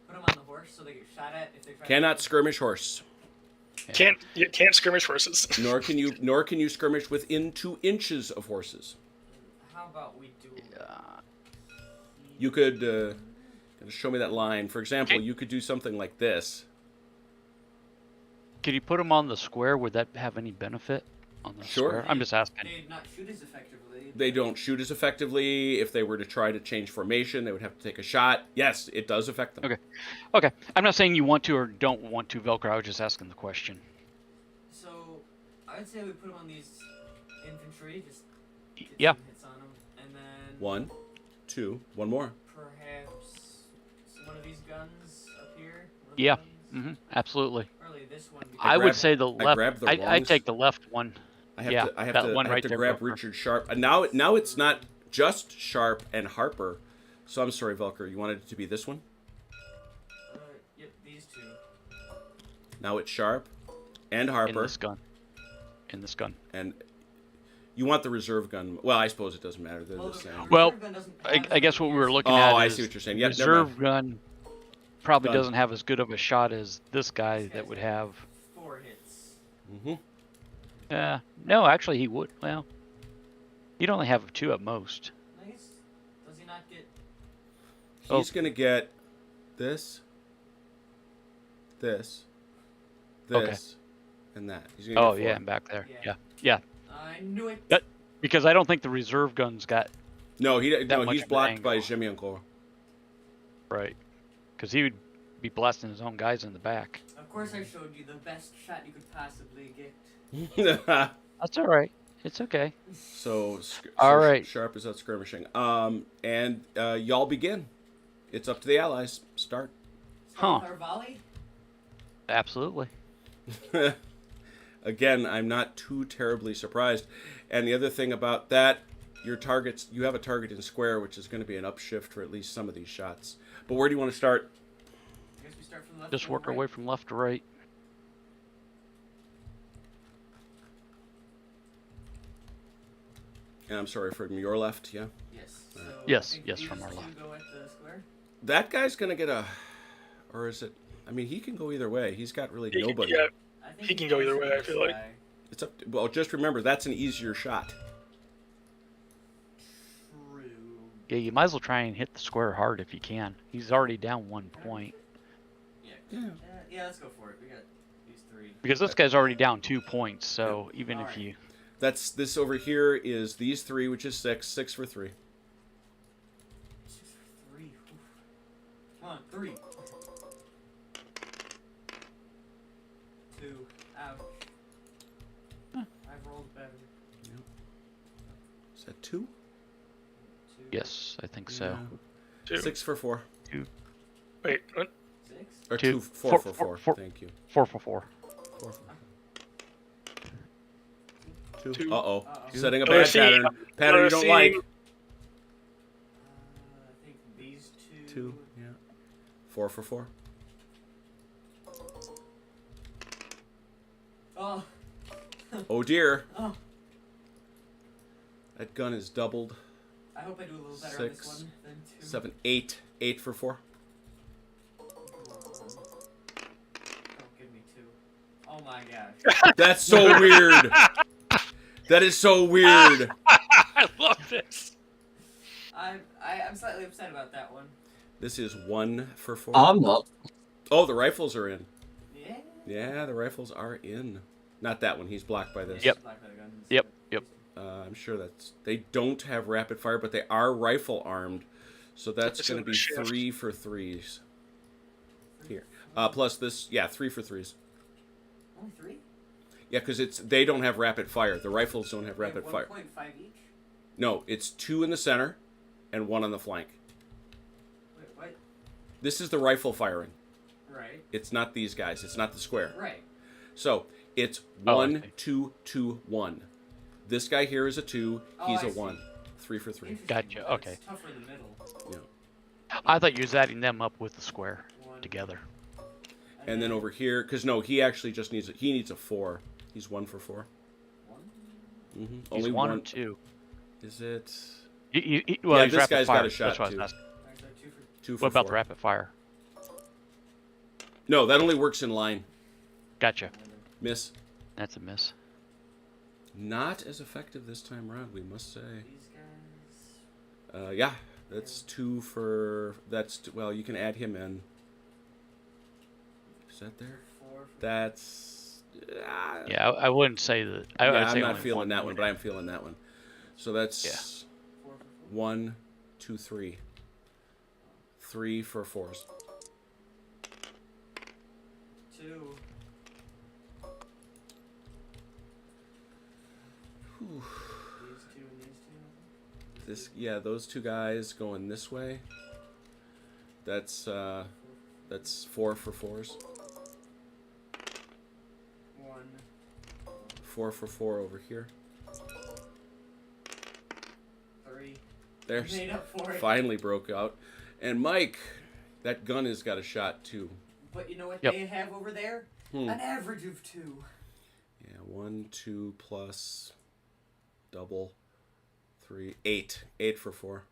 Put them on the horse so they get shot at if they try. Cannot skirmish horse. You can't skirmish horses. Nor can you skirmish within 2 inches of horses. How about we do? You could show me that line. For example, you could do something like this. Could you put them on the square? Would that have any benefit on the Sure. square? I'm just asking. They'd not shoot as effectively. They don't shoot as effectively. If they were to try to change formation, they would have to take a shot. Yes, it does affect them. Okay. I'm not saying you want to or don't want to, Velcro. I was just asking the question. So, I'd say we put them on these infantry. Just get Yeah. some hits on them, and then 1, 2, one more. perhaps one of these guns up here. One of the Yeah. guns. Absolutely. Probably this one. I would say the I left. grabbed the I longs. take the left one. I have Yeah, to. I have that to. one I have right to there, grab Velcro. Richard Sharp. And now it's not just Sharp and Harper. So I'm sorry, Velcro. You wanted it to be this one. Yep, these two. Now it's Sharp and In Harper. this gun. And you want the reserve gun. Well, I suppose it doesn't matter. They're the same. Well, reserve gun doesn't I have guess what we were looking Oh, at I is see what you're saying. Yep, never reserve gun probably Done. doesn't have as good of a shot as this guy that would have. 4 hits. No, actually he would. Well, he'd only have 2 at most. Nice. Does he not get? He's gonna get this, Okay. and that. He's gonna Oh get yeah, 4. and back there. Yeah. Yeah. I knew it. That- Because I don't think the reserve gun's got No, much he's of an blocked by angle. Jimmy Uncle. right. Because he would be blasting his own guys in the back. Of course, I showed you the best shot you could possibly get. That's all right. It's okay. So All right. Sharp is out skirmishing. And y'all begin. It's up to the allies. Start. Huh. Our volley. Absolutely. Again, I'm not too terribly surprised. And the other thing about that, you have a target in square, which is going to be an upshift for at least some of these shots. But where do you want to start? I guess we start from the left. Just and work our right. way from left to right. And I'm sorry, from your left, yeah? Yes. So Yes, I think yes, these from our two left. Go at the square. That guy's going to get a... Or is it... I mean, he can go either way. He's got really nobody. Yeah, I think He can go either way, I this feel like. guy. It's up to, well, just remember, that's an easier shot. True. Yeah, you might as well try and hit the square hard if you can. He's already down 1 point. Yeah. Yeah. Yeah, let's go for it. We got these 3. Because this guy's already down 2 points, so even if Alright. you... This over here is these 3, which is 6. 6 for 3. 6 for 3. Oof. Come on, 3. 2. Ouch. I've rolled better. Is that 2? 2. Yes, I think so. Two. 6 for 4. Wait, what? 6. Or Two. 2, 4 for Four- 4. four- Thank you. 4 for 4. 4 for 4. Two. Two. Uh-oh. Uh-oh. Setting a Another bad scene. pattern. Pattern you Another don't scene. like. I think these two. Two. Yeah. 4 for 4. Oh. Oh dear. Oh. That gun is doubled. I hope I do a little better on this 6, one than 2. 7, 8. 8 for 4. Come on. Don't give me 2. Oh my gosh. That's so weird. That is so weird. I love this. I'm slightly upset about that one. This is 1 for 4. I'm not. Oh, the rifles are in. Yeah. Yeah, the rifles are in. Not that one. He's blocked by this. Yep. Black by the guns. Yep. I'm sure that's... They don't have rapid fire, but they are rifle armed. So that's It's going to gonna be shift. 3 for 3s. Here. Plus this... Yeah, 3 for 3s. Only 3? Yeah, because they don't have rapid fire. The rifles don't have rapid fire. 1.5 each? No, it's 2 in the center and 1 on the flank. Wait, what? This is the rifle firing. Right. It's not these guys. It's not the square. Right. So it's Oh, I 1, see. 2, 2, 1. This guy here is a 2. Oh, He's I a see. 1. 3 for 3. Interesting, Gotcha, but okay. It's tougher in the middle. I thought you was adding them up with the square 1. together. And then over here, because no, he actually just needs he needs a 4. He's 1 for 4. 1? Mm-hmm. He's Only 1 or 2. Is it? Well, Yeah, he's this rapid guy's fire. got a shot, That's what I too. was asking. Alright, so 2 for 2 for What about 4. the rapid fire? No, that only works in line. Gotcha. Miss. That's a miss. Not as effective this time around, we must say. these guys. Yeah, that's 2 for... Well, you can add him in. Is that there? 4 for That's... Yeah, I wouldn't say that. Yeah, I'd I'm say not only feeling that one, would. but I'm feeling that one. So that's 4 for 4. 1, 2, 3. 3 for 4s. 2. Whew. These 2 and these 2. Those 2 guys going this way. That's 4 for 4s. 1. 4 for 4 over here. 3. There's Made up for it. finally broke out. And Mike, that gun has got a shot too. But you know what Yep. they have over there? Hmm. An average of 2. Yeah, 1, 2 plus double 3, 8. 8 for 4.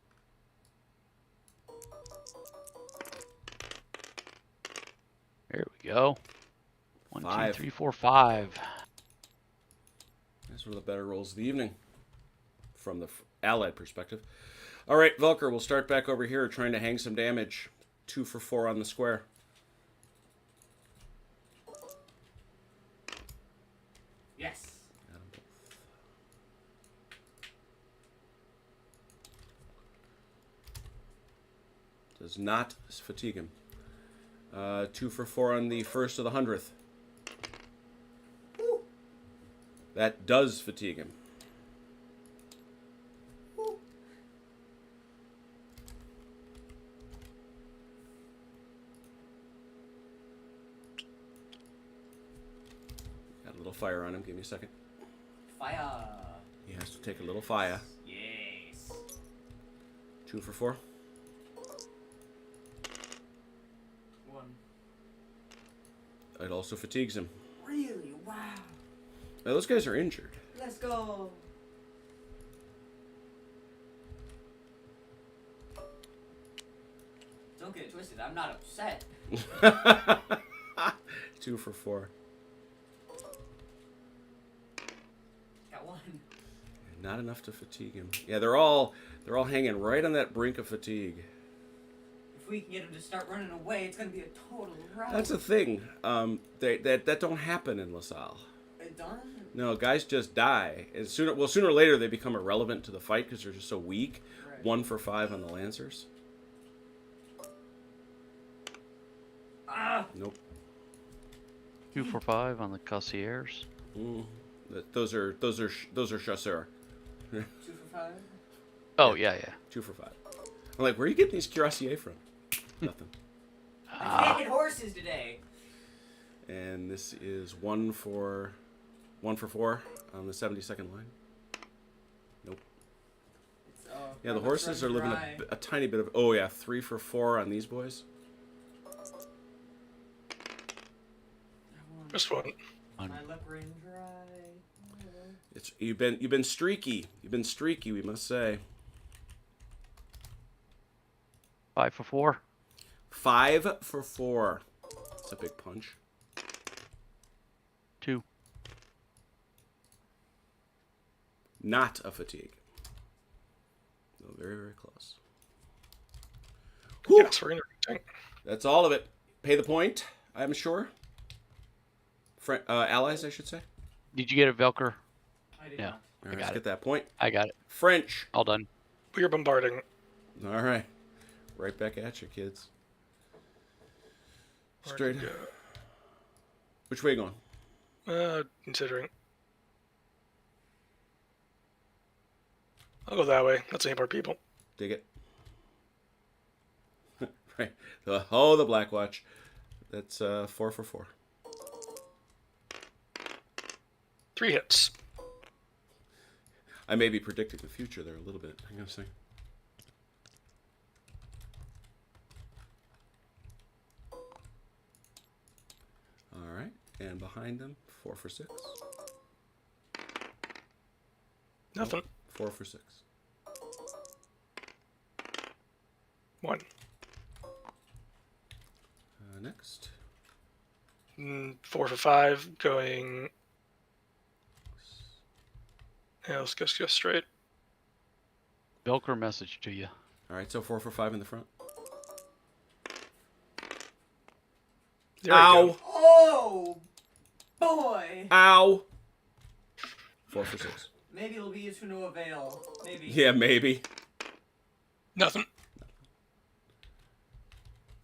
There we go. 1, 2, 5. 3, 4, 5. That's one of the better rolls of the evening from the allied perspective. All right, Velker, we'll start back over here trying to hang some damage. 2 for 4 on the square. Yes. Got 'em both. Does not fatigue him. 2 for 4 on the first of the 100th. Woo. That does fatigue him. Woo. Got a little fire on him. Give me a second. Fire. He has to take a little fire. Yes. 2 for 4. 1. It also fatigues him. Really? Wow. Now, those guys are injured. Let's go. Don't get it twisted. I'm not upset. 2 for 4. Got 1. Not enough to fatigue him. Yeah, they're all hanging right on that brink of fatigue. If we can get him to start running away, it's gonna be a total rout. That's the thing. That don't happen in Lasalle. It done? No, guys just die. And sooner or later they become irrelevant to the fight because they're just so weak. Right. 1 for 5 on the Lancers. Ah! Nope. 2 for 5 on the Cossiers. Those are chasseurs. 2 for 5. Oh, yeah. 2 for 5. I'm like, where are you getting these cuirassiers from? Nothing. I can't get horses today. And this is 1 for 4 on the 72nd line. Nope. It's, Yeah, the let's horses run are living dry. a tiny bit of... Oh, yeah, 3 for 4 on these boys. I want Just one. my luck run dry. It's you've been streaky. You've been streaky, we must say. 5 for 4. 5 for 4. That's a big punch. 2. Not a fatigue. No, very, very close. Whew. Yes, we're gonna tank. That's all of it. Pay the point, I'm sure. Allies, I should say. Did you get it, Velker? I did Yeah. not. All right, got let's it. get that point. I got it. French. All done. We're bombarding. All right. Right back at you, kids. Straight. Where'd it Which way you going? go? Considering. I'll go that way. That's any more people. Dig it. Right. The Black Watch. That's 4 for 4. 3 hits. I may be predicting the future there a little bit. I'm gonna say. All right, and behind them, 4 for 6. Nothing. 4 for 6. 1. Next. 4 for 5. Going. Yeah, let's go straight. Velker message to you. All right, so 4 for 5 in the front. There we Ow! go. Oh boy! Ow! 4 for 6. Maybe it'll be to no avail. Maybe. Yeah, maybe. Nothing.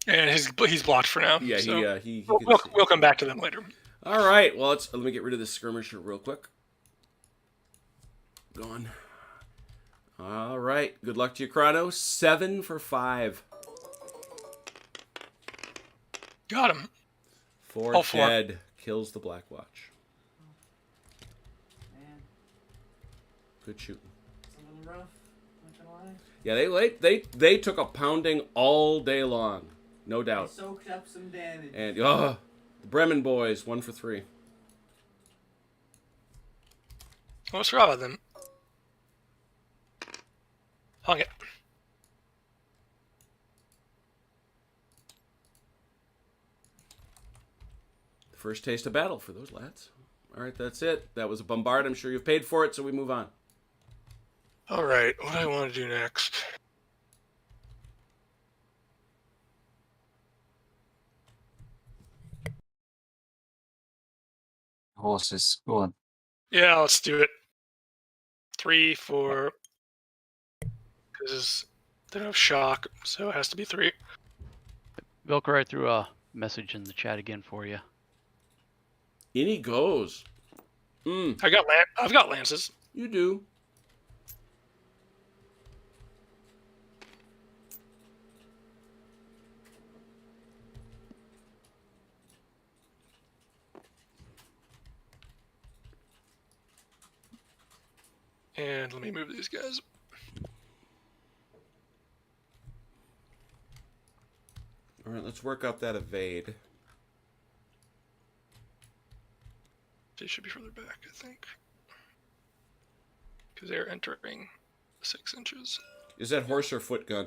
And he's blocked for now. Yeah, so he we'll, can we'll, see. we'll come back to them later. All right, well, let me get rid of this skirmisher real quick. Gone. All right, good luck to you, Chrono. 7 for 5. Got him. 4 All 4. dead. Kills the Black Watch. Man, Good shooting. it's a little rough. Not gonna lie. Yeah, they took a pounding all day long, no I doubt. soaked up some damage. And the Bremen boys, 1 for 3. What's wrong with them? Hung it. First taste of battle for those lads. All right, that's it. That was a bombard. I'm sure you've paid for it, so we move on. All right, what do I want to do next? Horses. Go on. Yeah, let's do it. 3, 4. Because they don't have shock, so it has to be 3. Velker, I threw a message in the chat again for you. In he goes. I've got lances. You do. And let me move these guys. All right, let's work up that evade. They should be further back, I think. Because they're entering 6 inches. Is that horse or foot gun?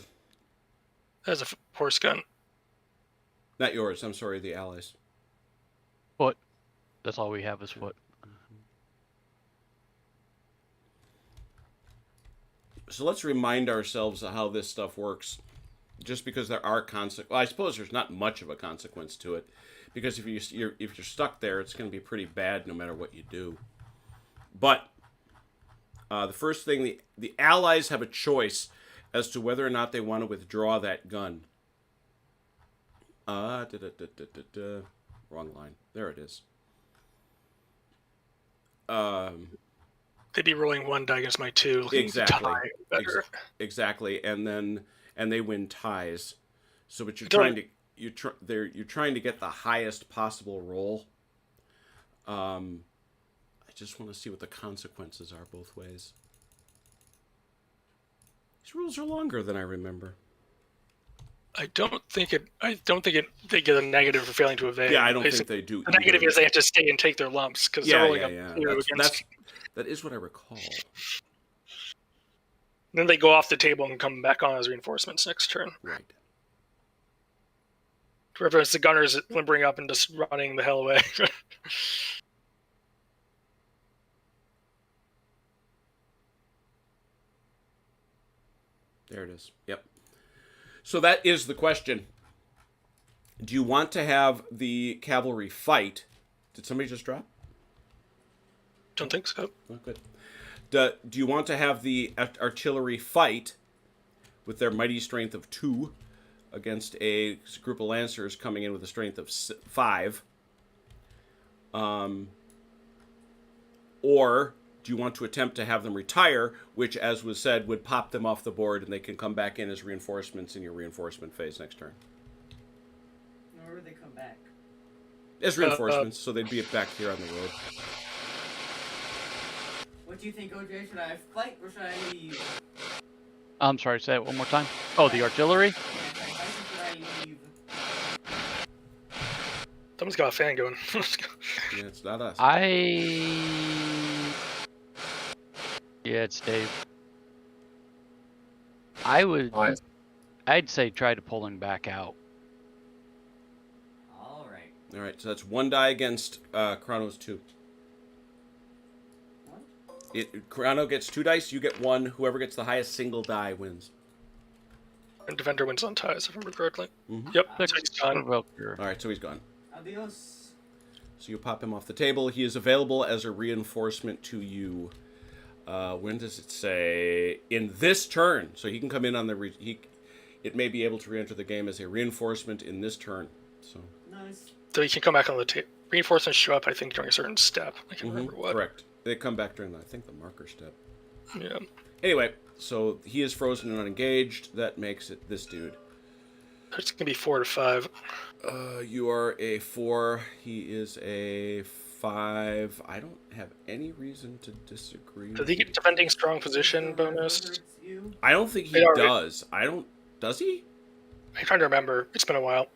That's a horse gun. Not yours. I'm sorry, the allies. Foot. That's all we have is foot. So let's remind ourselves of how this stuff works. Just because there are well, I suppose there's not much of a consequence to it, because if you're stuck there, it's going to be pretty bad no matter what you do. But the first thing, the allies have a choice as to whether or not they want to withdraw that gun. Wrong line. There it is. They'd be rolling 1 die against my 2. Looking Exactly. To tie better. Exactly, and they win ties. So, but you're Don't- trying to get the highest possible roll. I just want to see what the consequences are both ways. These rules are longer than I remember. I don't think they get a negative for failing to evade. Yeah, I don't think they do. The negative is they have to stay and take their lumps because they're rolling up two against. That is what I recall. Then they go off the table and come back on as reinforcements next turn. Right. To reference the gunners limbering up and just running the hell away. There it is. Yep. So that is the question. Do you want to have the cavalry fight? Did somebody just drop? Don't think so. Oh, good. Do you want to have the artillery fight with their mighty strength of 2 against a group of lancers coming in with a strength of 5? Or do you want to attempt to have them retire, which, as was said, would pop them off the board and they can come back in as reinforcements in your reinforcement phase next turn? Where would they come back? As reinforcements, so they'd be back here on the road. What do you think, OJ? Should I fight or should I leave? I'm sorry, say it one more time. Oh, the artillery? Yeah, should I fight or should I leave? Someone's got a fan going. Yeah, it's not us. Yeah, it's Dave. I'd say try to pull him back out. Alright. All right, so that's 1 die against Chrono's 2. Chrono gets 2 dice, you get 1. Whoever gets the highest single die wins. And defender wins on ties, if I remember correctly. Mm-hmm. Yep, Six he's gone. for Velker. All right, so he's gone. Adios. So you pop him off the table. He is available as a reinforcement to you. When does it say? In this turn. So he can come in on the... it may be able to re-enter the game as a reinforcement in this turn. So Nice. So he can come back on the table. Reinforcements show up, I think, during a certain step. I can't remember what. Correct. They come back during, I think, the marker step. Yeah. Anyway, so he is frozen and unengaged. That makes it this dude. It's going to be 4 to 5. You are a 4. He is a 5. I don't have any reason to disagree. Does he get defending strong position bonus? I don't think he does. Does he? I'm trying to remember. It's been a while.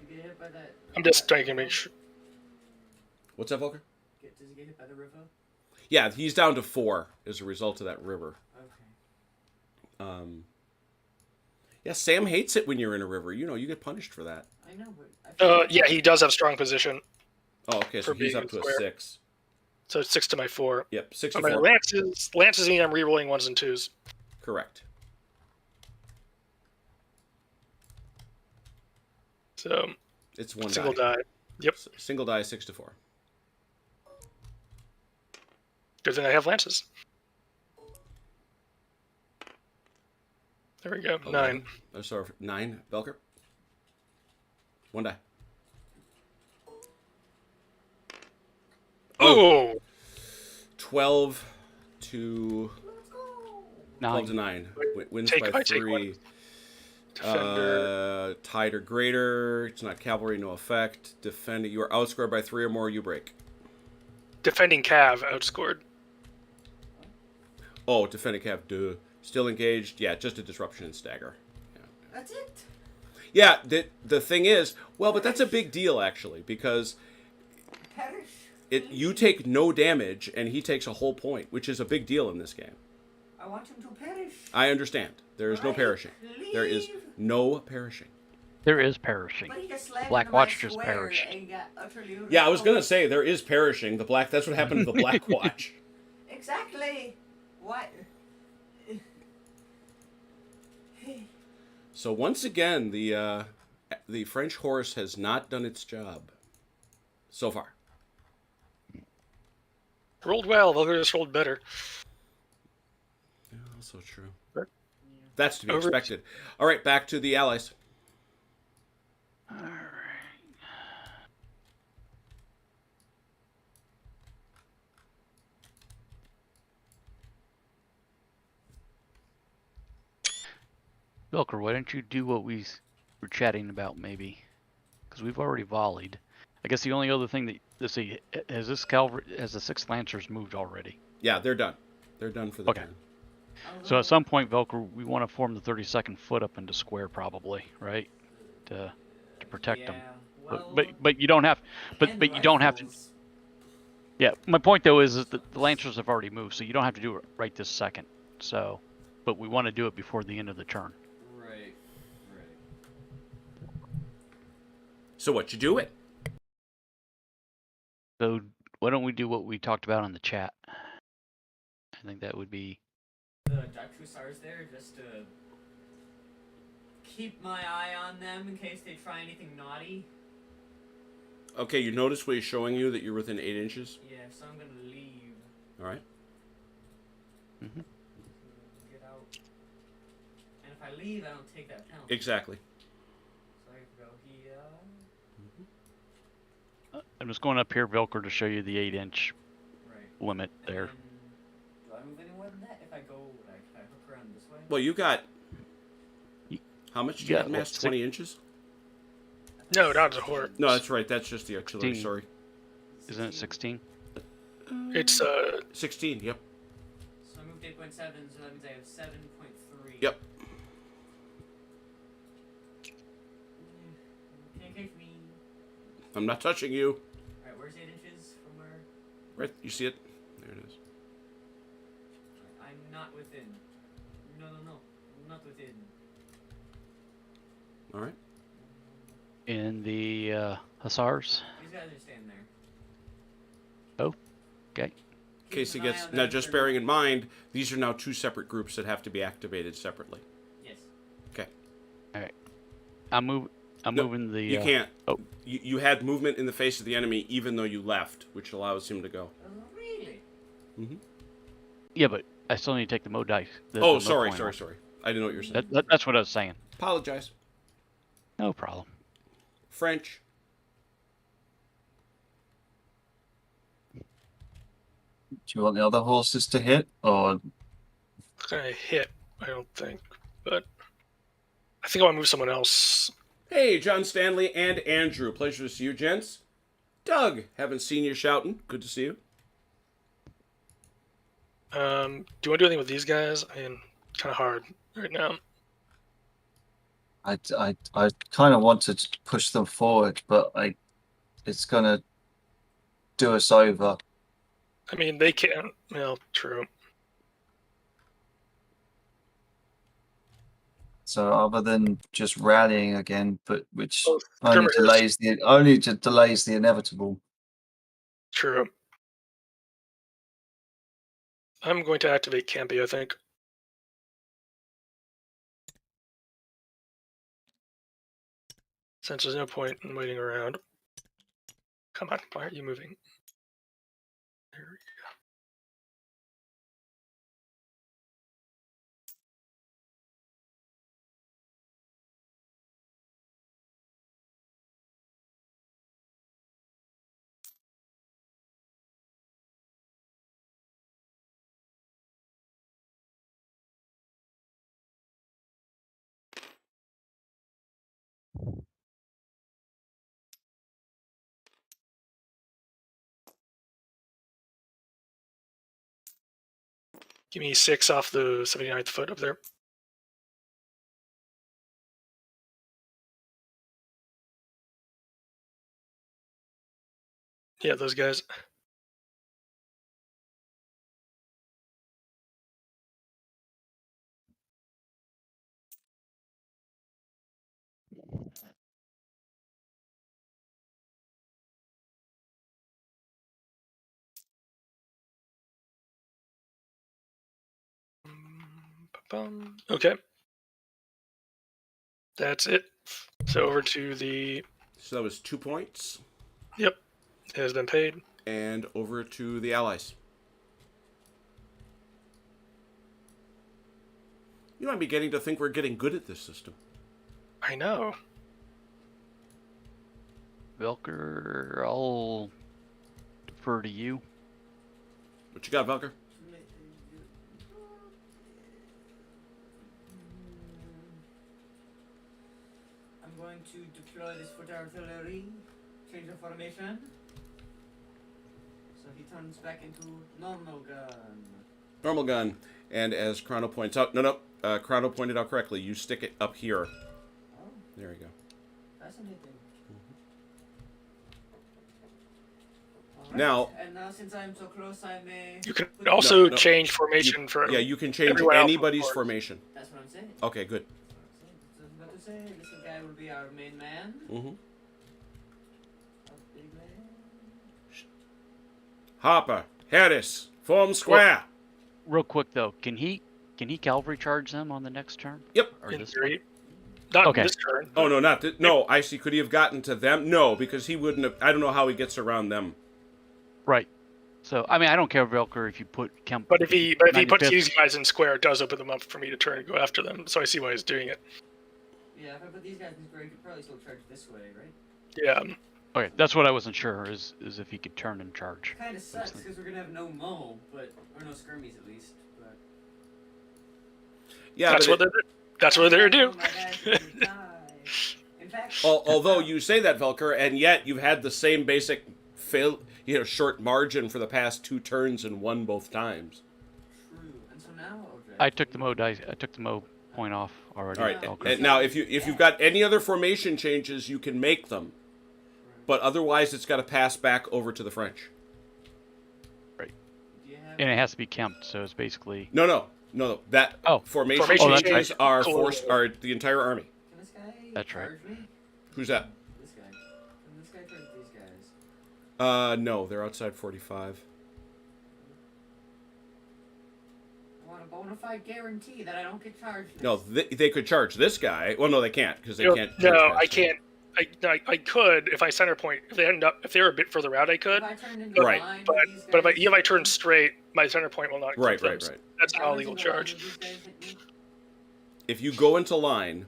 You get hit by that. I'm just trying to make sure. What's that, Volker? Does he get hit by the river? Yeah, he's down to 4 as a result of that river. Okay. Yeah, Sam hates it when you're in a river. You know, you get punished for that. I know, but Yeah, he does have strong position. Oh, okay, so For he's being up to a square. 6. So it's 6 to my 4. Yep, 6 to My 4. lances mean I'm rerolling 1s and 2s. Correct. So It's 1 single die. die. Yep. Single die, 6 to 4. Good thing I have lances. There we go. 9. Oh, sorry, 9. Belker. 1 die. Oh! 12 to 12 to 9. 9. Wins Take by 3. 3. Defender. Tied or greater. It's not cavalry, no effect. Defend. You are outscored by 3 or more. You break. Defending Cav outscored. Oh, defending cav. Duh. Still engaged. Yeah, just a disruption and stagger. Yeah. that's it. Yeah. The thing is, well, but that's a big deal actually because Perish. you take no damage and he takes a whole point, which is a big deal in this game. I want him to perish. I understand. There is no Right, perishing. There is leave. no perishing. There is perishing. But he got slammed Black into my Watch just square perished. and got utterly Yeah, I was gonna overpowered. say there is perishing. That's what happened to the Black Watch. Exactly. What? So once again, the French horse has not done its job so far. Rolled well. They'll just rolled better. Yeah, also true. Right. That's to be Over. expected. All right, back to the Allies. All right. Velker, why don't you do what we were chatting about, maybe? Because we've already volleyed. I guess the only other thing that let's see, has this cavalry, has the 6 Lancers moved already? Yeah, they're done. They're done for the Okay. turn. So at some point, Velcro, we want to form the 32nd foot up into square, probably, right? To protect them. Yeah. But you don't have, but you don't have to. Yeah, my point though is that the Lancers have already moved, so you don't have to do it right this second. So, but we want to do it before the end of the turn. Right. So what, you do it? So why don't we do what we talked about on the chat? I think that would be. The Dark Hussars there just to keep my eye on them in case they try anything naughty. Okay, you notice where he's showing you that you're within 8 inches? Yeah, so I'm gonna leave. Alright. Mm-hmm. Get out. And if I leave, I don't take that penalty. Exactly. So I can go here. I'm just going up here, Velcro, to show you the 8-inch Right. limit And there. then, do I move any more than that? If I go, can I hook around this way? Well, you got... How much do you Yeah, have mass? 20 inches? No, not as a horde. No, that's right. That's just the artillery. 16. Sorry. Isn't it 16? It's 16. Yep. So I moved 8.7, so that means I have 7.3. Yep. Can't catch me. I'm not touching you. Alright, where's 8 inches from where? Right. You see it? There it is. I'm not within. No. I'm not within. All right. In the Hussars. These guys are staying there. Oh, okay. In case he Keep an eye gets... on Now, them just for- bearing in mind, these are now 2 separate groups that have to be activated separately. Yes. Okay. I'm No, moving the. You can't. Oh, You had movement in the face of the enemy even though you left, which allows him to go. Really? Mm-hmm. yeah, but I still need to take the mo dice. Oh, sorry. I didn't know what you were saying. That's what I was saying. Apologize. No problem. French. Do you want the other horses to hit, or gonna hit. I don't think, but I think I want to move someone else. Hey, John Stanley and Andrew. Pleasure to see you, gents. Doug, haven't seen you shouting. Good to see you. Do you want to do anything with these guys? I mean, kind of hard right now. I kind of want to push them forward, but it's gonna do us over. I mean, they can't. Well, true. So other than just rallying again, but which Well, only skirmishers. delays the inevitable. True. I'm going to activate Campy, I think. Since there's no point in waiting around. Come on, why aren't you moving? There we go. Give me 6 off the 79th foot up there. Yeah, those guys. Okay. That's it. So over to the... So that was 2 points. Yep. It has been paid. And over to the allies. You might be getting to think we're getting good at this system. I know. Velker, I'll defer to you. What you got, Velker? I'm going to deploy this foot artillery change of formation. So he turns back into normal gun. Normal gun. And as Chrono points out, Chrono pointed out correctly. You stick it up here. Oh, There you go. fascinating. Alright, Now- and now since I'm so close, I may. You can put- also no. change formation for Yeah, you can change everyone else, of anybody's course. formation. That's what I'm saying. Okay, good. That's what I'm saying. This guy will be our main man. Mm-hmm. Our big man. Hopper, Harris, form square. Real quick though, can he cavalry charge them on the next turn? Yep. Or in this theory. Not Okay. this turn. Oh, no, not this. No, I see. Could he have gotten to them? No, because he wouldn't have. I don't know how he gets around them. Right. So I mean, I don't care, Velker, if you put Kemp. But if he puts 95th these guys in square, it does open them up for me to turn and go after them. So I see why he's doing it. Yeah, if I put these guys in square, he could probably still charge this way, right? Yeah. Okay, that's what I wasn't sure is if he could turn and charge. Kind of sucks because we're gonna have no mo, or no skirmies at least. But Yeah, that's but what they're do. My guys are gonna die. In fact, although you say that, Velker, and yet you've had the same basic short margin for the past 2 turns and won both times. true. And so now, okay. I took the Mo dice. I took the Mo point off already. All right. Velker. And now, if you've got any other formation changes, you can make them, but otherwise, it's got to pass back over to the French. Do you have? And it has to be Kemp, so it's basically No. That Oh. formation Formation changes change. are Cool. are the entire army. Can this guy That's right. charge me? Who's that? This guy. Can this guy charge these guys? No, they're outside 45. I want a bona fide guarantee that I don't get charged. No, they could charge this guy. Well, no, they can't because they No, can't. no, charge I past him. can't. I could if I center point. If they were a bit further out, I could. If I turned into Right. line But with these but guys, if I turn straight, my center point will not. Right. clip them. That's if not I a went legal into line charge. with these guys hit me, If you go into line,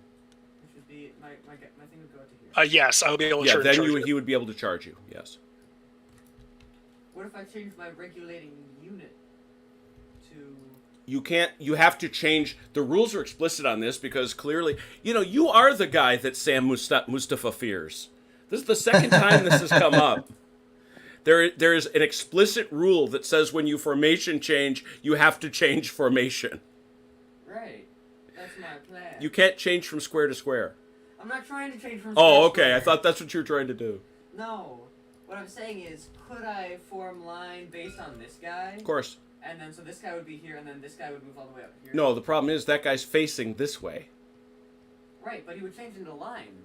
it should be my thing would go out to here. Yes, I'll be able to yeah, turn. then charge he would be able to charge you. Yes. What if I change my regulating unit to? You can't. You have to change. The rules are explicit on this because clearly, you are the guy that Sam Mustafa fears. This is the second time this has come up. There is an explicit rule that says when you formation change, you have to change formation. Right. That's my plan. You can't change from square to square. I'm not trying to change from. Oh, square to okay. I square. thought that's what you were trying to do. No. What I'm saying is, could I form line based on this guy? Of course. And then so this guy would be here, and then this guy would move all the way up here. No, the problem is that guy's facing this way. Right, but he would change into line.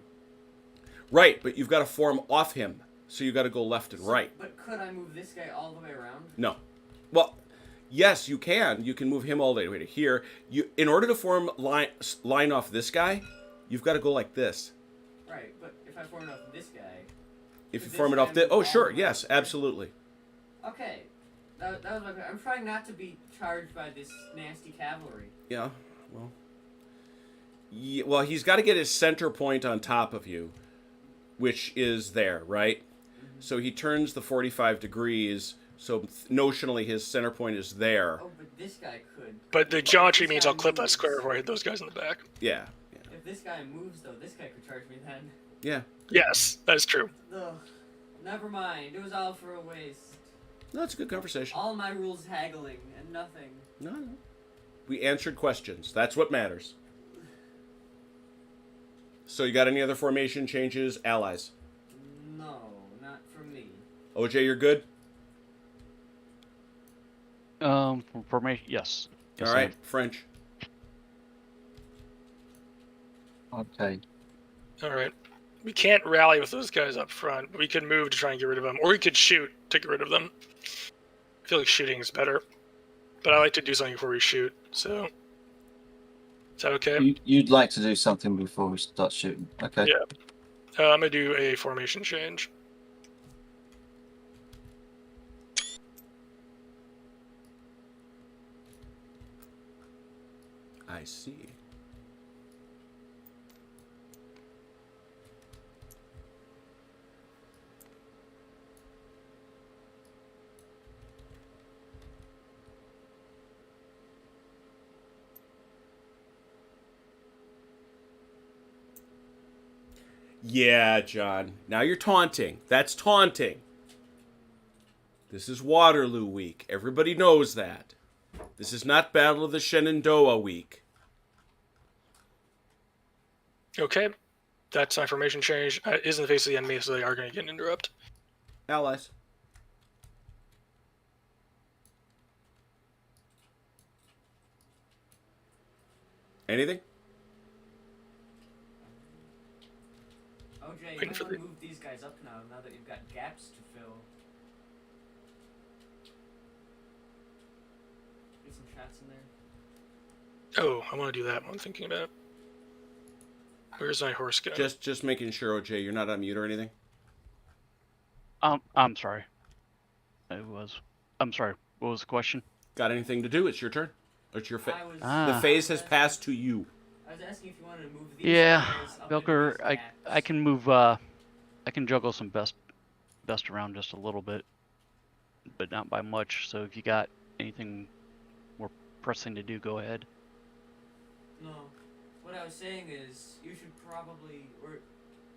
Right, but you've got to form off him, so you got to go left and right. But could I move this guy all the way around? No. Well, yes, you can. You can move him all the way to here. In order to form line off this guy, you've got to go like this. Right, but if I form it off this guy. If you Could form this it off guy this, move oh all sure, the way yes, up here? absolutely. Okay. That was my plan. I'm trying not to be charged by this nasty cavalry. Yeah. Well. Yeah, well, he's got to get his center point on top of you, which is there, right? So he turns the 45 degrees. So notionally, his center point is there. Oh, but this guy could. But the If geometry this means guy I'll clip that moves- square before I hit those guys in the back. Yeah. If this guy moves, though, this guy could charge me then. Yeah. Yes, that is true. Ugh. Never mind. It was all for a waste. No, it's a good conversation. All my rules haggling and nothing. No. We answered questions. That's what matters. So you got any other formation changes? Allies. No, not for me. OJ, you're good? Formation. Yes. Yes, All I right. am. French. Okay. All right. We can't rally with those guys up front, but we could move to try and get rid of them, or we could shoot to get rid of them. I feel like shooting is better, but I like to do something before we shoot. So, is that okay? You'd like to do something before we start shooting. Okay. Yeah. I'm gonna do a formation change. I see. Yeah, John. Now you're taunting. That's taunting. This is Waterloo week. Everybody knows that. This is not Battle of the Shenandoah week. Okay, that's my formation change. Is in the face of the enemy, so they are going to get an interrupt. Allies. Anything? OJ, you Waiting might for want to the- move these guys up now that you've got gaps to fill. Get some shots in there. Oh, I want to do that while I'm thinking about it. Where's my horse go? Just making sure, OJ, you're not on mute or anything. I'm sorry. I'm sorry. What was the question? Got anything to do? It's your turn. It's your I was, The phase has passed to you. I was asking if you wanted to move these Yeah, guys up into Belker, these I gaps. can move. I can juggle some best around just a little bit, but not by much. So if you got anything more pressing to do, go ahead. No. What I was saying is, you should probably, or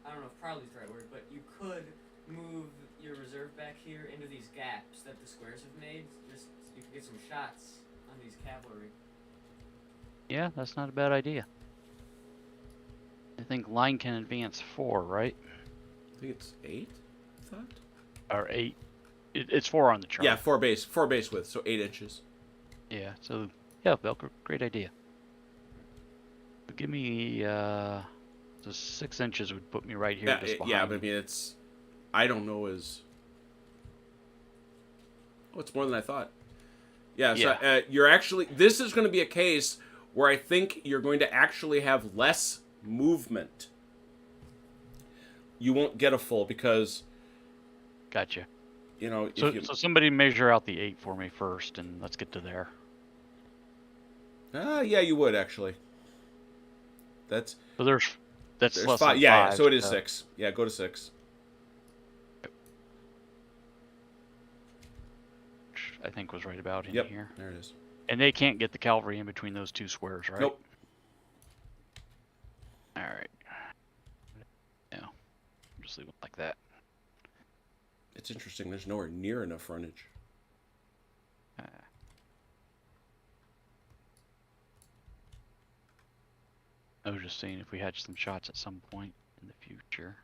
I don't know if probably is the right word, but you could move your reserve back here into these gaps that the squares have made. Just you could get some shots on these cavalry. Yeah, that's not a bad idea. I think line can advance 4, right? I think it's 8. I thought. Or 8. It's 4 on the chart. Yeah, 4 base width, so 8 inches. Yeah. So yeah, Belker, great idea. But give me the 6 inches would put me right here. Just behind Yeah, but I you. mean it's. I don't know as. Oh, it's more than I thought. Yeah, so Yeah. you're actually. This is going to be a case where I think you're going to actually have less movement. You won't get a full because, Gotcha. you know, if So, you. so somebody measure out the 8 for me first, and let's get to there. Yeah, you would actually. That's So that's there's less 5. than Yeah, 5. so it is 6. Yeah, go to 6. Which I think was right about in Yep, here. there it is. And they can't get the cavalry in between those 2 squares, right? Nope. All right. Yeah. Just leave it like that. It's interesting. There's nowhere near enough frontage. I was just saying if we had some shots at some point in the future.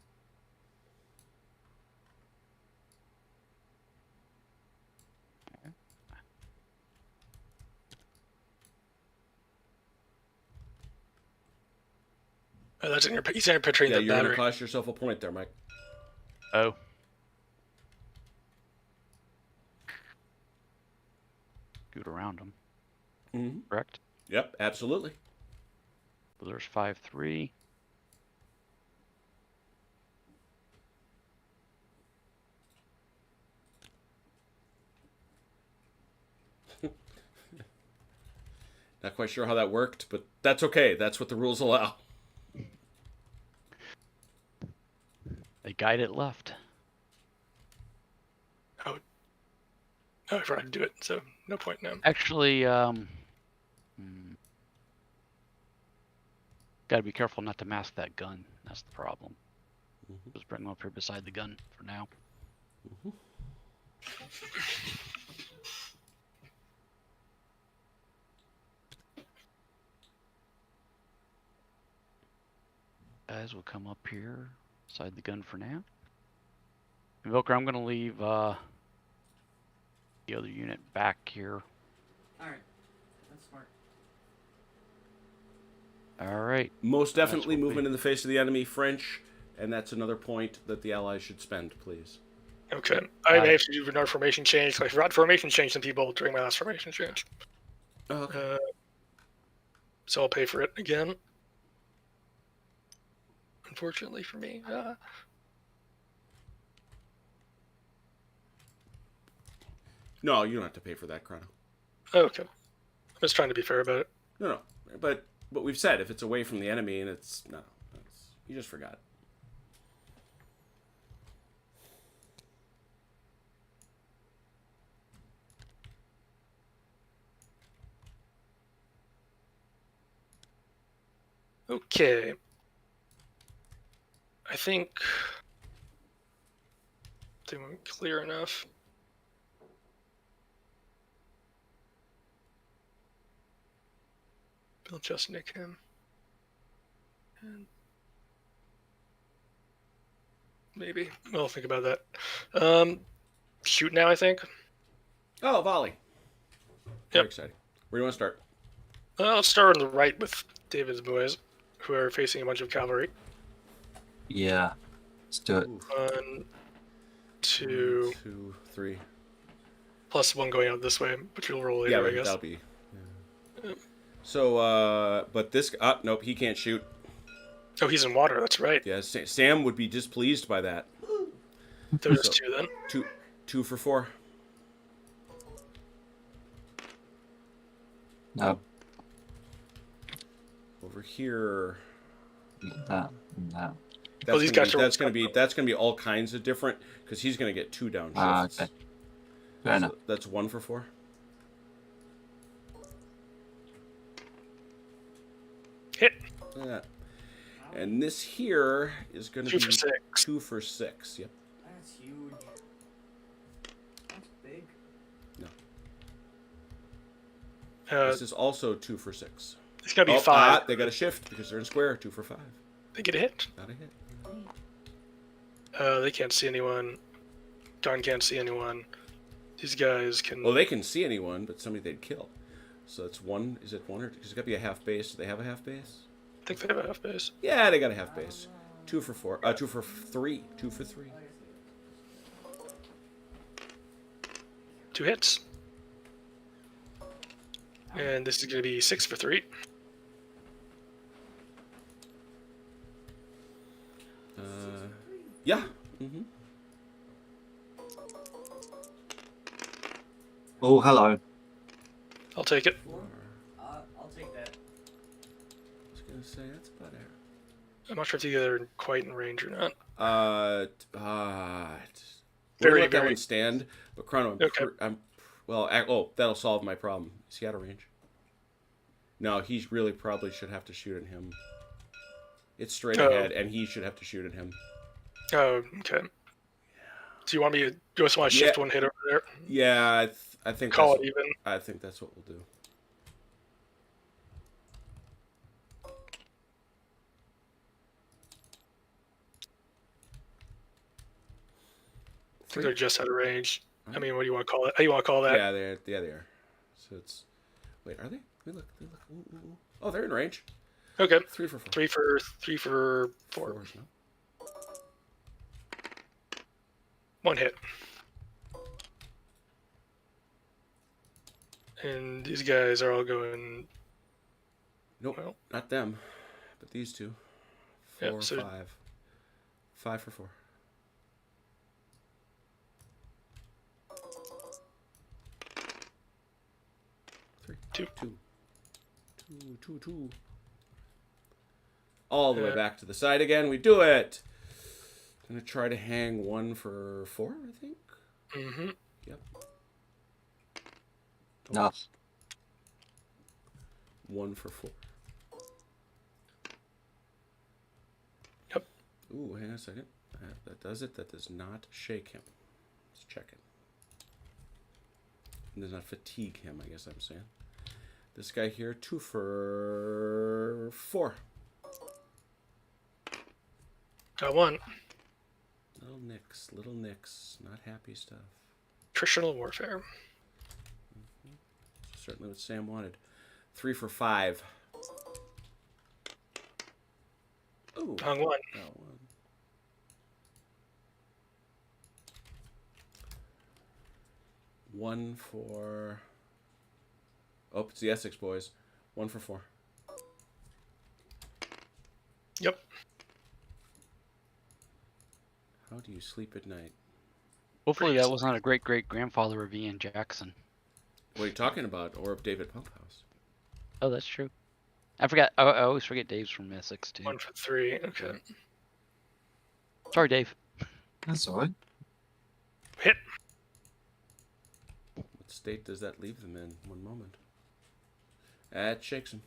Oh, that's in your. He's in picturing Yeah, the you're going to battery. cost yourself a point there, Mike. Oh. Scoot around them, Mm-hmm. correct? Yep, absolutely. So there's 5-3. Not quite sure how that worked, but that's okay. That's what the rules allow. They guide it left. Oh, I forgot to do it, so no point now. Actually, gotta be careful not to mask that gun. That's the problem. Just bring them up here beside the gun for now. Guys will come up here beside the gun for now. Invoker, I'm gonna leave the other unit back here. Alright. That's smart. All right. Most definitely what we- movement in the face of the enemy, French, and that's another point that the Allies should spend, please. Okay, I may have to do another formation change. I forgot to formation change some people during my last formation change. Oh, okay. So I'll pay for it again. Unfortunately for me. No, you don't have to pay for that, Chrono. Okay. I'm just trying to be fair about it. No, but we've said if it's away from the enemy and it's no, you just forgot. Okay. I think they weren't clear enough. They'll just nick him. And maybe. We'll think about that. Shoot now, I think. Oh, volley. Very Yep. exciting. Where do you want to start? Let's start on the right with David's boys, who are facing a bunch of cavalry. Yeah. Let's do it. Ooh. 1, 2, 2, 3. plus 1 going out this way, which will roll later, Yeah, I but guess. that'll be. Yeah. So, but this. Nope, he can't shoot. Oh, he's in water. That's right. Yeah, Sam would be displeased by that. There's So- 2 then. 2 for 4. No. Over here. That and that. That's these gonna guys be, are that's gonna be all kinds of different because he's gonna get 2 down shifts. Okay. Fair enough. So that's 1 for 4. Hit. Yeah. And this here is gonna 2 be for 6. 2 for 6. Yep. That's huge. That's big. This is also 2 for 6. It's gonna be Oh, 5. they got a shift because they're in square. 2 for 5. They get a hit. Got a hit. They can't see anyone. Don can't see anyone. These guys can. Well, they can see anyone, but somebody they'd kill. So it's 1. Is it 1 or 2? It's got to be a half base. Do they have a half base? I think they have a half base. Yeah, they got a half base. 2 for 4. 2 for 3. 2 for 3. 2 hits. And this is gonna be 6 for 3. Yeah. Mm-hmm. Oh, hello. I'll take it. I'll take that. I was gonna say that's about it. I'm not sure if you are quite in range or not. We'll Very, let that very- one stand. But Chrono, Okay. that'll solve my problem. Is he out of range? No, he really probably should have to shoot at him. It's straight Oh. ahead, and he should have to shoot at him. Oh, okay. Do you want me to just want to shift Yeah. 1 hit over there? Yeah, I think Call that's, it even. I think that's what we'll do. I think they're just out of range. I mean, what do you want to call it? How do you want to call that? Yeah, they are. So it's. Wait, are they? They look. Ooh, ooh, ooh. Oh, they're in range. Okay. 3 for 4. 3 for 4. Fours, no? 1 hit. And these guys are all going. Nope, Well. not them, but these two. 4, Yeah, so- 5. 5 for 4. Two. 2. All the way Yeah. back to the side again. We do it. Gonna try to hang 1 for 4, I think. Mm-hmm. Yep. No. 1 for 4. Yep. Ooh, hang on a second. That does it. That does not shake him. Let's check it. It does not fatigue him, I guess I'm saying. This guy here, 2 for 4. Got 1. Little nicks. Not happy stuff. Attritional warfare. Certainly what Sam wanted. 3 for 5. Ooh, Hung 1. that one. One for. Oh, it's the Essex boys. 1 for 4. Yep. How do you sleep at night? Hopefully that was not a great great grandfather of Ian Jackson. What are you talking about? Or of David Pumphouse? Oh, that's true. I forgot. I always forget Dave's from Essex too. 1 for 3. Okay. Sorry, Dave. That's all right. Hit. What state does that leave them in? 1 moment. That shakes them.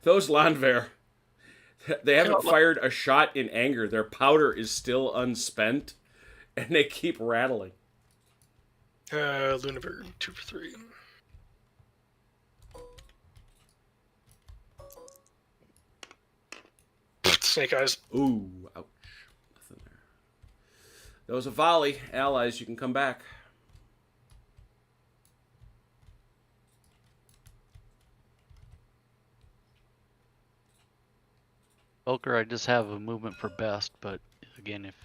Those Landwehr. They haven't fired a shot in anger. Their powder is still unspent, and they keep rattling. Lunenburg, 2 for 3. Snake eyes. Ooh, ouch. Nothing there. That was a volley. Allies, you can come back. Volker, I just have a movement for best, but again, if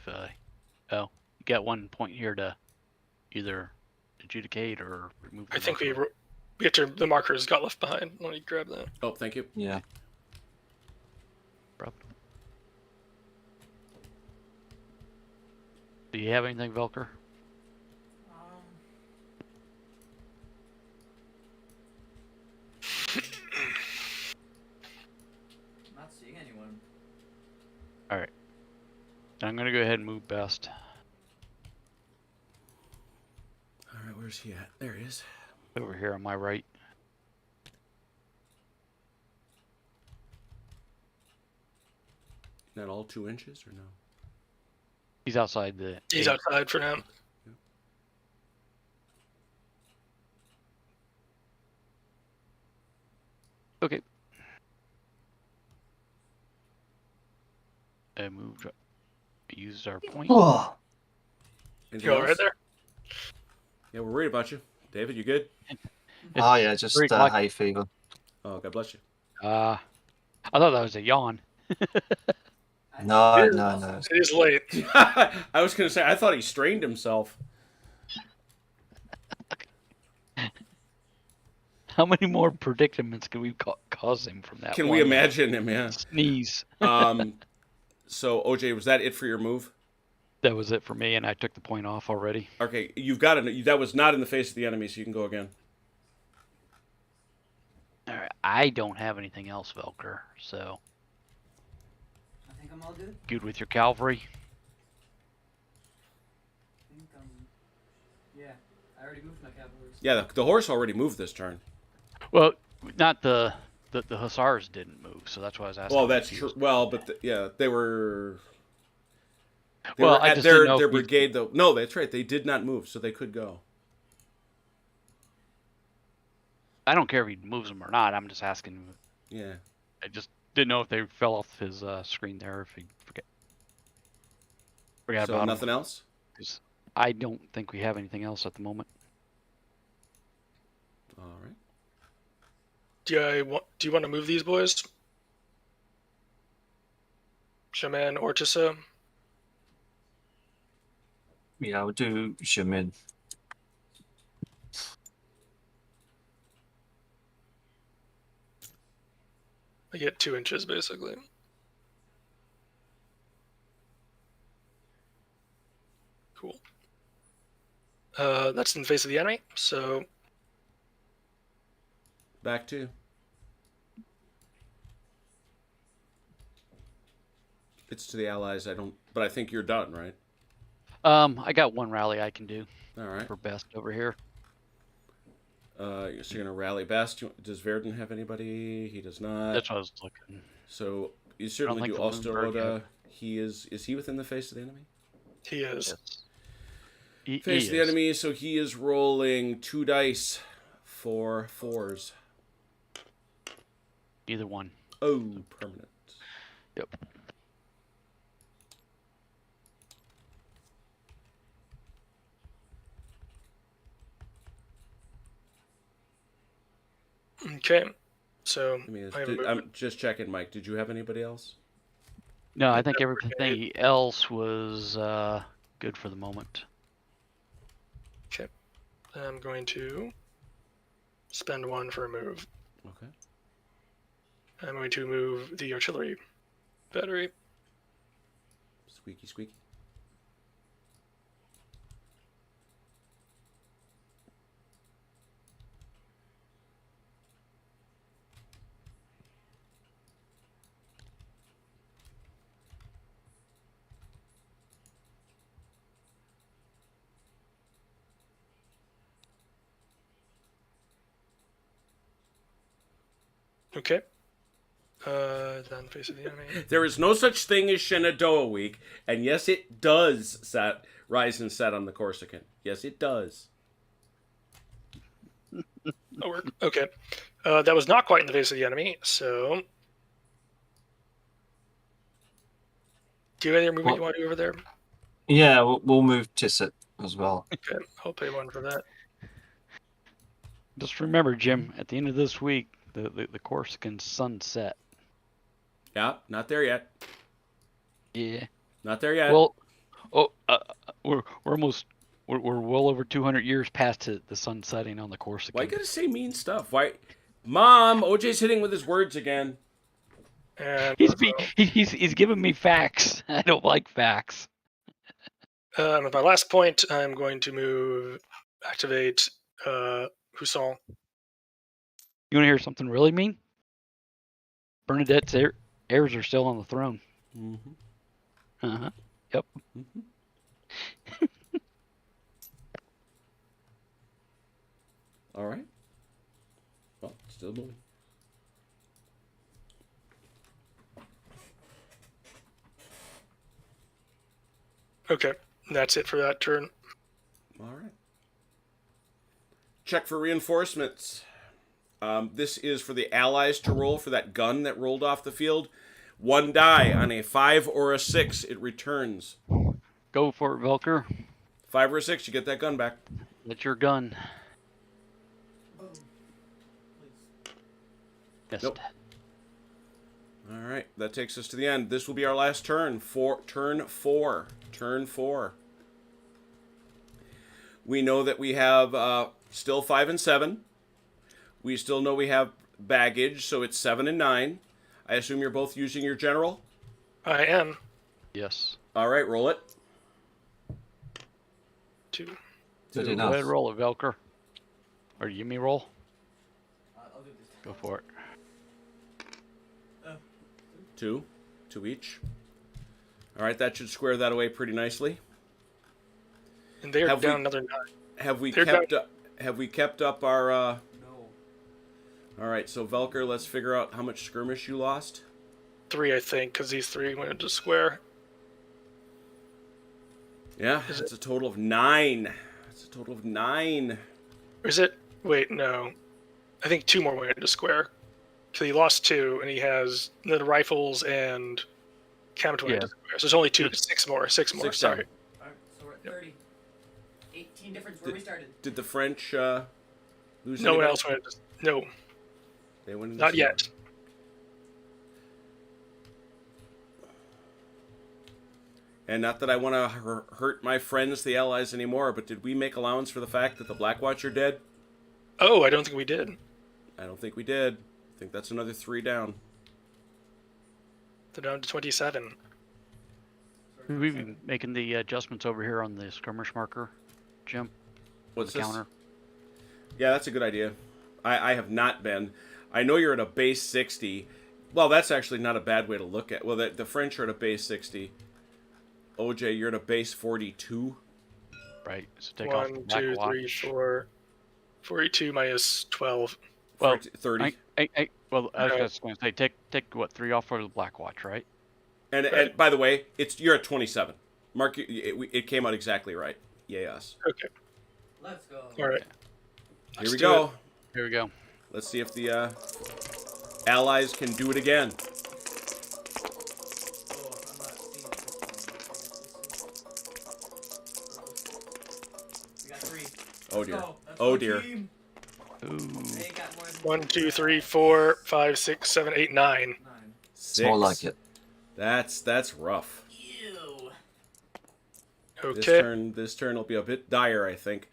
you got 1 point here to either adjudicate or remove. I think we get to the markers got left behind. Let me grab that. Oh, thank you. Yeah. Do you have anything, Velker? I'm not seeing anyone. All right. I'm gonna go ahead and move best. All right, where's he at? There he is. Over here on my right. Not all 2 inches, or no? He's outside the. He's outside for now. Okay. I moved. Used our point. Oh, Anything You all right else? there? Yeah, we're worried about you. David, you good? oh yeah, just very lucky. hay fever. Oh, God bless you. I thought that was a yawn. No, It is- no. It is late. I was going to say, I thought he strained himself. How many more predicaments can we cause him from that? Can one we imagine him, yeah? sneeze? So, OJ, was that it for your move? That was it for me, and I took the point off already. Okay, you've got it. That was not in the face of the enemy, so you can go again. All right, I don't have anything else, Velker. So I think I'm all good. good with your cavalry. I think yeah, I already moved my cavalry. Yeah, the horse already moved this turn. Well, not the hussars didn't move, so that's why I was asking. Well, that's true. Well, but yeah, they were. They Well, were I at just didn't know their if we- brigade, though. No, that's right. They did not move, so they could go. I don't care if he moves them or not. I'm just asking. Yeah. I just didn't know if they fell off his screen there. If he forgot So about nothing them. else. 'Cause I don't think we have anything else at the moment. All right. Do you want to move these boys? Shaman, Ortissa? Yeah, we'll do Shamin. I get 2 inches, basically. Cool. That's in the face of the enemy, so Back to. It's to the allies. But I think you're done, right? I got one rally I can do All right. for best over here. So you're gonna rally best. Does Verdun have anybody? He does not. That's what I was looking. So you certainly think do the Lunenburg Osterode. He is. Is he within the face of the enemy? he is. Yes. He Face of the is. enemy. So he is rolling 2 dice for 4s. Either one. Oh, permanent. Yep. Okay. So I mean, I have a movement. I'm just checking, Mike. Did you have anybody else? No, I think That everything else was good for the moment. I'm going to spend 1 for a move. Okay. I'm going to move the artillery battery. Squeaky, squeaky. Okay. Down the face of the enemy. There is no such thing as Shenandoah Week, and yes, it does rise and set on the Corsican. Yes, it does. Oh, work. Okay. That was not quite in the face of the enemy, so... Do you have any movement you want to do over there? Yeah, we'll move Tisset as well. Okay, I'll pay one for that. Just remember, Jim, at the end of this week, the Corsican sunset. Yeah, not there yet. Yeah. Not there yet. Well, we're well over 200 years past the sun setting on the Corsican. Why you gotta say mean stuff? Why, Mom? OJ's hitting with his words again. And He's giving me facts. I don't like facts. with my last point, I'm going to activate Husson. You want to hear something really mean? Bernadette's heirs are still on the throne. Mm-hmm. Uh-huh. Yep. Mm-hmm. All right. Well, still moving. Okay, that's it for that turn. All right. Check for reinforcements. This is for the allies to roll for that gun that rolled off the field. 1 die on a 5 or a 6, it returns. Go for it, Velker. 5 or a 6, you get that gun back. That's your gun. Boom. Please. Yes. Nope. All right, that takes us to the end. This will be our last turn. Turn four. We know that we have still 5 and 7. We still know we have baggage, so it's 7 and 9. I assume you're both using your general? I am. Yes. All right, roll it. 2. Good Go enough. ahead, roll it, Velker. Or you me roll? I'll do this. Go for it. 2 each. All right, that should square that away pretty nicely. And they're Have down we- another 9. Have we They're kept up our? No. All right, so Velker, let's figure out how much skirmish you lost. 3, I think, because these 3 went into square. Yeah, Is it's a total of 9. It's a total of 9. Or is it? Wait, no. I think 2 more went into square. So he lost 2, and he has the rifles and Camet went into square. So there's only 2. 6 more. 6 more. 6 Sorry. down. Alright, so we're at 30. 18 difference where we started. Did the French lose? No one anybody? else went into. No, They went into not square. yet. And not that I want to hurt my friends, the Allies, anymore, but did we make allowance for the fact that the Black Watch are dead? Oh, I don't think we did. I don't think we did. I think that's another 3 down. They're down to 27. We've been making the adjustments over here on the skirmish marker, Jim. What's the this? counter. Yeah, that's a good idea. I have not been. I know you're at a base 60. Well, that's actually not a bad way to look at. Well, the French are at a base 60. OJ, you're at a base 42. Right. So take off the 1, Black 2, 3, Watch. 4. 42 minus 12. Well, 30. I was Okay. just going to say, take what, 3 off for the Black Watch, right? And by the way, you're at 27. Mark, it came out exactly right. Yay us. Okay. Let's go. All right. Here Let's we do go. it. Here we go. Let's see if the Allies can do it again. Oh, I'm not seeing this one. We got 3. Oh dear. Go. That's Oh my dear. team. Ooh. They got more than 1, 2, 3, 4, 5, 6, 7, 8, 9. 9. It's more like it. That's rough. Ew. Okay. This turn will be a bit dire, I think.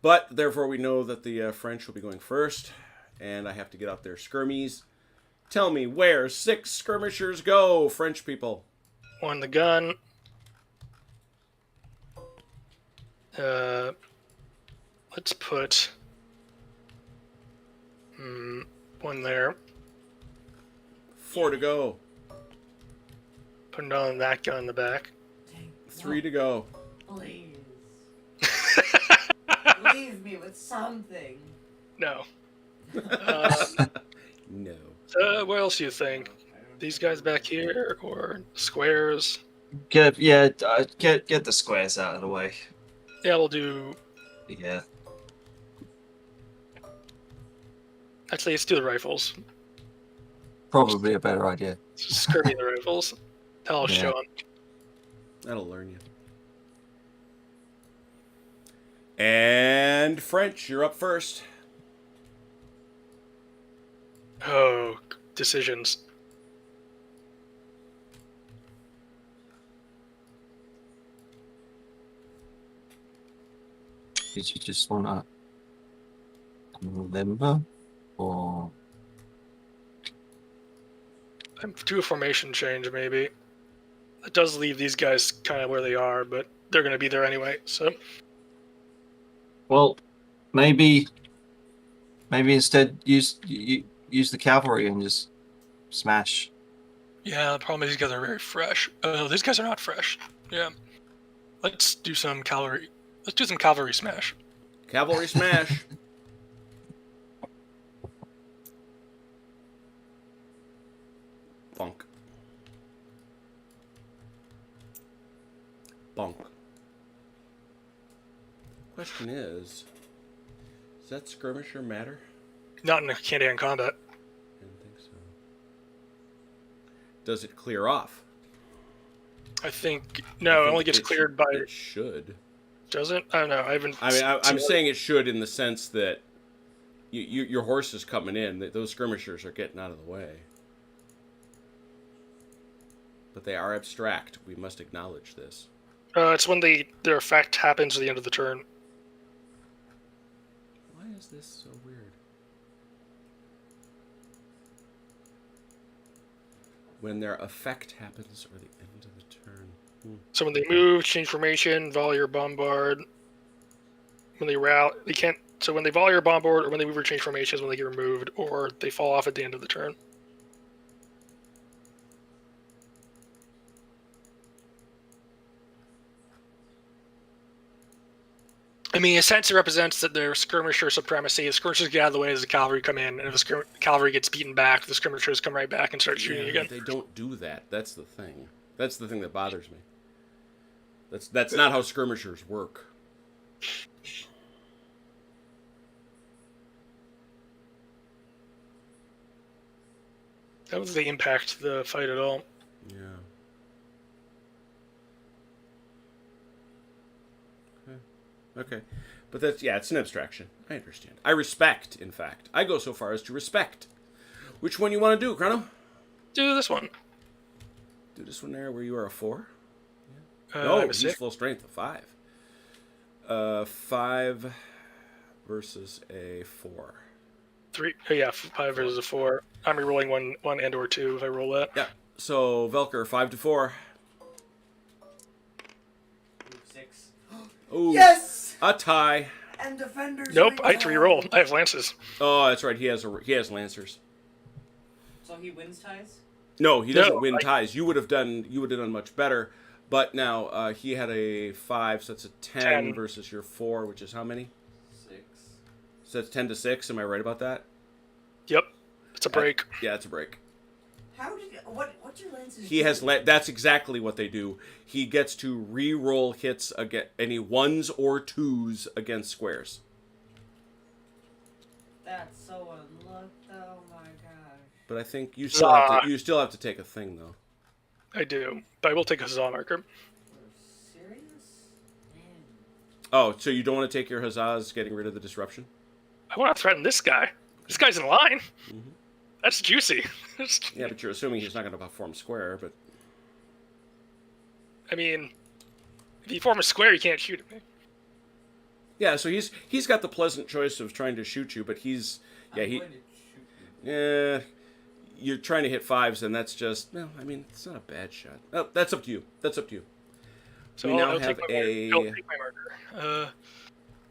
But therefore, we know that the French will be going first, and I have to get out their skirmies. Tell me where 6 skirmishers go, French people. 1 the gun. Let's put 1 there. 4 to go. Putting on that gun in the back. Dang. 3 to go. Please. Leave me with something. No. No. What else do you think? these guys back here or squares? Get the squares out of the way. Yeah, we'll do. Yeah. Actually, let's do the rifles. Probably a better idea. Just skirmy the rifles. That'll Yeah. show them. That'll learn you. And French, you're up first. Oh, decisions. Did you just want to limber or Do a formation change, maybe. It does leave these guys kind of where they are, but they're going to be there anyway, so. well, maybe instead use the cavalry and just smash. Yeah, the problem is these guys are very fresh. Oh, these guys are not fresh. Yeah. Let's do some cavalry. Let's do some cavalry smash. Cavalry smash. Bonk. Bonk. Question is, does that skirmisher matter? Not in hand-to-hand combat. I didn't think so. Does it clear off? I think I no, it think only gets cleared by. It should. Does it? I don't know. I haven't. I mean, I'm saying it should in the sense that your horse is coming in. Those skirmishers are getting out of the way. But they are abstract. We must acknowledge this. It's when their effect happens at the end of the turn. Why is this so weird? When their effect happens or the end of the turn. So when they move, change formation, volley or bombard. When they route, they can't. So when they volley or bombard, or when they move or change formations, when they get removed, or they fall off at the end of the turn. I mean, in a sense, it represents that their skirmisher supremacy. The skirmishers get out of the way as the cavalry come in, and if the cavalry gets beaten back, the skirmishers come right back and start shooting again. They don't do that. That's the thing. That's the thing that bothers me. That's not how skirmishers work. That was the impact the fight at all. Yeah. Okay. But that's, it's an abstraction. I understand. I respect, in fact. I go so far as to respect. Which one you want to do, Chrono? Do this one. Do this one there where you are a 4? I'm No, a he's 6. full strength, a 5. 5 versus a 4. 3. Oh, yeah, 5 versus a 4. I'm rerolling one and or 2 if I roll that. Yeah. So, Velker, 5 to 4. 6. Ooh. Yes! A tie. And defenders. Nope, I have to reroll. I have lances. Oh, that's right. He has lancers. So he wins ties? No, he doesn't No, win ties. You would have done much better. But now he had a 5, so that's a 10 versus your 4, which is how many? 6. So that's 10 to 6. Am I right about that? Yep, it's a break. Yeah, it's a break. How did what's your lances? He has that's exactly what they do. He gets to re-roll hits against any 1s or 2s against squares. That's so unlucky. Oh my gosh. But I think you still have to take a thing though. I do, but I will take a huzzah marker. We're serious? Man. Oh, so you don't want to take your huzzahs getting rid of the disruption? I want to threaten this guy. This guy's in line. Mm-hmm. That's juicy. Yeah, but you're assuming he's not going to perform square, but... I mean, if you form a square, you can't shoot at me. Yeah, so he's got the pleasant choice of trying to shoot you, but he's... Yeah, I'm going to shoot you. Yeah, you're trying to hit 5s, and that's just... Well, I mean, it's not a bad shot. Oh, that's up to you. So We now I'll have take my marker.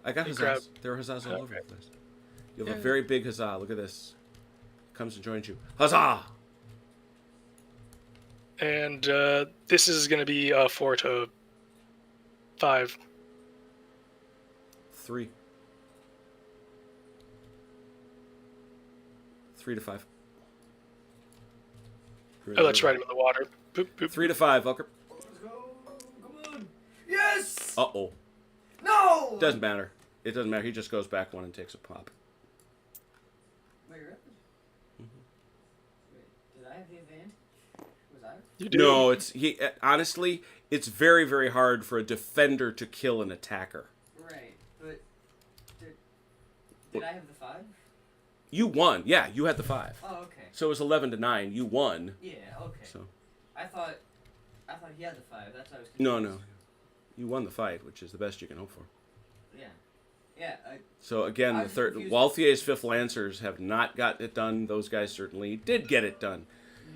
I got grab- huzzahs. There are huzzahs all over Okay. the place. You have a very big huzzah. Look at this. Comes and joins you. Huzzah! And this is going to be 4 to 5. 3. 3 to 5. through Oh, the that's river. right. I'm in the water. Boop, boop. 3 to 5, Velker. Let's go. Come on. Yes. Uh-oh. No. Doesn't matter. It doesn't matter. He just goes back one and takes a pop. Wait, really? Wait, did I have the advantage? Was I? You do. No, honestly, it's very, very hard for a defender to kill an attacker. Right, but did I have the 5? You won. Yeah, you had the 5. Oh, okay. So it was 11 to 9. You won. Yeah, okay. So I thought he had the 5. That's why I was no, confused. no. You won the fight, which is the best you can hope for. Yeah. Yeah. So again, I the was third confused. Walthier's 5th Lancers have not got it done. Those guys certainly did get it done.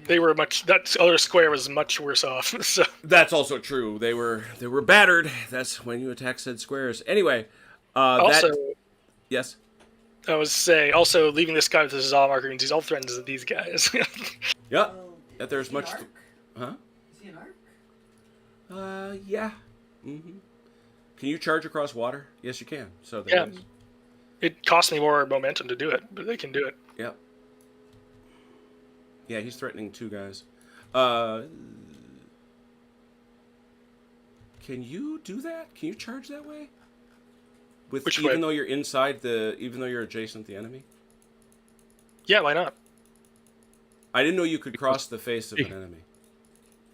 They were that other square was much worse off. So That's also true. They were battered. That's when you attack said squares. Anyway, also, yes. I was say also leaving this guy with his Zaw marker means he's all threatened to these guys. Yep. Well, That there's is he an much. arc? Huh? Is he an arc? Yeah. Mm-hmm. Can you charge across water? Yes, you can. So there Yeah. it is. It costs me more momentum to do it, but they can do it. Yep. Yeah, he's threatening 2 guys. Can you do that? Can you charge that way? Which even way? though you're even though you're adjacent to the enemy? Yeah, why not? I didn't know you could cross the face of an enemy.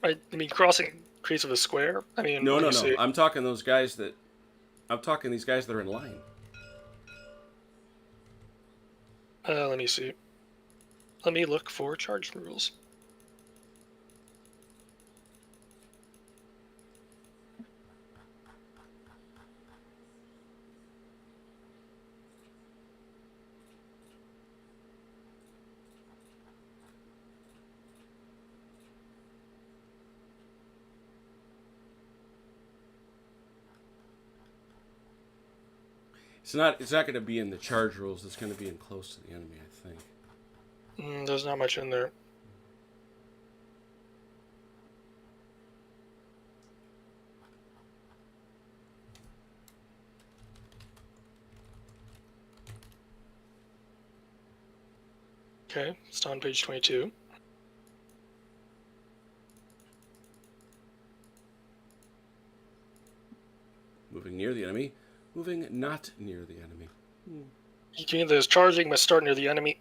I mean, crossing creates of a square. I mean, No, let no, me no. see. I'm talking these guys that are in line. Let me see. Let me look for charge rules. It's not going to be in the charge rules. It's going to be in close to the enemy, I think. There's not much in there. Okay, it's on page 22. Moving near the enemy. Moving not near the enemy. There's charging must start near the enemy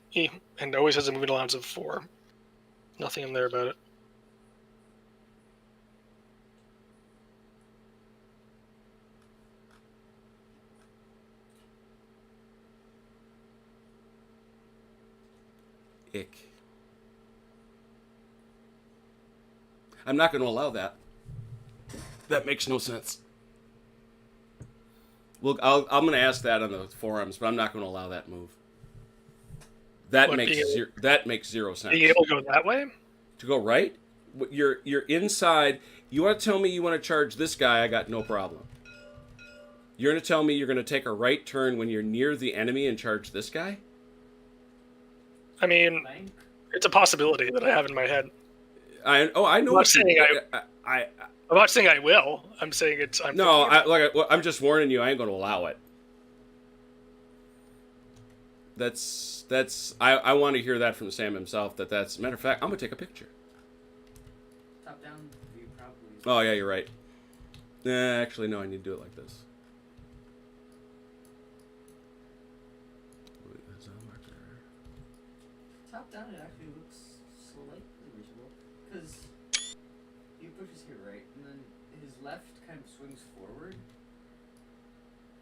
and always has a movement allowance of 4. Nothing in there about it. Ick. I'm not going to allow that. That makes no sense. Look, I'm going to ask that on the forums, but I'm not going to allow that move. That What, makes that makes 0 sense. Being able to go that way? To go right? You're inside. You want to tell me you want to charge this guy? I got no problem. You're going to tell me you're going to take a right turn when you're near the enemy and charge this guy? I mean, Flank? it's a possibility that I have in my head. I know. I'm not what saying you- I'm not saying I will. I'm saying it's. I'm just warning you. I ain't going to allow it. I want to hear that from Sam himself. That's matter of fact. I'm going to take a picture. Top down view probably. Oh yeah, you're right. Actually, no. I need to do it like this. Top down, it actually looks slightly reachable because he pushes here right, and then his left kind of swings forward,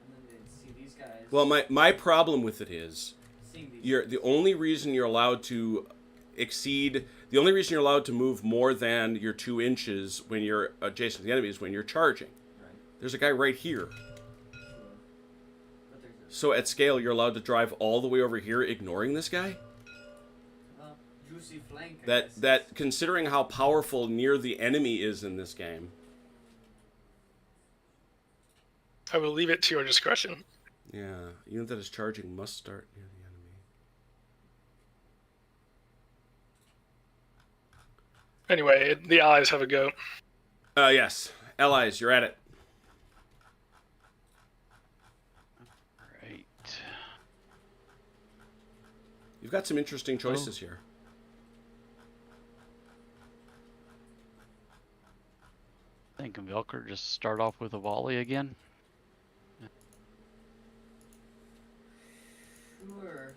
and then they see these guys. Well, my problem with it is seeing these. the only reason you're allowed to move more than your 2 inches when you're adjacent to the enemy is when you're charging. Right. There's a guy right here. Sure. But there's So at scale, you're allowed to drive all the way over here, ignoring this guy. juicy flank. I guess. That considering how powerful near the enemy is in this game. I will leave it to your discretion. Yeah, unit that is charging must start near the enemy. Anyway, the allies have a go. Yes, allies, you're at it. Right. You've got some interesting choices here. Thinking Velker just start off with a volley again. Sure.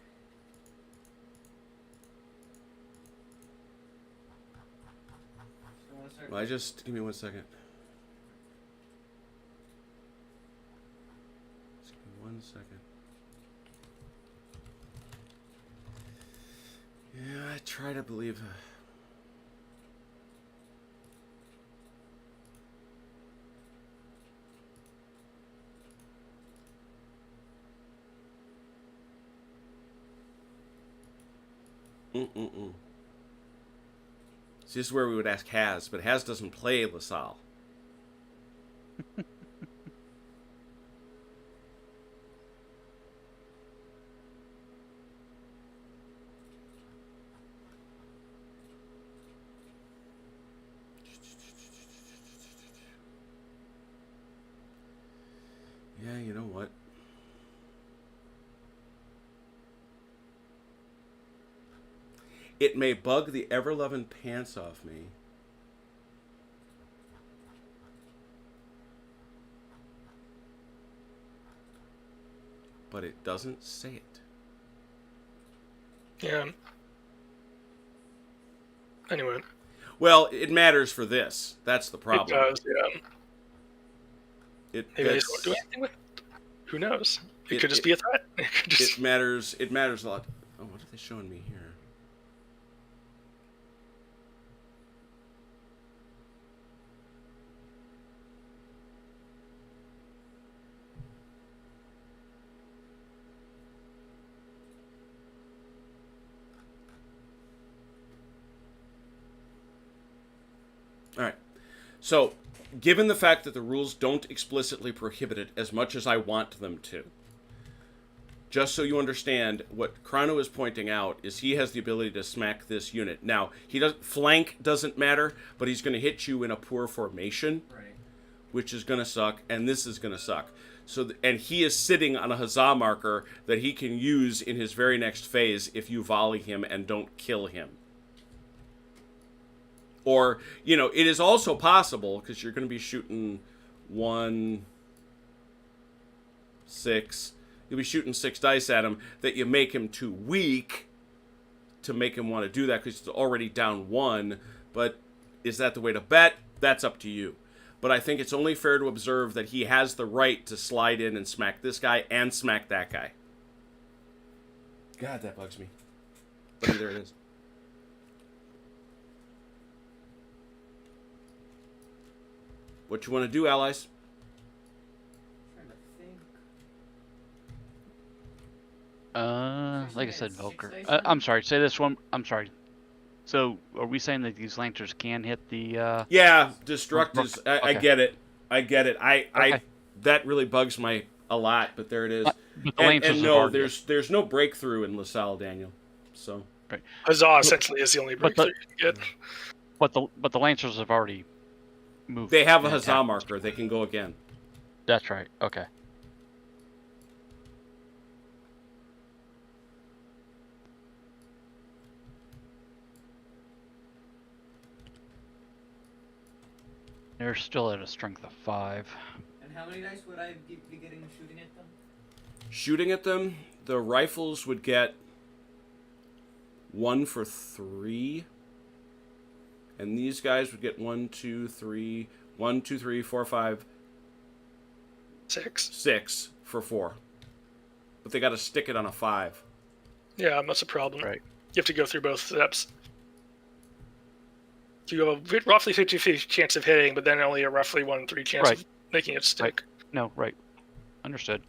So I want to start. Well, give me 1 second. Just give me 1 second. Yeah, I try to believe. See, this is where we would ask Haz, but Haz doesn't play Lasalle. Yeah, you know what? It may bug the ever-loving pants off me. But it doesn't say it. Yeah. Anyway. Well, it matters for this. That's the problem. It does, yeah. Maybe I it's- just won't do anything with it. Who knows? It It- could just it- be a threat. It could just... It matters a lot. Oh, what are they showing me here? All right. So, given the fact that the rules don't explicitly prohibit it as much as I want them to, just so you understand, what Chrono is pointing out is he has the ability to smack this unit. Now, flank doesn't matter, but he's going to hit you in a poor formation, Right. which is going to suck, and this is going to suck. So, and he is sitting on a huzzah marker that he can use in his very next phase if you volley him and don't kill him. Or, it is also possible, because you're going to be shooting 1, 6... You'll be shooting 6 dice at him, that you make him too weak to make him want to do that because he's already down 1. But is that the way to bet? That's up to you. But I think it's only fair to observe that he has the right to slide in and smack this guy and smack that guy. God, that bugs me. But there it is. What you want to do, allies? Trying to think. Like I said, Six Velker. dice on I'm it? sorry. Say this one. I'm sorry. So, are we saying that these lancers can hit the? Yeah, destruct is. I Okay. get it. I Okay. that really bugs my a lot, but there it is. But the And lancers have no, already- there's no breakthrough in Lasalle, Daniel. So Huzzah essentially is the only But breakthrough you can get. But the lancers have already moved. they have a and huzzah attacked. marker. They can go again. That's right. Okay. They're still at a strength of 5. And how many dice would I be getting shooting at them? Shooting at them, the rifles would get 1 for 3, and these guys would get 1, 2, 3, 1, 2, 3, 4, 5, 6. 6 for 4. But they got to stick it on a 5. Yeah, that's a problem. Right. You have to go through both steps. So you have a roughly 50-50 chance of hitting, but then only a roughly 1 in 3 chance Right. of making it stick. No, right. Understood.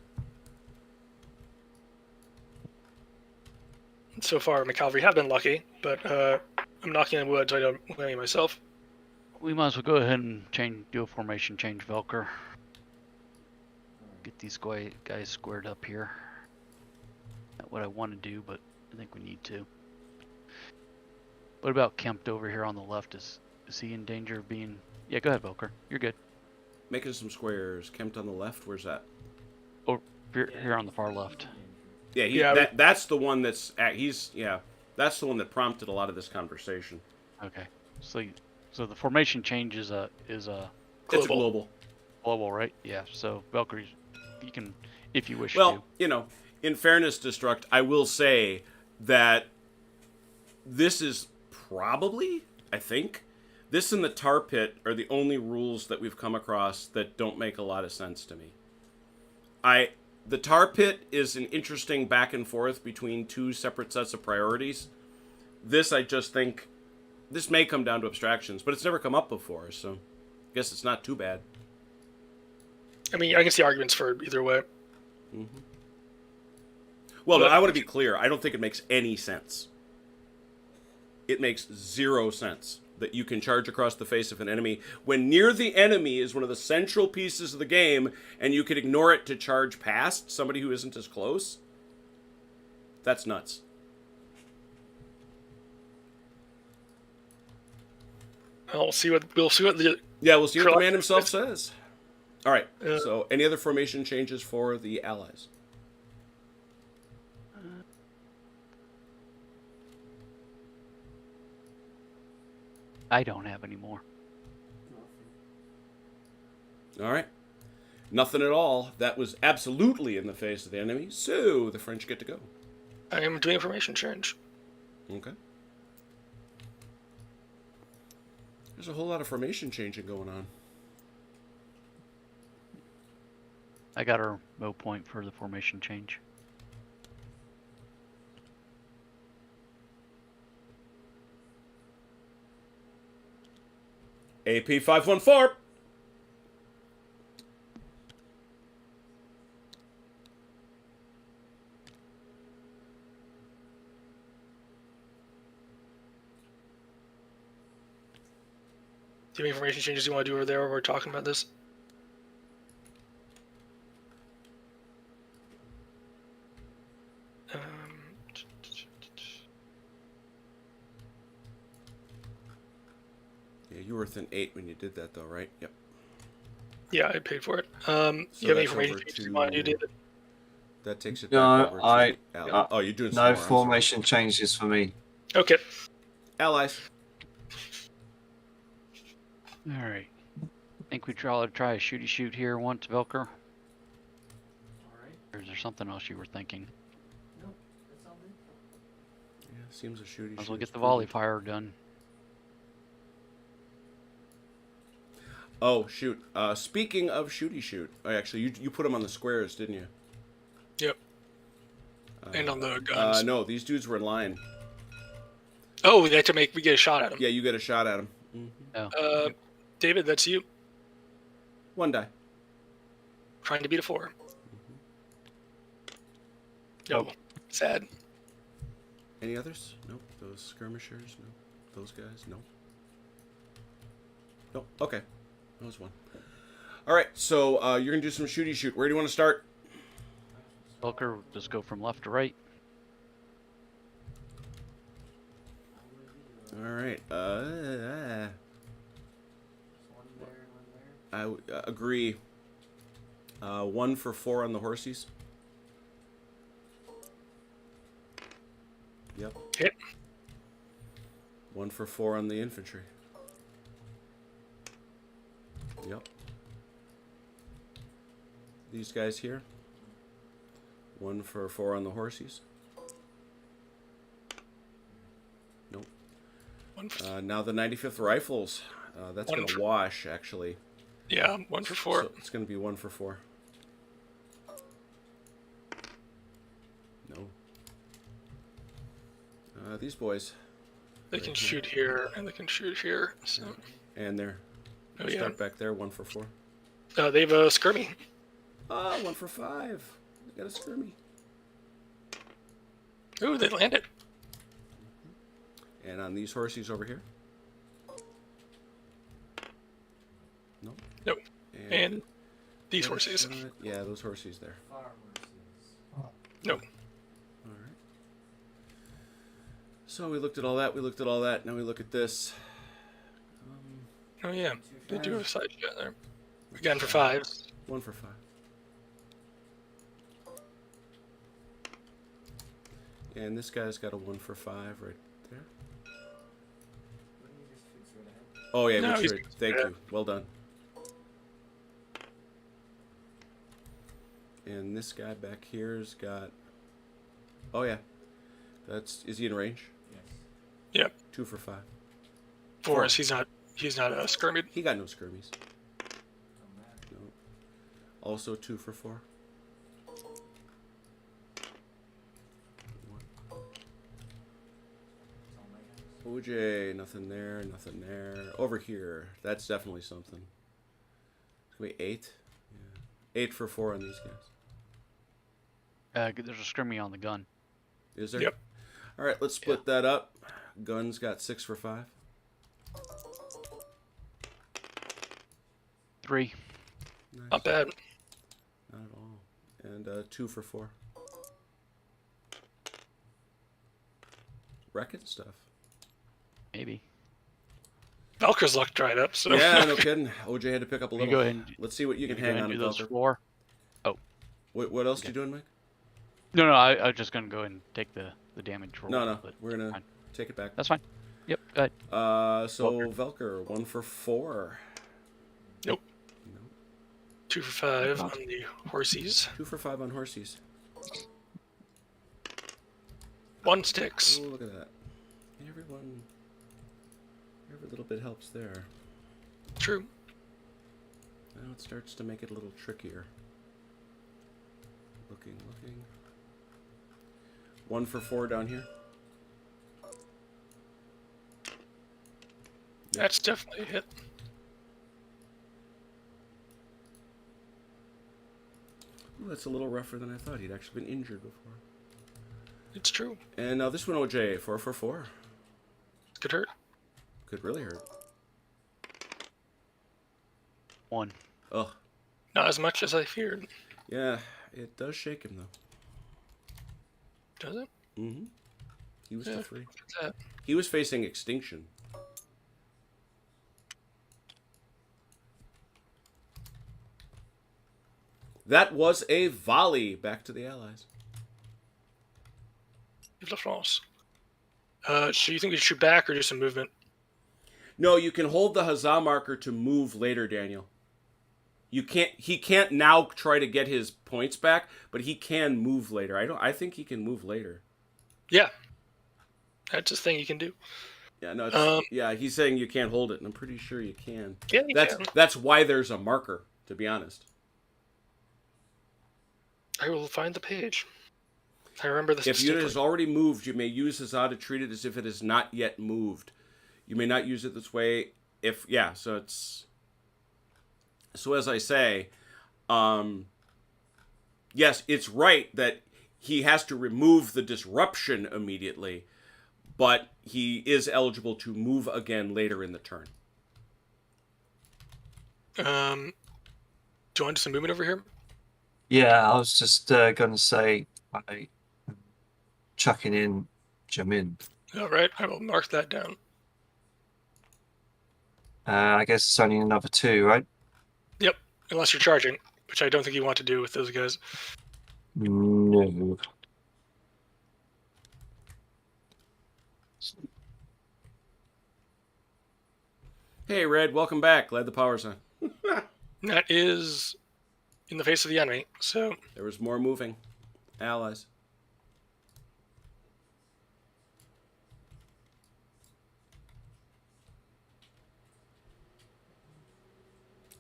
So far, my cavalry have been lucky, but I'm knocking on wood so I don't blame myself. We might as well go ahead and do a formation change, Velker. Get these guys squared up here. Not what I want to do, but I think we need to. What about Kempt over here on the left? Is he in danger of being... Yeah, go ahead, Velker. You're good. Making some squares. Kempt on the left. Where's that? Here on the far left. Yeah, Yeah, that's the one that's that's the one that prompted a lot of this conversation. Okay. So the formation change is a It's a global. Global, right? Yeah. So Valkyries, you can, if you wish Well, to. you know, in fairness, Destruct, I will say that this is probably, I think, this and the tar pit are the only rules that we've come across that don't make a lot of sense to me. The tar pit is an interesting back and forth between two separate sets of priorities. This, I just think, this may come down to abstractions, but it's never come up before, so I guess it's not too bad. I mean, I can see arguments for either way. Mm-hmm. Well, no, I want to be clear. I don't think it makes any sense. It makes zero sense that you can charge across the face of an enemy when near the enemy is one of the central pieces of the game, and you could ignore it to charge past somebody who isn't as close. That's nuts. We'll see what the We'll see what the man himself says. All right. Yeah. So, any other formation changes for the allies? I don't have any more. All right. Nothing at all. That was absolutely in the face of the enemy. So the French get to go. I am doing information change. Okay. There's a whole lot of formation changing going on. I got our bow point for the formation change. AP 514. Do you have any information changes you want to do over there while we're talking about this? Yeah, you were within 8 when you did that, though, right? Yep. Yeah, I paid for it. So you have any that's information over changes you want to do, David? That takes it No, back over to allies. Oh, you're doing some No more. I'm sorry. formation changes for me. Okay. Allies. All right. Think we try a shooty shoot here once, Velker? Alright. Or is there something else you were thinking? Nope. That's all good. Yeah, seems a shooty. Might as well shoot's get the pretty volley good. fire done. Oh, shoot. Speaking of shooty shoot. Oh, actually, you put them on the squares, didn't you? Yep. And on the guns. No, these dudes were in line. Oh, we get a shot at him. Yeah, you get a shot at them. Oh. David, that's you. 1 die. Trying to beat a 4. Oh, sad. Any others? Nope. Those skirmishers? Nope. Those guys? Nope. Nope. Okay. That was 1. All right. So you're gonna do some shooty shoot. Where do you want to start? Velker, just go from left to right. All right. One there and one there. I agree. 1 for 4 on the horsies. Yep. Hit. 1 for 4 on the infantry. Yep. These guys here. 1 for 4 on the horsies. Nope. Now the 95th Rifles. That's going to wash, actually. Yeah, 1 for 4. So it's going to be 1 for 4. No. These boys. They can shoot here and they can shoot here. So. And they're Oh, yeah. start back there, 1 for 4. They have a skirmy. 1 for 5. They got a skirmy. Ooh, they landed. And on these horsies over here. Nope. Nope. And these horses. Yeah, those horsies there. Far horses. Nope. All right. So we looked at all that. We looked at all that. Now we look at this. Oh yeah, they do have a side shot there. Again for 5s. 1 for 5. And this guy's got a 1 for 5 right there. Wouldn't you just shoot straight ahead? Oh yeah, No, good he's- straight. Thank yeah. you. Well done. And this guy back here's got... Oh, yeah. Is he in range? Yes. Yep. 2 for 5. Forrest, he's not a skirmish. He got no skirmies. Don't matter. No. Also 2 for 4. It's all my guys. OJ, nothing there, nothing there. Over here, that's definitely something. It's gonna be 8. Yeah. 8 for 4 on these guys. There's a skirmy on the gun. Is there? Yep. All right, let's split that up. Guns got 6 for 5. 3. Nice. Not bad. Not at all. And 2 for 4. Wrecking stuff. Maybe. Valkyr's luck dried up, so Yeah, no kidding. OJ had to pick up a You little. go ahead and Let's see what you can go hang ahead on and to. do those Valkyr. 4. What else you doing, Mike? No, I was just gonna go ahead and take the damage roll. No, but we're gonna fine. take it back. That's fine. Yep. Go ahead. So Valkyr. Velker, 1 for 4. Nope. No. 2 for 5 on the horsies. 2 for 5 on horsies. 1 sticks. Oh, look at that. Every little bit helps there. True. Now it starts to make it a little trickier. Looking. 1 for 4 down here. That's definitely a hit. Ooh, that's a little rougher than I thought. He'd actually been injured before. It's true. And now this one, OJ, 4 for 4. Could hurt. Could really hurt. 1. Ugh. Not as much as I feared. Yeah, it does shake him, though. Does it? Mm-hmm. He was Yeah, to 3. look at that. He was facing extinction. That was a volley back to the Allies. Vive la France. So you think we should shoot back or do some movement? No, you can hold the huzzah marker to move later, Daniel. You can't. He can't now try to get his points back, but he can move later. I think he can move later. Yeah. That's a thing you can do. Yeah, no. It's, yeah, he's saying you can't hold it, and I'm pretty sure you can. Yeah, you can. That's why there's a marker. To be honest. I will find the page. I remember this. If unit has already moved, you may use huzzah to treat it as if it has not yet moved. You may not use it this way if so it's so as I say, yes, it's right that he has to remove the disruption immediately, but he is eligible to move again later in the turn. Do you want some movement over here? Yeah, I was just going to say, chucking in Jamin. All right, I will mark that down. I guess it's only another 2, right? Yep, unless you're charging, which I don't think you want to do with those guys. No. Hey, Red, welcome back. Glad the power's on. That is in the face of the enemy, so There was more moving. Allies.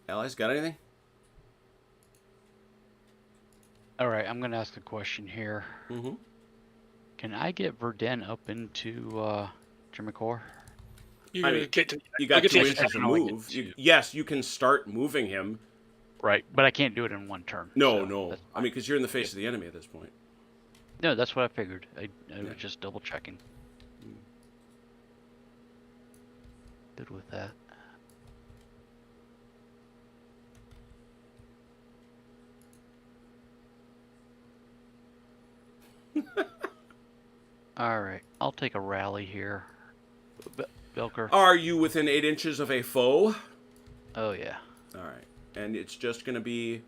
Allies, got anything? All right, I'm gonna ask a question here. Mm-hmm. Can I get Verdun up into Trimicore? you I mean, get to You got get 2 to- inches to I can only get move. 2. Yes, you can start moving him. Right, but I can't do it in one turn. No, so no. that's I mean, because you're in the face of the enemy at this point. No, that's what I figured. I Yeah. was just double checking. Good with that. Alright, I'll take a rally here. Belker. Are you within 8 inches of a foe? Oh, yeah. All right. And it's just going to be...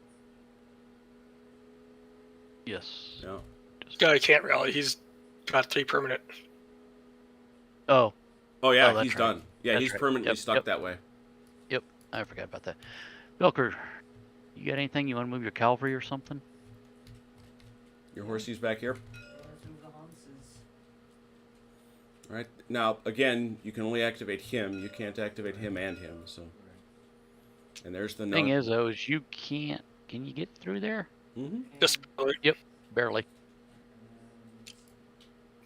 Yes. No. Guy can't rally. He's got 3 permanent. Oh, Oh, yeah, that's he's right. done. Yeah, That's he's right. permanently Yep, stuck yep. that way. I forgot about that. Belker, you got anything? You want to move your cavalry or something? Your horsey's back here. Yeah, let's move the Hanses. All right. Now, again, you can only activate him. You can't activate him and him. So, and there's the Thing is, though, is you can't. Can you get through there? Mm-hmm. Just Yep, barely.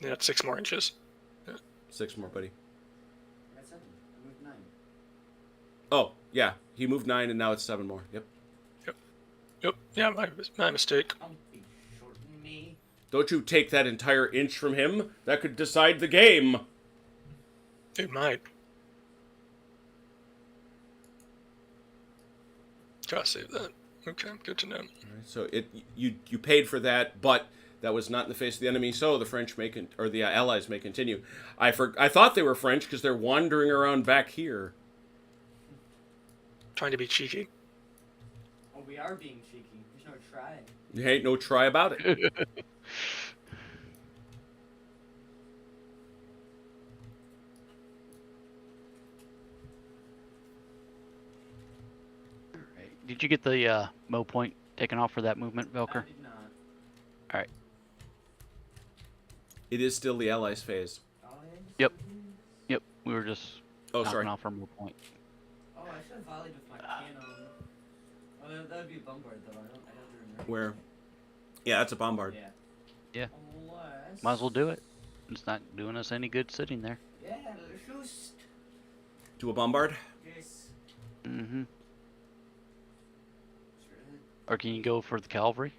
yeah, 6 more inches. 6 more, buddy. I got 7. I moved 9. Oh, yeah. He moved 9, and now it's 7 more. Yep. Yep. Yeah, my mistake. Don't be shorting me. Don't you take that entire inch from him. That could decide the game. It might. Gotta save that. Okay, good to know. All right, so you paid for that, but that was not in the face of the enemy. So the French or the Allies may continue. I thought they were French because they're wandering around back here. Trying to be cheeky. Oh, we are being cheeky. There's no try. There ain't no try about it. Alright. Did you get the Mo point taken off for that movement, I Velker? did not. Alright. It is still the Allies' phase. Oh, yeah, Yep. yes, it is. Yep, we were just Oh, knocking sorry. off our Mo point. Oh, I should have volleyed with my cannon. Oh, that would be a bombard, though. I don't remember. Where? Yeah, that's a bombard. Yeah. Yeah. Unless... Might as well do it. It's not doing us any good sitting there. Yeah, just... Do a bombard? Yes. Mm-hmm. Straight ahead. Or can you go for the cavalry?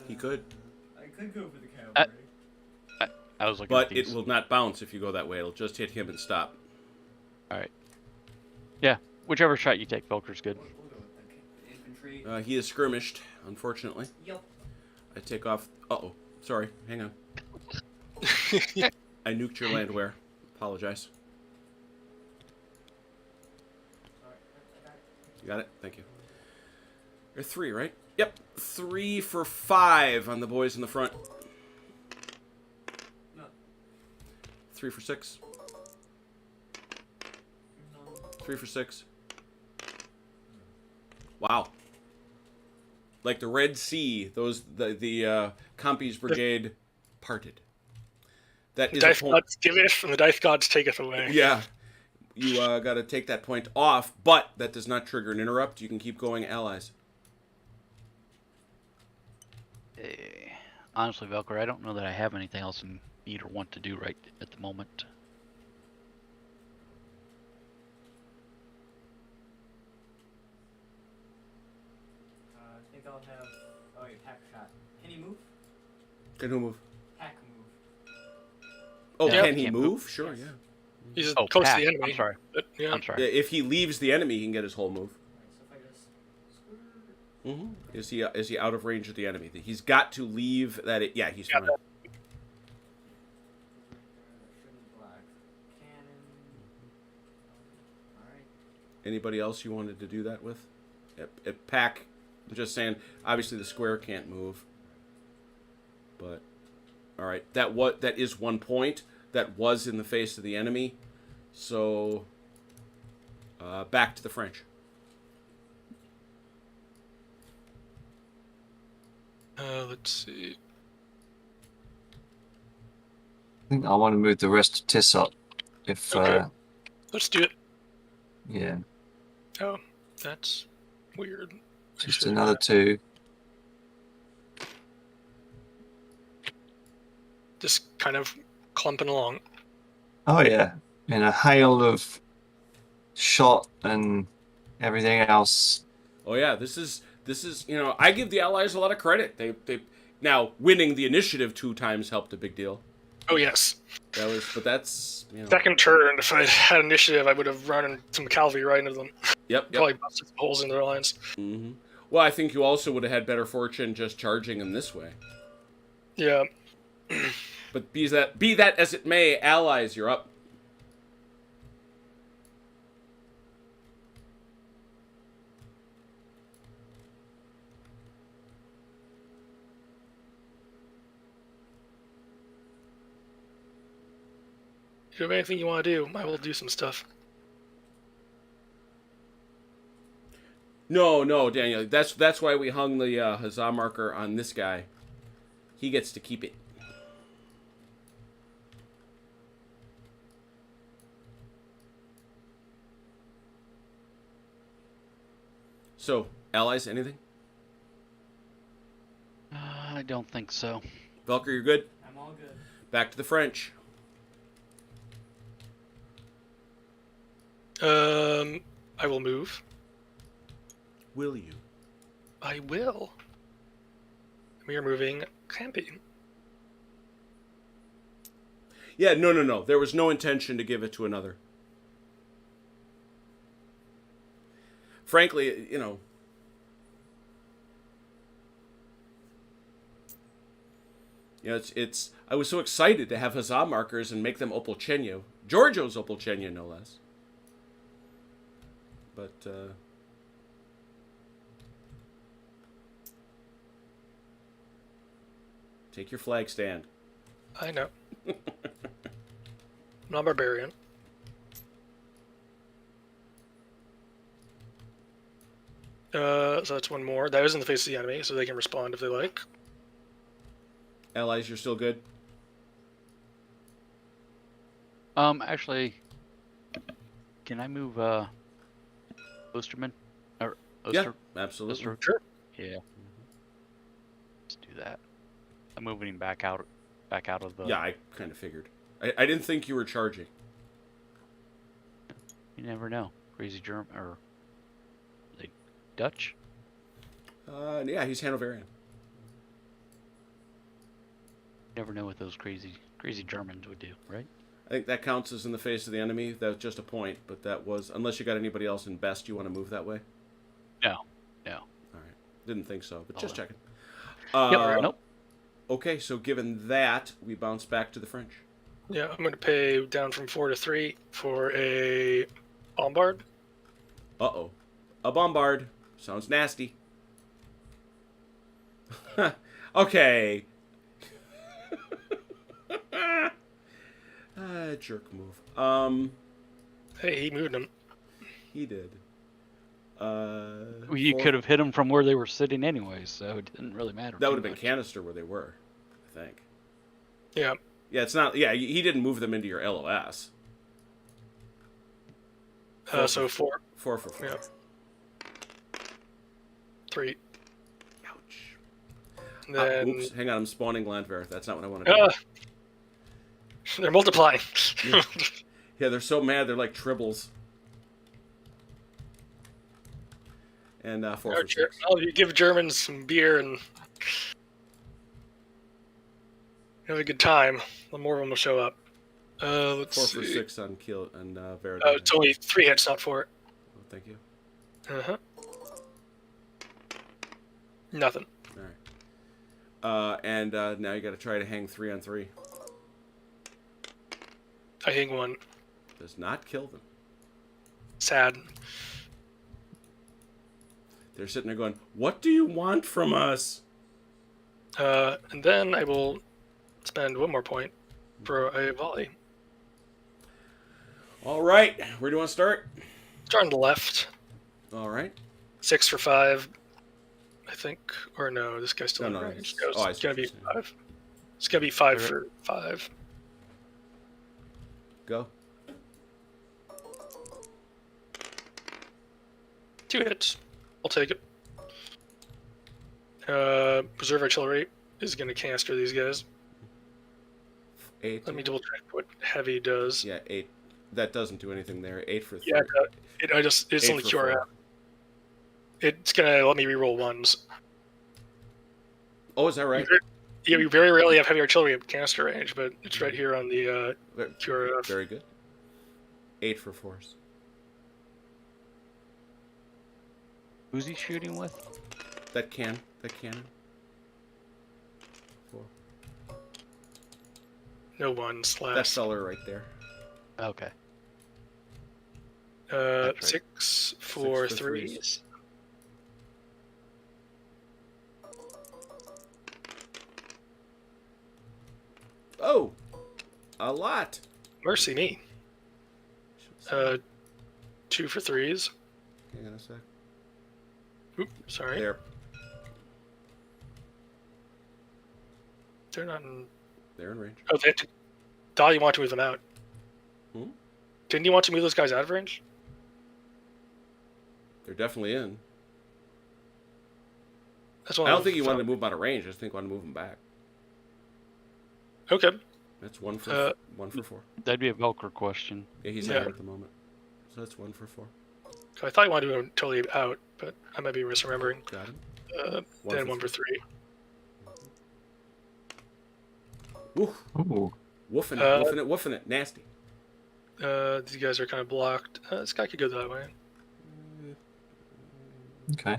He could. I could go for the cavalry. I was looking But at these. it will not bounce if you go that way. It'll just hit him and stop. Alright. Yeah, whichever shot you take, Velker's good. We'll go with the infantry. He is skirmished, unfortunately. Yup. I take off... Uh-oh. Sorry. Hang on. I nuked your landwear. Apologize. Sorry, I got it. You got it? Thank you. You're 3, right? Yep. 3 for 5 on the boys in the front. No. 3 for 6. No. 3 for 6. Wow. Like the Red Sea, the Compy's brigade parted. That is a Dice point. gods giveth, and the dice gods taketh away. Yeah. You got to take that point off, but that does not trigger an interrupt. You can keep going, allies. Honestly, Velker, I don't know that I have anything else in need or want to do right at the moment. I think I'll have... Oh, wait, pack shot. Can he move? Can who move? Pack move. Oh, Yeah, can he can't move? move. Sure, Yes. yeah. He's Oh, close pack. to the enemy. I'm sorry. But, yeah. I'm sorry. Yeah, if he leaves the enemy, he can get his whole move. Alright, so if I just... Mm-hmm. Is he out of range of the enemy? He's got to leave that. Yeah, he's Yeah, fine. Shouldn't block. Cannon. Alright. Anybody else you wanted to do that with? At pack, I'm just saying. Obviously, the square can't move. But all right, that is 1 point. That was in the face of the enemy. So back to the French. Let's see. I think I want to move the rest of Tis up. If Okay. Let's do it. yeah, Oh, that's weird. just another 2. Just kind of clumping along. Oh yeah, in a hail of shot and everything else. Oh yeah, this is I give the Allies a lot of credit. They now winning the initiative 2 times helped a big deal. Oh, yes. That's Second turn, if I had initiative, I would have run some cavalry right into them. Yep. Probably busted some holes in their lines. Mm-hmm. Well, I think you also would have had better fortune just charging them this way. Yeah. But be that as it may, Allies, you're up. If you have anything you want to do, I will do some stuff. No, Daniel. That's why we hung the huzzah marker on this guy. He gets to keep it. So, allies, anything? I don't think so. Velker, you're good? I'm all good. Back to the French. I will move. Will you? I will. We are moving camping. Yeah, no. There was no intention to give it to another. Frankly, you know. It's. I was so excited to have huzzah markers and make them Opolchenyo. Giorgio's Opolchenyo, no less. But, take your flag stand. I know. I'm not barbarian. So that's one more. That is in the face of the enemy, so they can respond if they like. Allies, you're still good? Actually, can I move Osterman or Yeah, Oster? absolutely. Oster? Sure. Yeah. Let's do that. I'm moving him back out of the. Yeah, I kind of figured. I didn't think you were charging. You never know. Crazy German or like Dutch. Yeah, he's Hanoverian. You never know what those crazy Germans would do, right? I think that counts as in the face of the enemy. That was just a point, but that was... Unless you got anybody else in best you want to move that way? No. All right. Didn't think so, but just Hold checking. Nope. Okay, so given that, we bounce back to the French. Yeah, I'm going to pay down from 4 to 3 for a bombard. Uh-oh. A bombard. Sounds nasty. Okay. Jerk move. Hey, he moved him. He did. Well, you four- could have hit them from where they were sitting anyway, so it didn't really matter. That too would have been much. canister where they were, I think. Yeah. Yeah, it's not... Yeah, he didn't move them into your LOS. So 4. 4 for 4. Yeah. Ouch. 3. And then Oops, hang on, I'm spawning Landwehr. That's not what I want to do. they're multiplying. Yeah, they're so mad, they're like tribbles. And 4 for 6. Oh, you give Germans some beer and have a good time. The more of them will show up. Let's 4 see. for 6 on kill and Verity. Oh, it's only 3 hits, not 4. Oh, thank you. Uh-huh. Nothing. All right. And now you got to try to hang 3 on 3. I hang 1. Does not kill them. Sad. They're sitting there going, "What do you want from us?" And then I will spend 1 more point for a volley. All right. Where do you want to start? Start on the left. All right. 6 for 5, I think. Or no, this guy's still No, in no, range. it's- No, I it's see gonna what be you're saying. 5. It's gonna be 5 Okay. for 5. Go. 2 hits. I'll take it. Reserve artillery is gonna canister these guys. 8. Let me double check what heavy does. Yeah, 8. That doesn't do anything there. 8 for 3. Yeah, it's 8 only for QRF. 4. It's gonna let me reroll 1s. Oh, is that right? Yeah, we very rarely have heavy artillery at canister range, but it's right here on the QRF. Very good. 8 for 4s. Who's he shooting with? That cannon. 4. No 1s That last. feller right there. Okay. Uh, That's right. 6 for for 3s. Oh, a lot. Mercy me. 2 for 3s. Hang on a sec. Oop, sorry. There. They're not in... They're in range. Oh, they have to... Thought you want to move them out. Hmm? Didn't you want to move those guys out of range? They're definitely in. That's I one don't think you wanted to move them out of range. I just think you want to move them back. Okay. That's one for 4. That'd be a Velcro question. Yeah, he's Yeah. out here at the moment. So that's 1 for 4. I thought you wanted to move them totally out, but I might be misremembering. Got him. Then 1 for 3. Ooh. Ooh. Woofing it, woofing it, woofing it. Nasty. These guys are kind of blocked. This guy could go that way. Okay.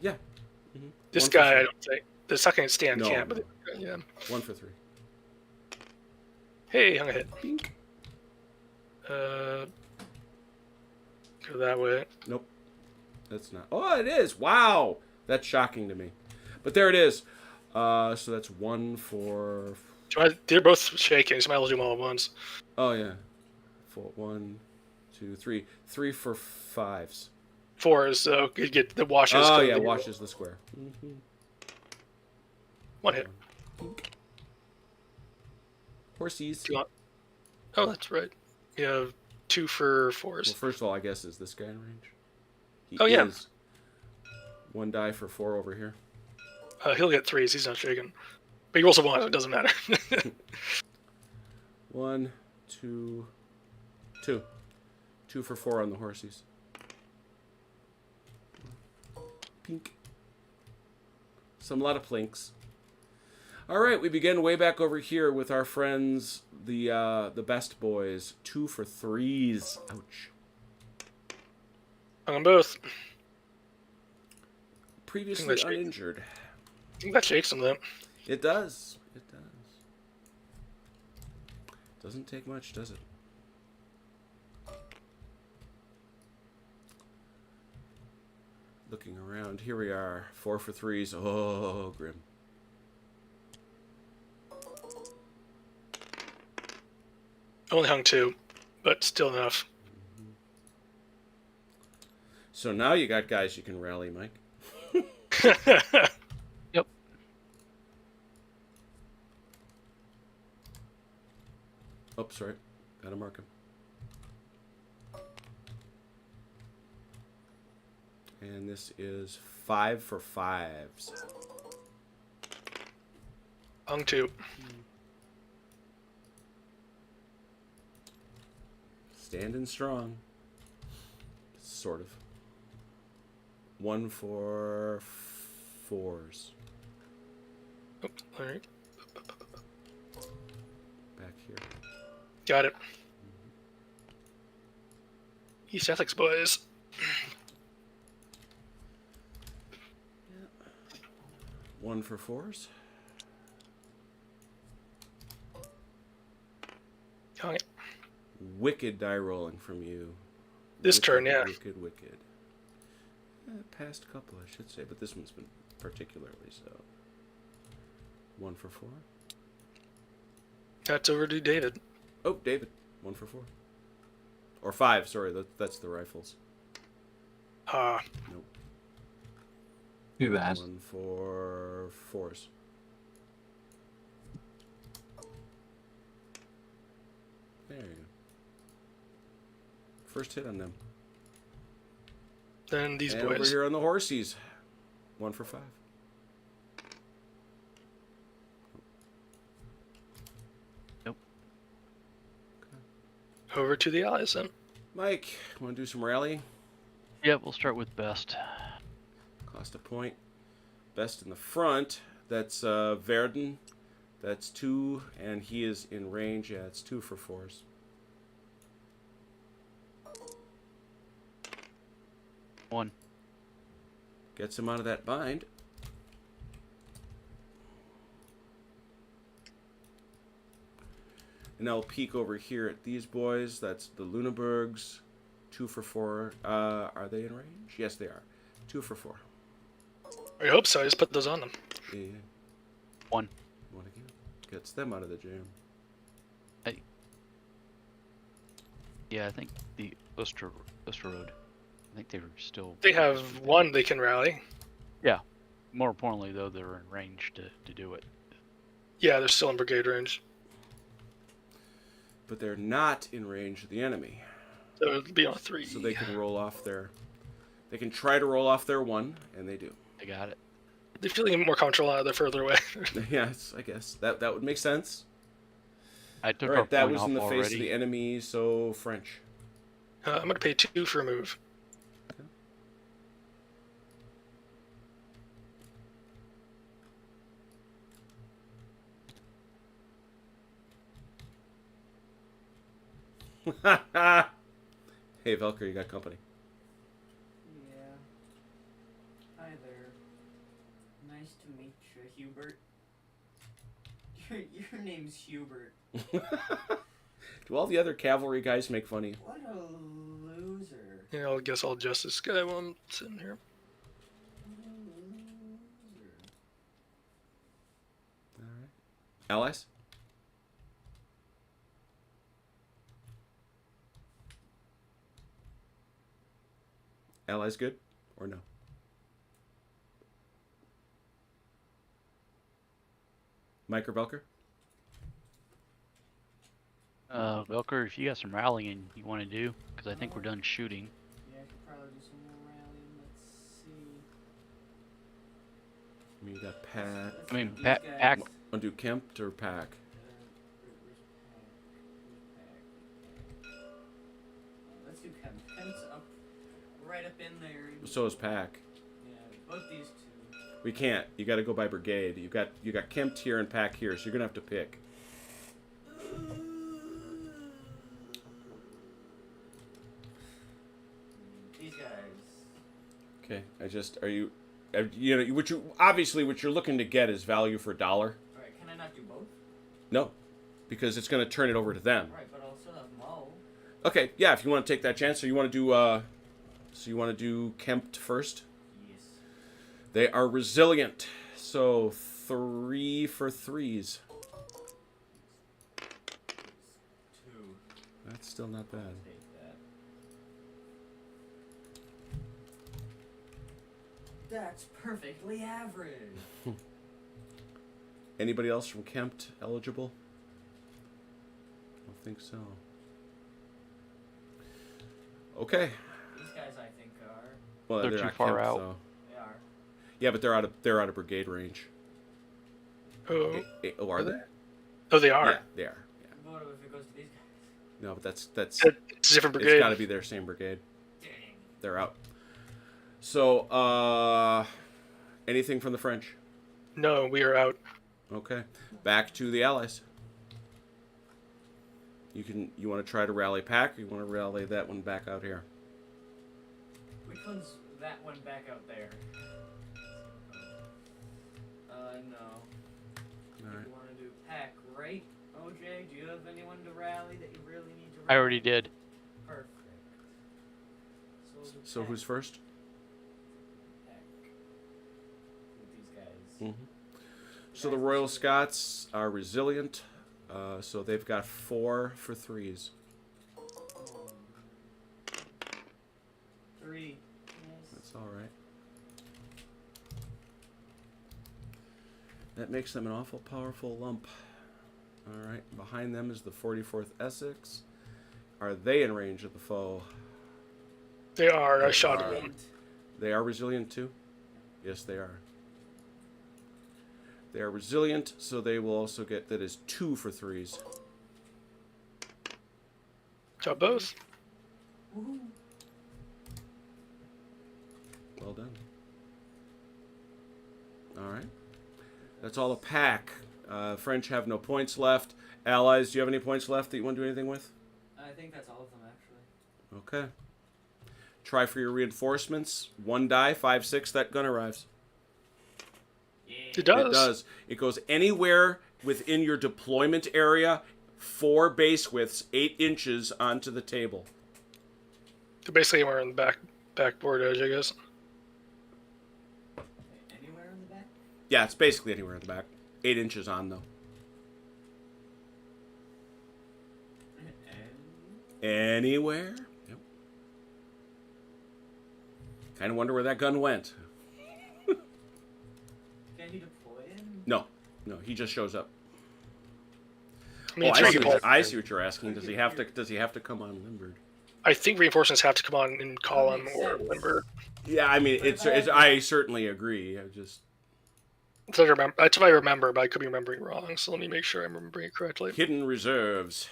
Yeah. This 1 for guy, 3. I don't think. The second stand No. can't, but yeah. 1 for 3. Hey, hung a hit. Bink. Go that way. Nope. That's not. Oh, it is. Wow. That's shocking to me. But there it is. So that's 1 for. They're both shaking, so I might as well do them all at once. Oh yeah. 4, 1, 2, 3. 3 for 5s. 4 is you get the washes. Oh go yeah, the- washes the square. Mm-hmm. 1 hit. Horsies. Oh, that's right. You have 2 for 4s. Well, first of all, I guess is this guy in range? He Oh, yeah. is. 1 die for 4 over here. He'll get 3s. He's not shaking. But he rolls a 1, so it doesn't matter. 1, 2, 2. 2 for 4 on the horsies. Pink. A lot of plinks. All right, we begin way back over here with our friends, the best boys. 2 for 3s. Ouch. Hung them both. Previously that's right. uninjured. I think that shakes them, though. It does. It does. Doesn't take much, does it? Looking around, here we are. 4 for 3s. Oh, grim. Only hung 2, but still enough. So now you got guys you can rally, Mike. Yep. Oh, sorry. Gotta mark him. And this is 5 for 5s. Hung 2. Standing strong. Sort of. 1 for 4s. Oh, all right. Back here. Got it. East Essex boys. 1 for 4s. Hung it. Wicked die rolling from you. This Wicked, turn, yeah. Wicked. Past couple, I should say, but this one's been particularly so. 1 for 4. That's over to David. Oh, David. 1 for 4. Or 5, sorry, that's the rifles. Nope. Too bad. 1 for 4s. There you go. First hit on them. Then these And over boys. here on the horsies. 1 for 5. Nope. Over to the allies then. Mike, want to do some rallying? Yeah, we'll start with best. Cost a point. Best in the front. That's Verden. That's 2, and he is in range. Yeah, it's 2 for 4s. One. Gets him out of that bind. And I'll peek over here at these boys. That's the Luneburgs. 2 for 4. Are they in range? Yes, they are. 2 for 4. I hope so. I just put those on them. Yeah. One. 1 again. Gets them out of the jam. Yeah, I think the Osterroad. I think they were still. They have 1 they can rally. More importantly, though, they're in range to do it. Yeah, they're still in brigade range. But they're not in range of the enemy. So it'll be on 3. So they can roll off their... They can try to roll off their 1, and they do. I got it. They're feeling more comfortable they're further away. Yes, I guess. That would make sense. I took All our right, that point was off in the already. face of the enemy, so French. I'm going to pay 2 for a move. Hey, Velker, you got company. Yeah. Hi there. Nice to meet you, Hubert. Your name's Hubert. Do all the other cavalry guys make fun of you? What a loser. Yeah, I guess I'll adjust this guy while I'm sitting here. What a loser. All right. Allies? Allies good or no? Mike or Velker? Velker, if you got some rallying you want to do, because I think we're done shooting. Yeah, I could probably do some more rallying. Let's see. I mean, you got Pack. Let's I mean, do these Pack- guys. Pack- Want to do Kempt or Pack? Where's Pack? Let's do Kemp. Kemp's up, right up in there. So is Pack. Yeah, both these two. We can't. You got to go by brigade. You got Kempt here and Pack here, so you're gonna have to pick. These guys. Okay. You know, what you're looking to get is value for $1. Alright, can I not do both? No, because it's gonna turn it over to them. Right, but I'll still have Mo. Okay. Yeah. If you want to take that chance, so you want to do Kempt first. Yes. They are resilient, so 3 for 3s. 2. That's still not bad. Take that. That's perfectly average. Anybody else from Kempt eligible? I don't think so. Okay. These guys, I think, are. Well, They're too not far Kempt, out. so- They are. Yeah, but they're out of brigade range. Oh, Oh, are they? oh they are. Yeah, they are. Yeah. What if it goes to these guys? No, but that's It's a different it's brigade. got to be their same brigade. Dang. They're out. So, anything from the French? No, we are out. Okay, back to the Allies. You want to try to rally Pack, or you want to rally that one back out here? Which one's that one back out there? No. All right. You want to do Pack, right? OJ, do you have anyone to rally that you really need to rally? I already did. Perfect. we'll do So Pack. who's first? Pack. With these guys. Mm-hmm. So the Royal Scots are resilient, so they've got 4 for 3s. 3. Yes. That's all right. That makes them an awful powerful lump. All right. Behind them is the 44th Essex. Are they in range of the foe? They are. I They shot are. one. They are resilient too? Yes, they are. They are resilient, so they will also get, that is 2 for 3s. Shot both. Woohoo. Well done. All right. That's all a Pack. French have no points left. Allies, do you have any points left that you want to do anything with? I think that's all of them, actually. Okay. Try for your reinforcements. 1 die, 5, 6, that gun arrives. Yeah. It does. It does. It goes anywhere within your deployment area, 4 base widths, 8 inches onto the table. So basically, anywhere in the backboard edge, I guess. Okay, anywhere in the back? Yeah, it's basically anywhere in the back. 8 inches on, though. And Anywhere? Yep. Kind of wonder where that gun went. can you deploy him? No, he just shows up. I mean, Oh, three people. I see what you're asking. Does he have to come unlimbered? I think reinforcements have to come on in column makes or sense. limber. Yeah, I mean, it's I certainly agree. I just That's what I remember, but I could be remembering wrong. So let me make sure I'm remembering it correctly. hidden reserves.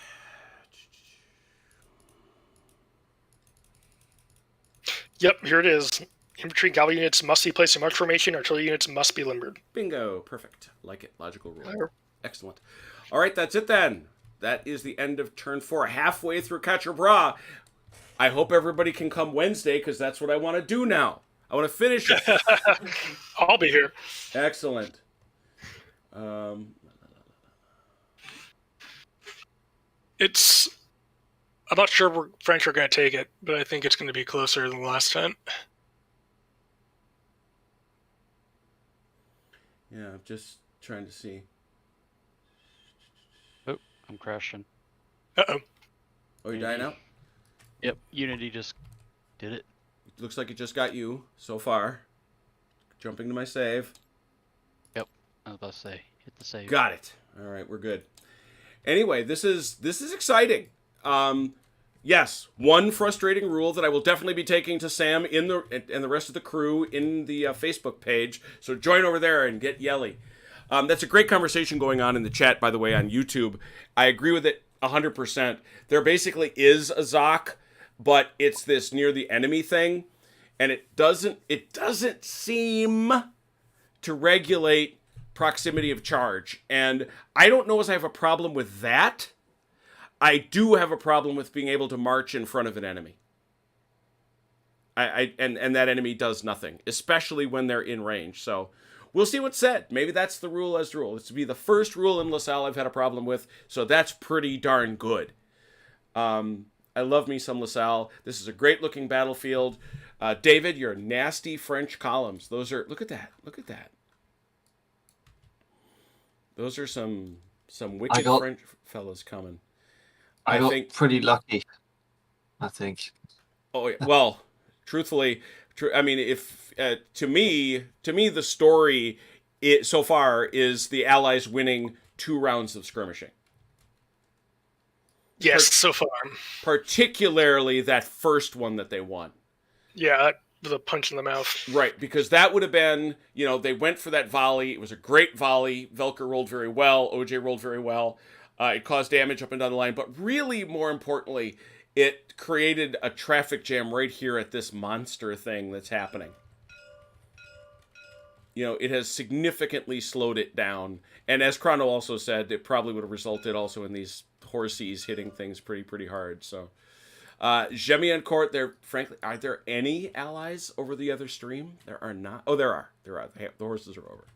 Yep, here it is. Infantry cavalry units must be placed in march formation. Artillery units must be limbered. Bingo, perfect. Like it. Logical rule. Whatever. Excellent. All right, that's it then. That is the end of turn 4. Halfway through Quatre. I hope everybody can come Wednesday because that's what I want to do now. I want to finish it. I'll be here. Excellent. It's. I'm not sure where French are going to take it, but I think it's going to be closer than last time. Yeah, I'm just trying to see. Oh, I'm crashing. Uh-oh. Oh, you're dying out? Yep, Unity just did it. Looks like it just got you so far. Jumping to my save. Yep, I was about to say, hit the save. Got it. All right, we're good. Anyway, this is exciting. Yes, one frustrating rule that I will definitely be taking to Sam and the rest of the crew in the Facebook page. So join over there and get yelly. That's a great conversation going on in the chat, by the way, on YouTube. I agree with it 100%. There basically is a Zoc, but it's this near the enemy thing, and it doesn't seem to regulate proximity of charge. And I don't know if I have a problem with that. I do have a problem with being able to march in front of an enemy. And that enemy does nothing, especially when they're in range. So we'll see what's said. Maybe that's the rule as rule. It's to be the first rule in Lasalle I've had a problem with, so that's pretty darn good. I love me some Lasalle. This is a great looking battlefield. David, your nasty French columns. Those are, look at that. Look at that. Those are some wicked French fellas coming. I got think pretty lucky, I think. Oh yeah. Well, truthfully, I mean, if to me, the story so far is the Allies winning 2 rounds of skirmishing. Yes, so far. Particularly that first one that they won. Yeah, with a punch in the mouth. Right, because that would have been, they went for that volley. It was a great volley. Velker rolled very well. OJ rolled very well. It caused damage up and down the line. But really, more importantly, it created a traffic jam right here at this monster thing that's happening. It has significantly slowed it down. And as Chrono also said, it probably would have resulted also in these horsies hitting things pretty hard. So, Jemmy and Court, are there any allies over the other stream? There are not. Oh, there are. There are. The horses are over.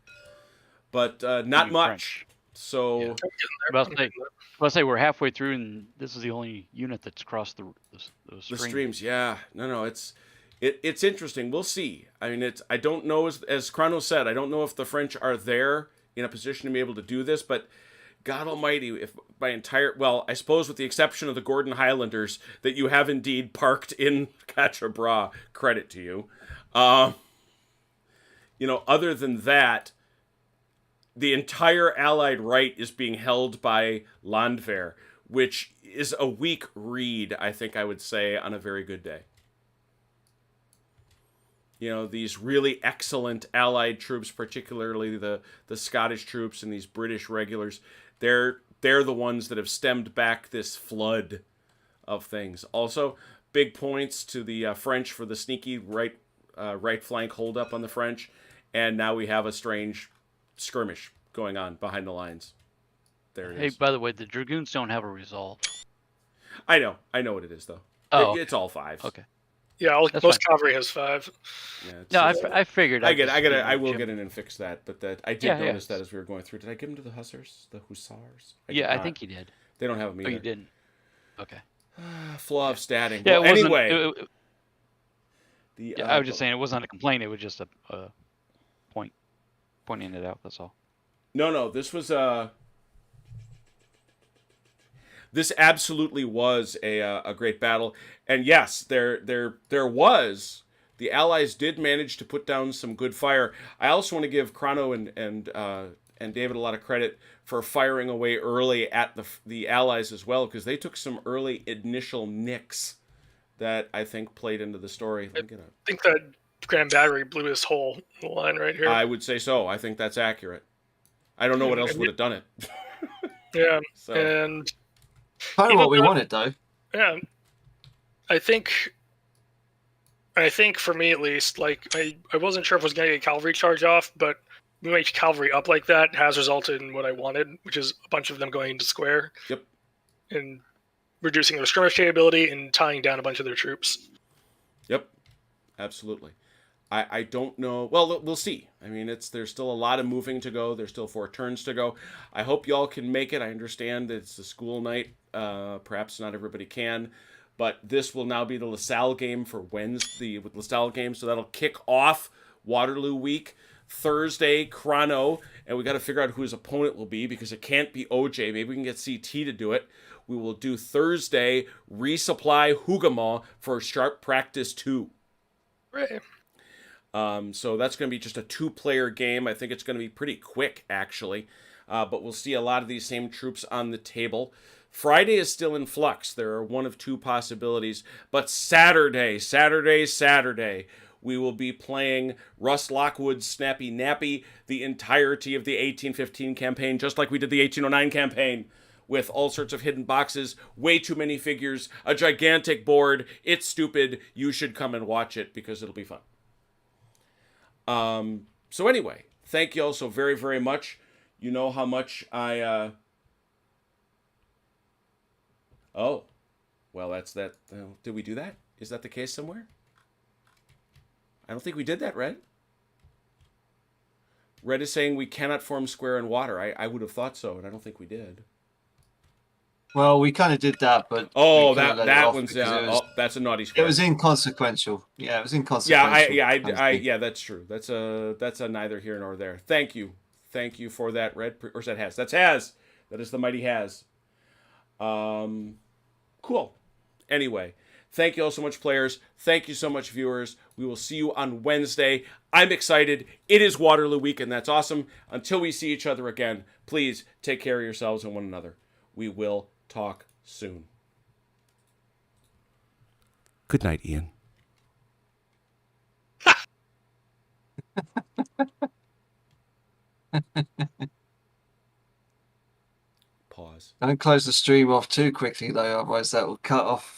But not much. French. So, yeah. About to say we're halfway through, and this is the only unit that's crossed the streams. Yeah, no, it's interesting. We'll see. I mean, I don't know, as Chrono said, I don't know if the French are there in a position to be able to do this, but God Almighty, if I suppose with the exception of the Gordon Highlanders that you have indeed parked in Quatre, credit to you. Other than that, the entire Allied right is being held by Landwehr, which is a weak read, I think I would say, on a very good day. These really excellent Allied troops, particularly the Scottish troops and these British regulars, they're the ones that have stemmed back this flood of things. Also, big points to the French for the sneaky right flank holdup on the French, and now we have a strange skirmish going on behind the lines. There it is. Hey, by the way, the Dragoons don't have a resolve. I know what it is though. Oh, it's all 5s. Okay. Yeah, most cavalry has 5. Yeah, I figured. I will get in and fix that, but I did notice that as we were going through. Did I give them to the Hussars? The Hussars? I think you did. They don't have them either. Oh, you didn't. Okay. Flaw of statting. Yeah, well, anyway. I was just saying it wasn't a complaint. It was just a pointing it out. That's all. No. This was This absolutely was a great battle, and yes, there was. The Allies did manage to put down some good fire. I also want to give Chrono and and David a lot of credit for firing away early at the Allies as well, because they took some early initial nicks that I think played into the story. I think that Grand Battery blew this whole line right here. I would say so. I think that's accurate. I don't know what else would have done it. Yeah, So. and Kind of even what we though- wanted, though. yeah, I think for me at least, like I wasn't sure if I was going to get a cavalry charge off, but moving cavalry up like that has resulted in what I wanted, which is a bunch of them going into square. Yep. And reducing their skirmish capability and tying down a bunch of their troops. Yep, absolutely. I don't know. Well, we'll see. I mean, there's still a lot of moving to go. There's still 4 turns to go. I hope y'all can make it. I understand that it's a school night. Perhaps not everybody can. But this will now be the Lasalle game for Wednesday with Lasalle game. So that'll kick off Waterloo week. Thursday, Chrono. And we got to figure out who his opponent will be, because it can't be OJ. Maybe we can get CT to do it. We will do Thursday, Resupply Hougamont for Sharp Practice 2. Right. So that's going to be just a 2-player game. I think it's going to be pretty quick, actually. But we'll see a lot of these same troops on the table. Friday is still in flux. There are 1 of 2 possibilities. But Saturday, we will be playing Russ Lockwood's Snappy Nappy, the entirety of the 1815 campaign, just like we did the 1809 campaign, with all sorts of hidden boxes, way too many figures, a gigantic board. It's stupid. You should come and watch it, because it'll be fun. So anyway, thank you all so very, very much. You know how much I, Oh, well, that's that. Did we do that? Is that the case somewhere? I don't think we did that, Red. Red is saying we cannot form square in water. I would have thought so, and I don't think we did. Well, we kind of did that, but Oh, we kinda let it that off one's because down. it was, Oh, that's a naughty square. it was inconsequential. Yeah, it was inconsequential. Yeah, that's true. That's a neither here nor there. Thank you for that, Red. Or is that Has? That's Has. That is the mighty Has. Cool. Anyway, thank you all so much, players. Thank you so much, viewers. We will see you on Wednesday. I'm excited. It is Waterloo week, and that's awesome. Until we see each other again, please take care of yourselves and one another. We will talk soon. Good night, Ian. Pause. Don't close the stream off too quickly, though, otherwise that will cut off